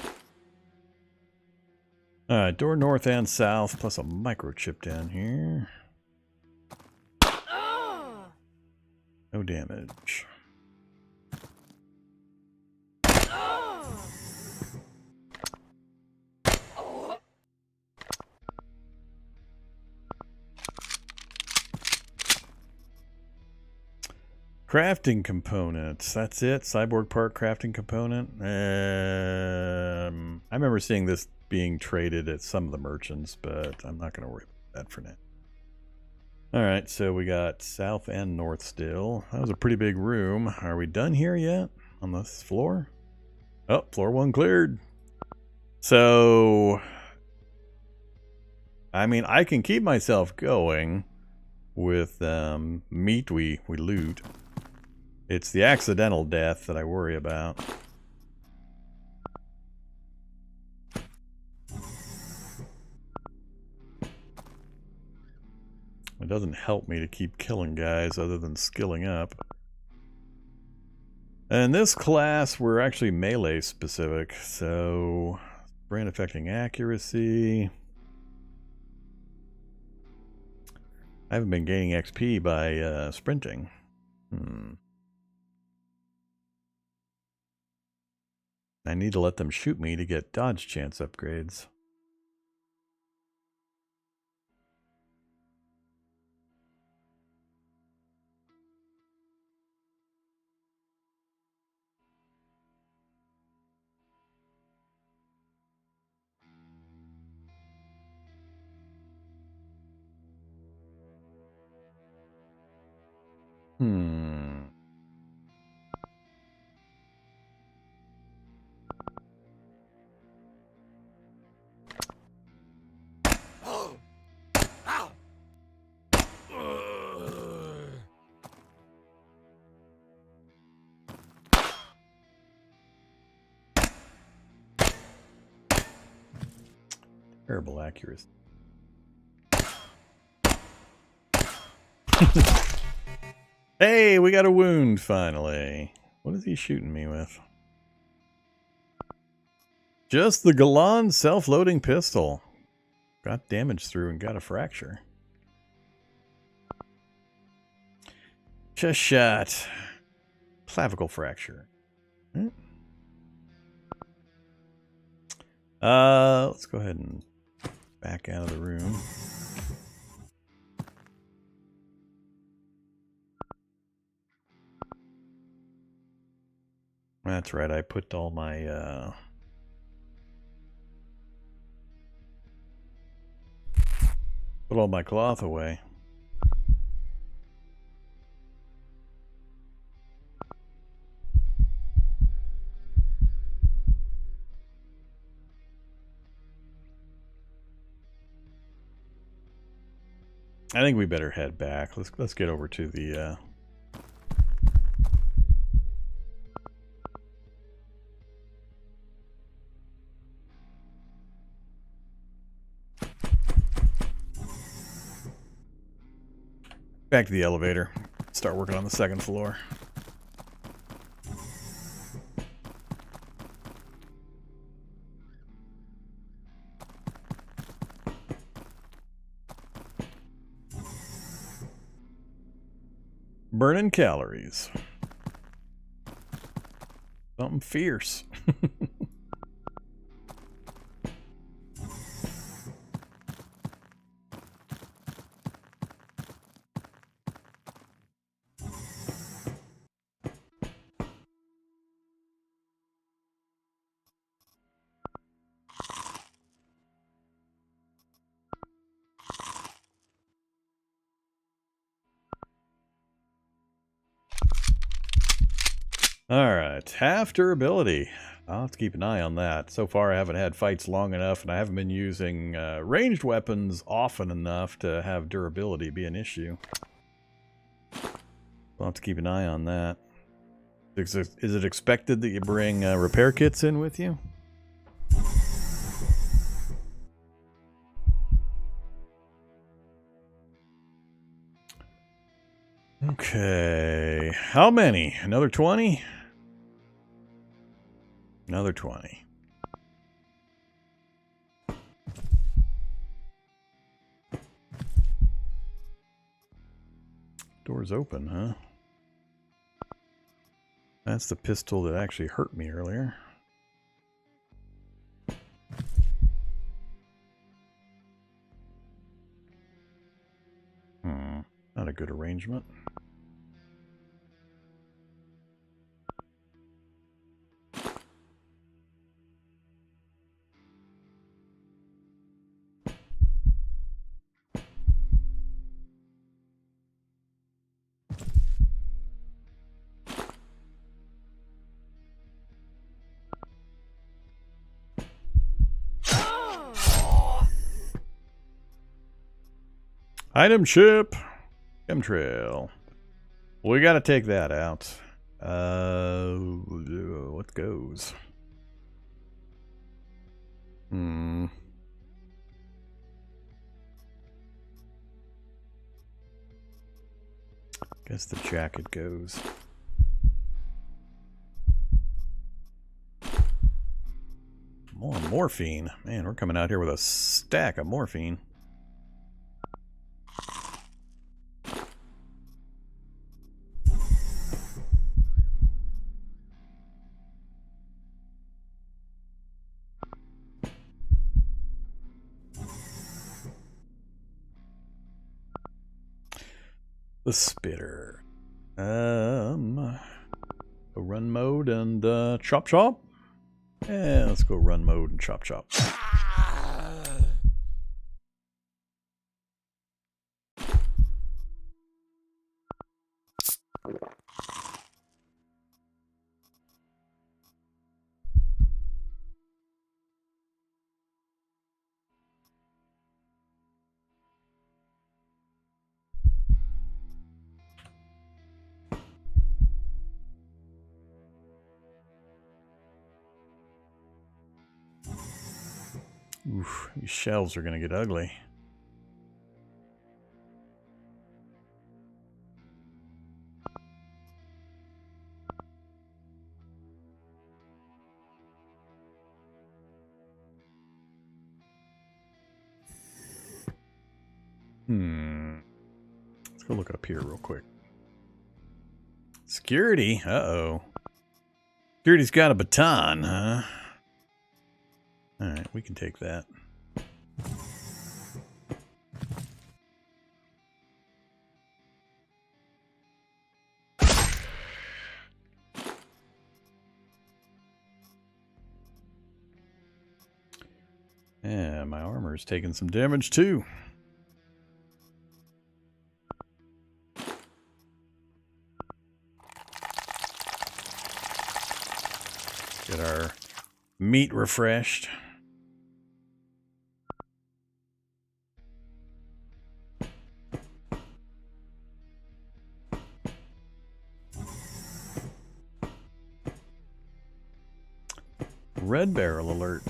Alright, door north and south, plus a microchip down here. No damage. Crafting components. That's it. Cyborg part crafting component. I remember seeing this being traded at some of the merchants, but I'm not going to worry about that for now. Alright, so we got south and north still. That was a pretty big room. Are we done here yet on this floor? Oh, floor 1 cleared. So, I mean, I can keep myself going with meat we loot. It's the accidental death that I worry about. It doesn't help me to keep killing guys other than skilling up. And this class, we're actually melee specific, so brain affecting accuracy. I haven't been gaining XP by sprinting. I need to let them shoot me to get dodge chance upgrades. Terrible accuracy. Hey, we got a wound finally. What is he shooting me with? Just the Galan self-loading pistol. Got damage through and got a fracture. Chest shot. Clavicle fracture. Let's go ahead and back out of the room. That's right, I put all my put all my cloth away. I think we better head back. Let's get over to the back to the elevator. Start working on the second floor. Burning calories. Something fierce. Alright, half durability. I'll have to keep an eye on that. So far I haven't had fights long enough and I haven't been using ranged weapons often enough to have durability be an issue. I'll have to keep an eye on that. Is it expected that you bring repair kits in with you? Okay. How many? Another 20? Another 20. Door's open, huh? That's the pistol that actually hurt me earlier. Not a good arrangement. Item ship. Chemtrail. We gotta take that out. What goes? Guess the jacket goes. More morphine. Man, we're coming out here with a stack of morphine. The spitter. Go run mode and chop chop. Yeah, let's go run mode and chop chop. Oof, these shelves are gonna get ugly. Let's go look up here real quick. Security? Uh-oh. Security's got a baton, huh? Alright, we can take that. Yeah, my armor's taking some damage too. Get our meat refreshed. Red barrel alert.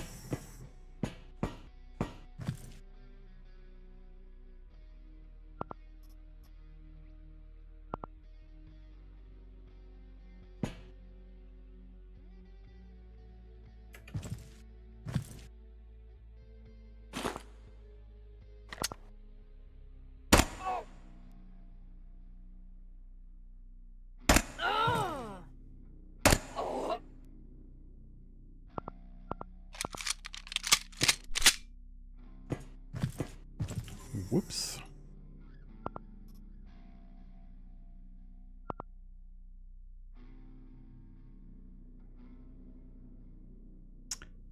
Whoops.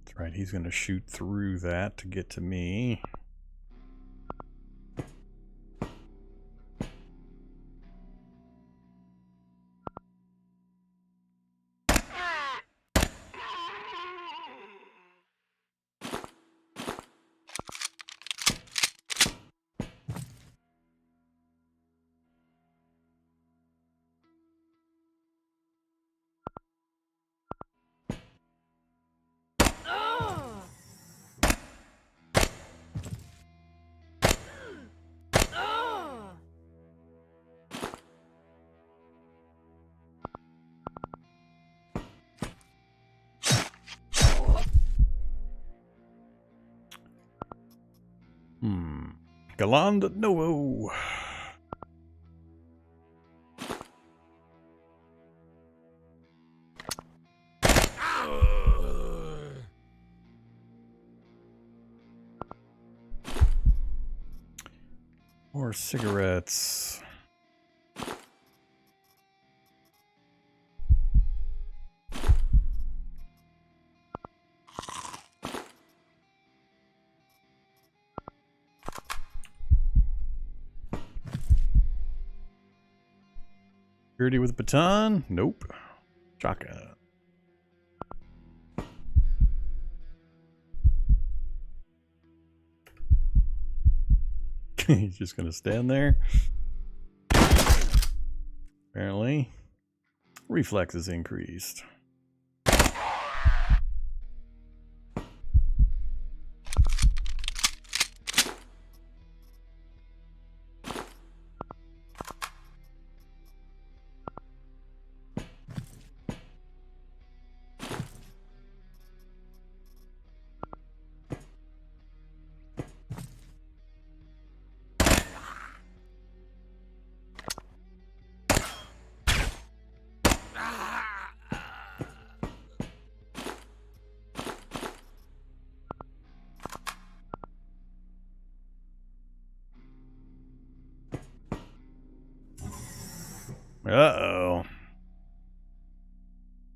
That's right, he's going to shoot through that to get to me. Galand Novo. More cigarettes. Security with baton? Nope. Shotgun. He's just gonna stand there. Apparently. Reflexes increased. Uh-oh.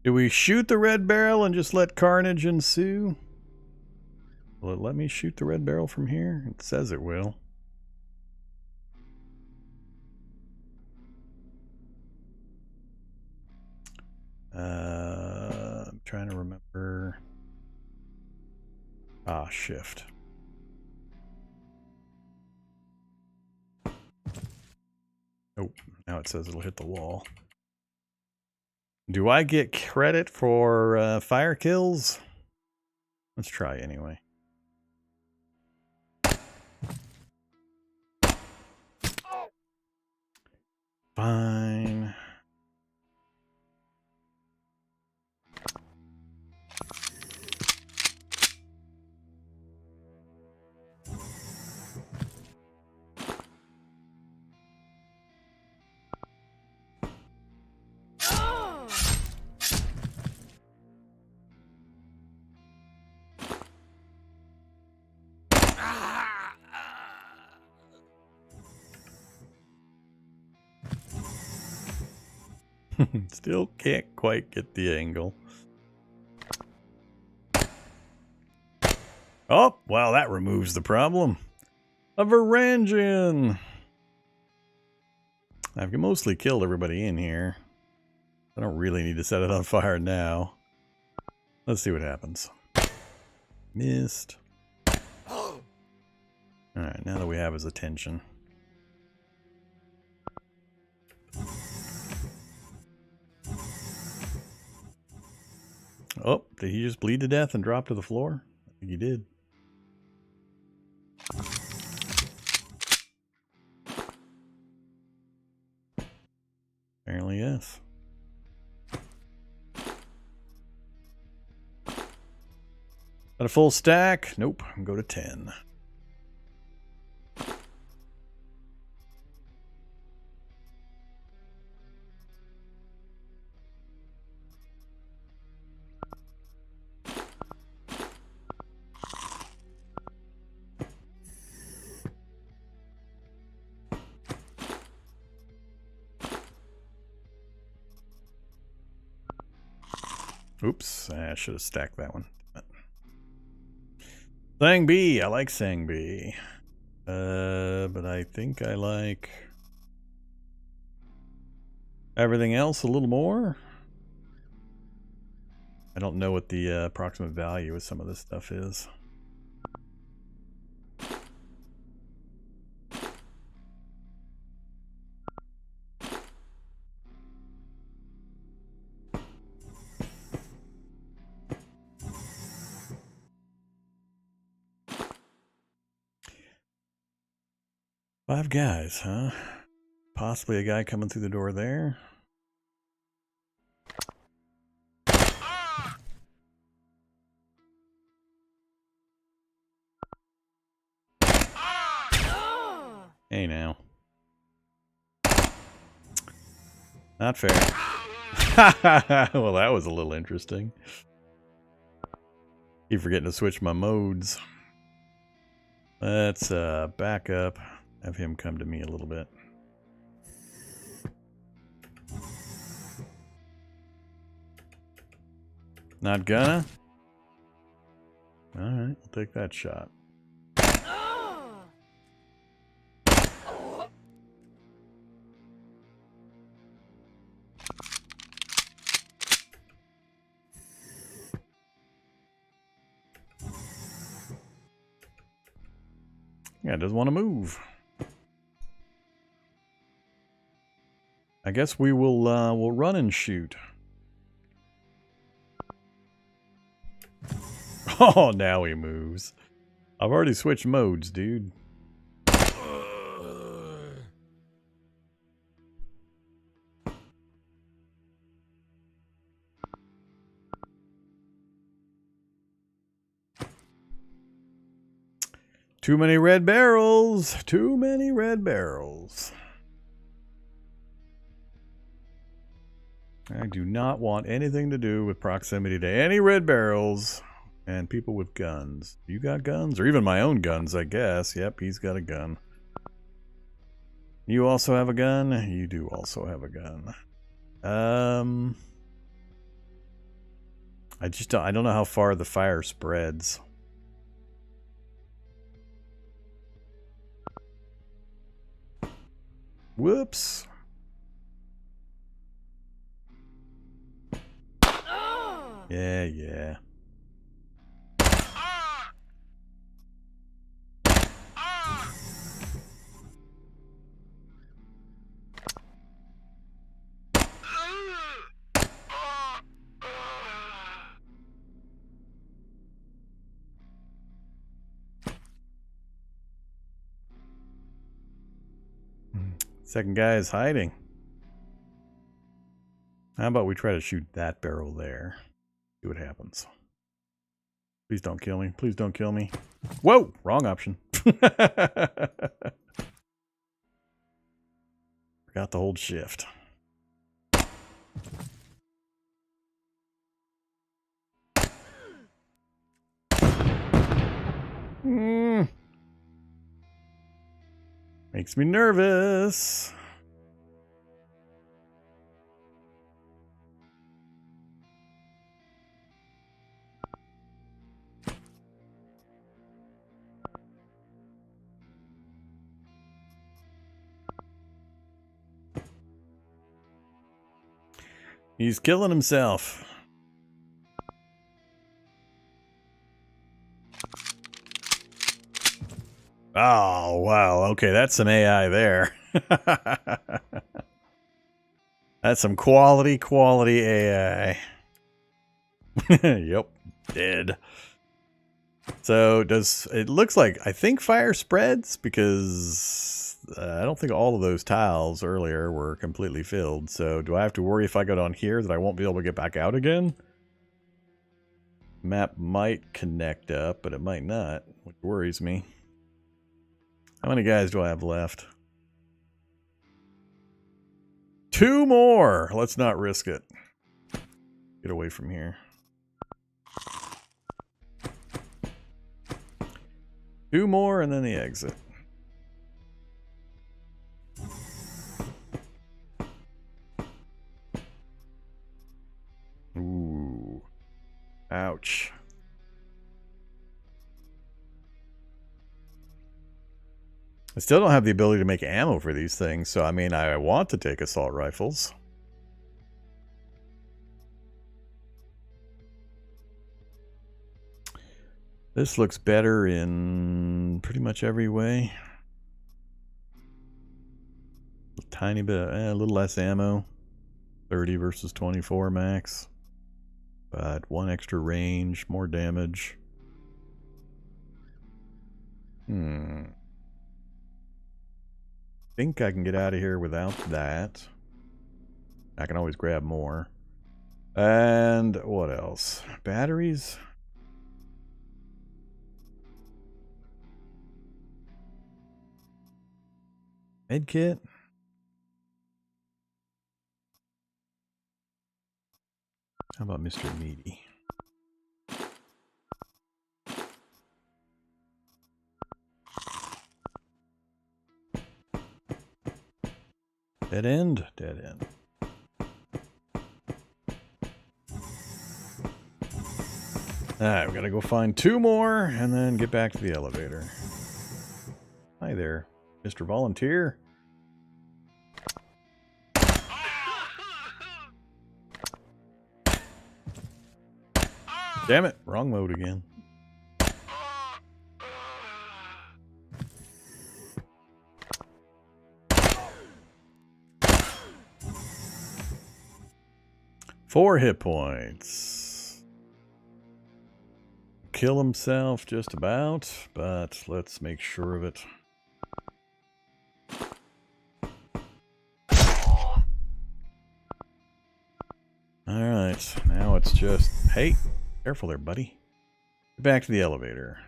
Do we shoot the red barrel and just let carnage ensue? Will it let me shoot the red barrel from here? It says it will. I'm trying to remember. Ah, shift. Oh, now it says it'll hit the wall. Do I get credit for fire kills? Let's try anyway. Fine. Still can't quite get the angle. Oh, well, that removes the problem. A Varangian! I've mostly killed everybody in here. I don't really need to set it on fire now. Let's see what happens. Missed. Alright, now that we have his attention. Oh, did he just bleed to death and drop to the floor? I think he did. Apparently, yes. Got a full stack? Nope. Go to 10. Oops, I should have stacked that one. Sang B, I like Sang B. But I think I like everything else a little more. I don't know what the approximate value of some of this stuff is. Five guys, huh? Possibly a guy coming through the door there. Hey now. Not fair. Well, that was a little interesting. Keep forgetting to switch my modes. Let's back up. Have him come to me a little bit. Not gonna? Alright, we'll take that shot. Yeah, it doesn't want to move. I guess we will we'll run and shoot. Oh, now he moves. I've already switched modes, dude. Too many red barrels. Too many red barrels. I do not want anything to do with proximity to any red barrels and people with guns. You got guns? Or even my own guns, I guess. Yep, he's got a gun. You also have a gun? You do also have a gun. I don't know how far the fire spreads. Whoops. Yeah. Second guy is hiding. How about we try to shoot that barrel there? See what happens. Please don't kill me. Please don't kill me. Whoa! Wrong option. Forgot to hold shift. Makes me nervous. He's killing himself. Oh, wow. Okay, that's some AI there. That's some quality AI. Yep, dead. So it looks like, I think fire spreads because I don't think all of those tiles earlier were completely filled. So do I have to worry if I go down here that I won't be able to get back out again? Map might connect up, but it might not, which worries me. How many guys do I have left? 2 more. Let's not risk it. Get away from here. 2 more and then the exit. Ooh. Ouch. I still don't have the ability to make ammo for these things, so I mean, I want to take assault rifles. This looks better in pretty much every way. A tiny bit, a little less ammo. 30 versus 24 max. But 1 extra range, more damage. Think I can get out of here without that. I can always grab more. And what else? Batteries? Med kit. How about Mr. Meaty? Dead end? Dead end. Alright, we gotta go find 2 more and then get back to the elevator. Hi there, Mr. Volunteer. Damn it, wrong mode again. Four hit points. Kill himself just about, but let's make sure of it. Alright, now it's just... Hey, careful there, buddy. Get back to the elevator.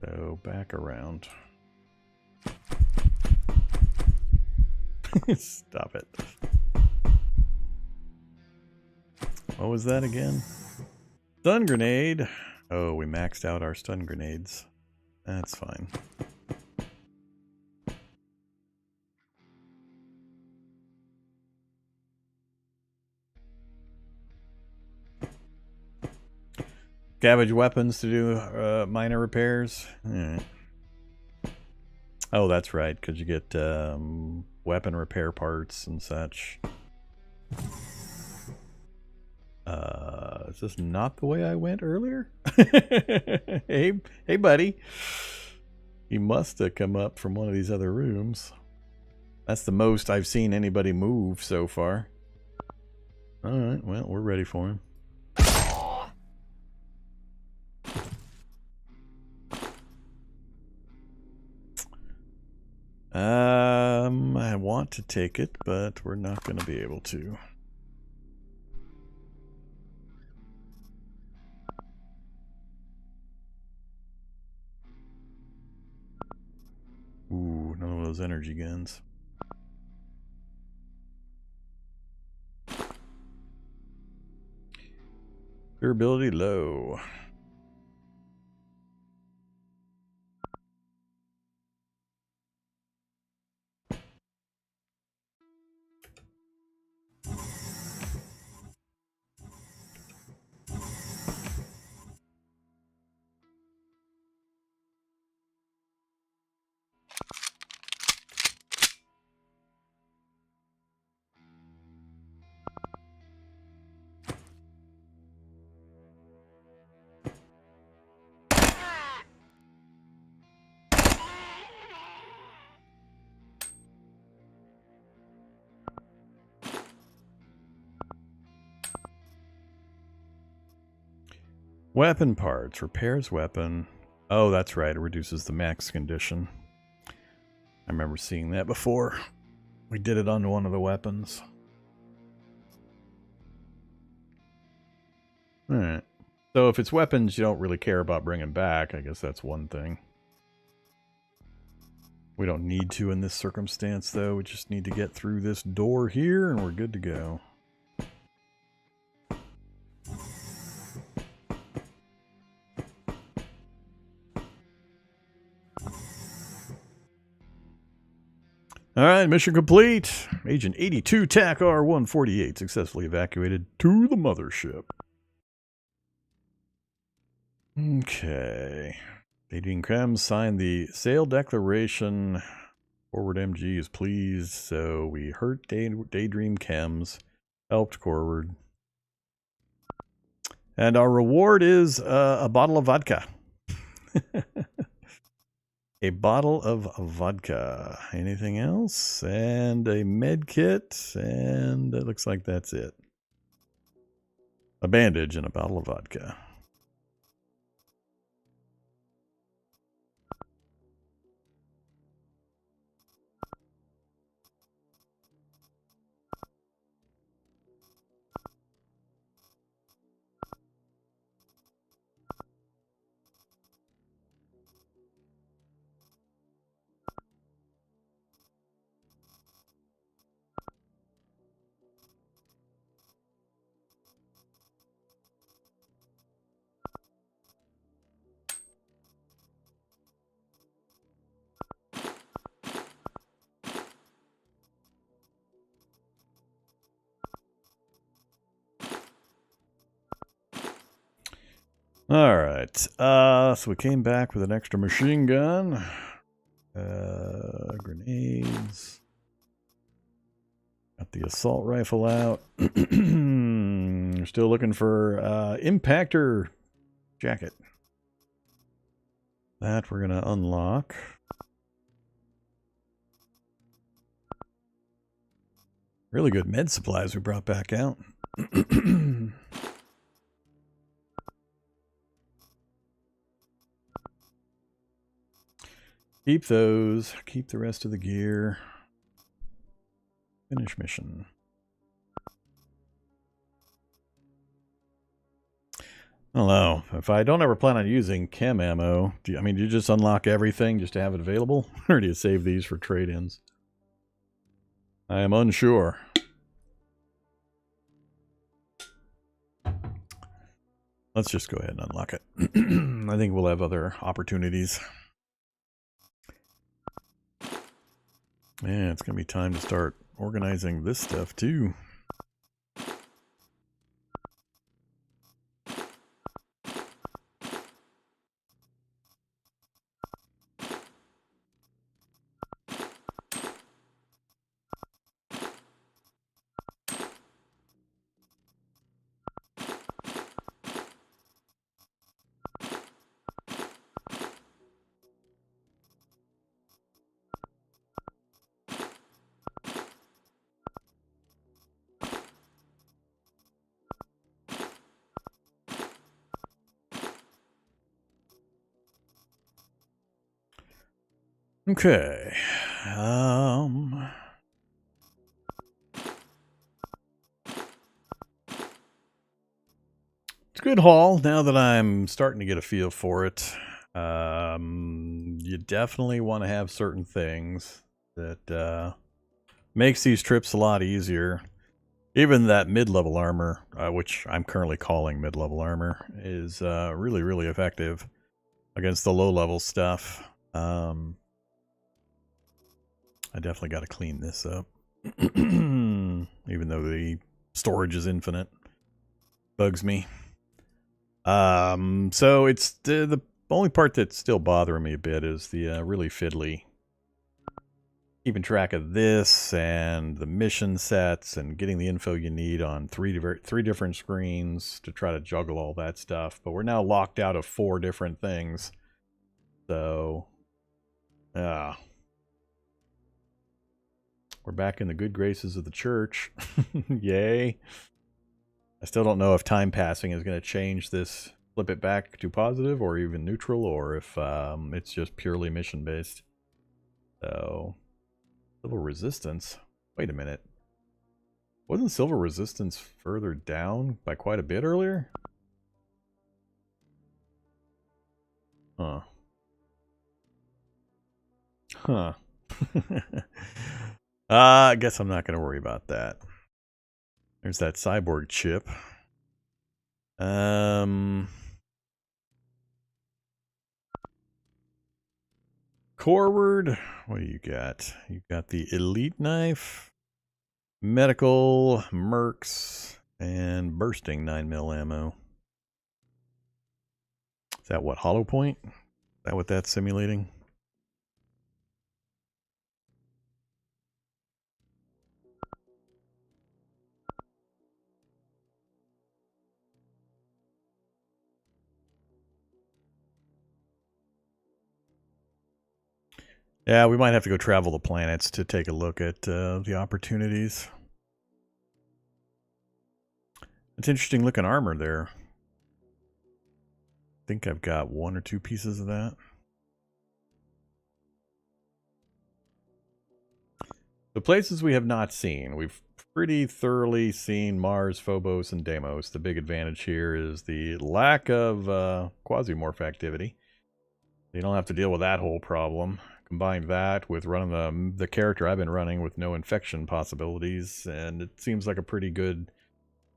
So, back around. Stop it. What was that again? Stun grenade. Oh, we maxed out our stun grenades. That's fine. Scavenge weapons to do minor repairs. Alright. Oh, that's right, because you get weapon repair parts and such. Is this not the way I went earlier? Hey, buddy. He must have come up from one of these other rooms. That's the most I've seen anybody move so far. Alright, well, we're ready for him. I want to take it, but we're not going to be able to. Ooh, none of those energy guns. Durability low. Weapon parts. Repairs weapon. Oh, that's right. It reduces the max condition. I remember seeing that before. We did it on one of the weapons. Alright. So if it's weapons you don't really care about bringing back, I guess that's one thing. We don't need to in this circumstance, though. We just need to get through this door here and we're good to go. Alright, mission complete. Agent 82 TAC R-148 successfully evacuated to the mothership. Okay. Daydream Chems signed the sale declaration. Forward MG is pleased, so we hurt Daydream Chems, helped Forward. And our reward is a bottle of vodka. A bottle of vodka. Anything else? And a med kit. And it looks like that's it. A bandage and a bottle of vodka. All right. So we came back with an extra machine gun. Grenades. Got the assault rifle out. We're still looking for impactor jacket. That we're going to unlock. Really good med supplies we brought back out. Keep those. Keep the rest of the gear. Finish mission. I don't know. If I don't ever plan on using chem ammo, do you just unlock everything just to have it available? Or do you save these for trade-ins? I am unsure. Let's just go ahead and unlock it. I think we'll have other opportunities. Yeah, it's going to be time to start organizing this stuff too. Okay. It's a good haul now that I'm starting to get a feel for it. You definitely want to have certain things that makes these trips a lot easier. Even that mid-level armor, which I'm currently calling mid-level armor, is really, really effective against the low-level stuff. I definitely got to clean this up. Even though the storage is infinite. Bugs me. So it's the only part that's still bothering me a bit is the really fiddly keeping track of this and the mission sets and getting the info you need on three different screens to try to juggle all that stuff. But we're now locked out of 4 different things. So, we're back in the good graces of the church. Yay. I still don't know if time passing is going to change this, flip it back to positive or even neutral, or if it's just purely mission based. So, civil resistance. Wait a minute. Wasn't civil resistance further down by quite a bit earlier? Huh. Huh. I guess I'm not going to worry about that. There's that cyborg chip. Corward. What do you got? You got the elite knife, medical, mercs, and bursting 9mm ammo. Is that what, hollow point? Is that what that's simulating? Yeah, we might have to go travel the planets to take a look at the opportunities. It's interesting looking armor there. I think I've got 1 or 2 pieces of that. The places we have not seen. We've pretty thoroughly seen Mars, Phobos, and Deimos. The big advantage here is the lack of Quasimorph activity. You don't have to deal with that whole problem. Combine that with running the character I've been running with no infection possibilities, and it seems like a pretty good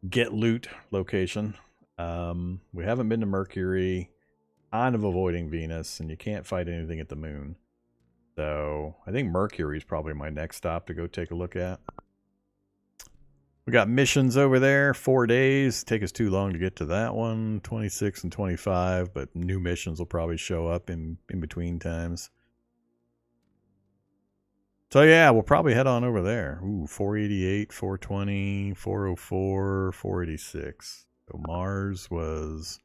get loot location. We haven't been to Mercury, kind of avoiding Venus, and you can't fight anything at the moon. So I think Mercury is probably my next stop to go take a look at. We got missions over there, 4 days. Take us too long to get to that one. 26 and 25, but new missions will probably show up in between times. So yeah, we'll probably head on over there. Ooh, 488, 420, 404, 486. So Mars was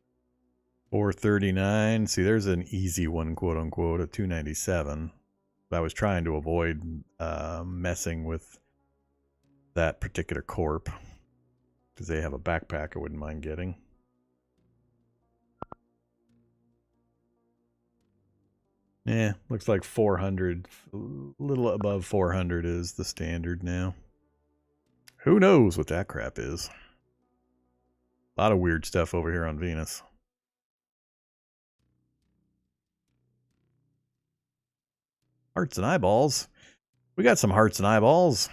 439. See, there's an easy one, quote unquote, at 297. But I was trying to avoid messing with that particular corp because they have a backpack I wouldn't mind getting. Yeah, looks like 400, a little above 400 is the standard now. Who knows what that crap is? A lot of weird stuff over here on Venus. Hearts and eyeballs. We got some hearts and eyeballs.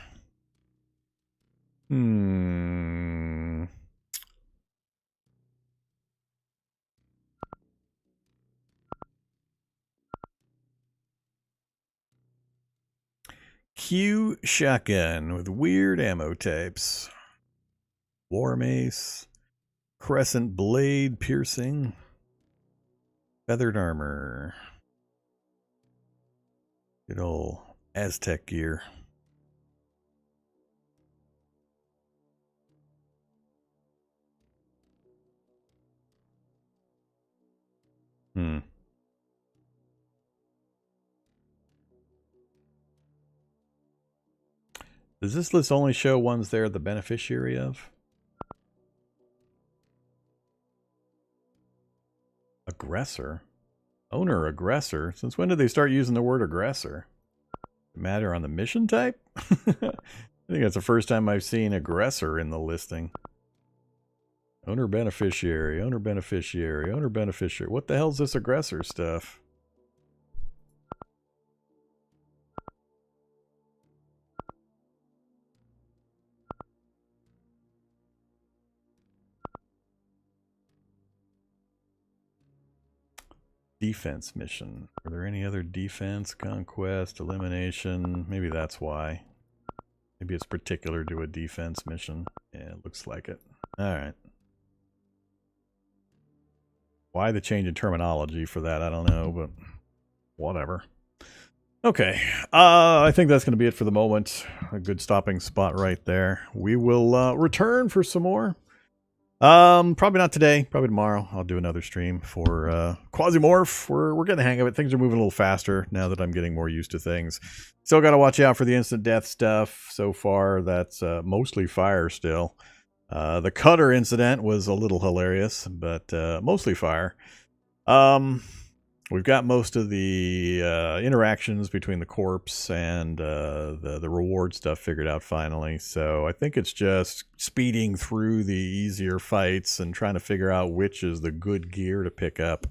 Q shotgun with weird ammo types. War mace. Crescent blade piercing. Feathered armor. Good old Aztec gear. Does this list only show ones they're the beneficiary of? Aggressor? Owner aggressor? Since when did they start using the word aggressor? Matter on the mission type? I think that's the first time I've seen aggressor in the listing. Owner beneficiary, owner beneficiary, owner beneficiary. What the hell's this aggressor stuff? Defense mission. Are there any other defense, conquest, elimination? Maybe that's why. Maybe it's particular to a defense mission. Yeah, it looks like it. Alright. Why the change in terminology for that, I don't know, but whatever. Okay, I think that's going to be it for the moment. A good stopping spot right there. We will return for some more. Probably not today, probably tomorrow. I'll do another stream for Quasimorph. We're getting the hang of it. Things are moving a little faster now that I'm getting more used to things. Still got to watch out for the instant death stuff. So far, that's mostly fire still. The cutter incident was a little hilarious, but mostly fire. We've got most of the interactions between the corpse and the reward stuff figured out finally. So I think it's just speeding through the easier fights and trying to figure out which is the good gear to pick up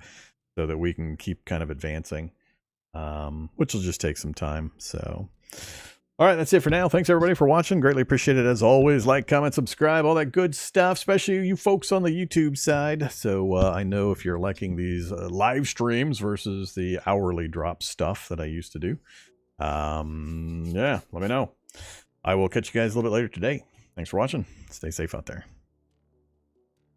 so that we can keep kind of advancing, which will just take some time. So, all right, that's it for now. Thanks, everybody, for watching. Greatly appreciated as always. Like, comment, subscribe, all that good stuff, especially you folks on the YouTube side. So I know if you're liking these live streams versus the hourly drop stuff that I used to do. Yeah, let me know. I will catch you guys a little bit later today. Thanks for watching. Stay safe out there.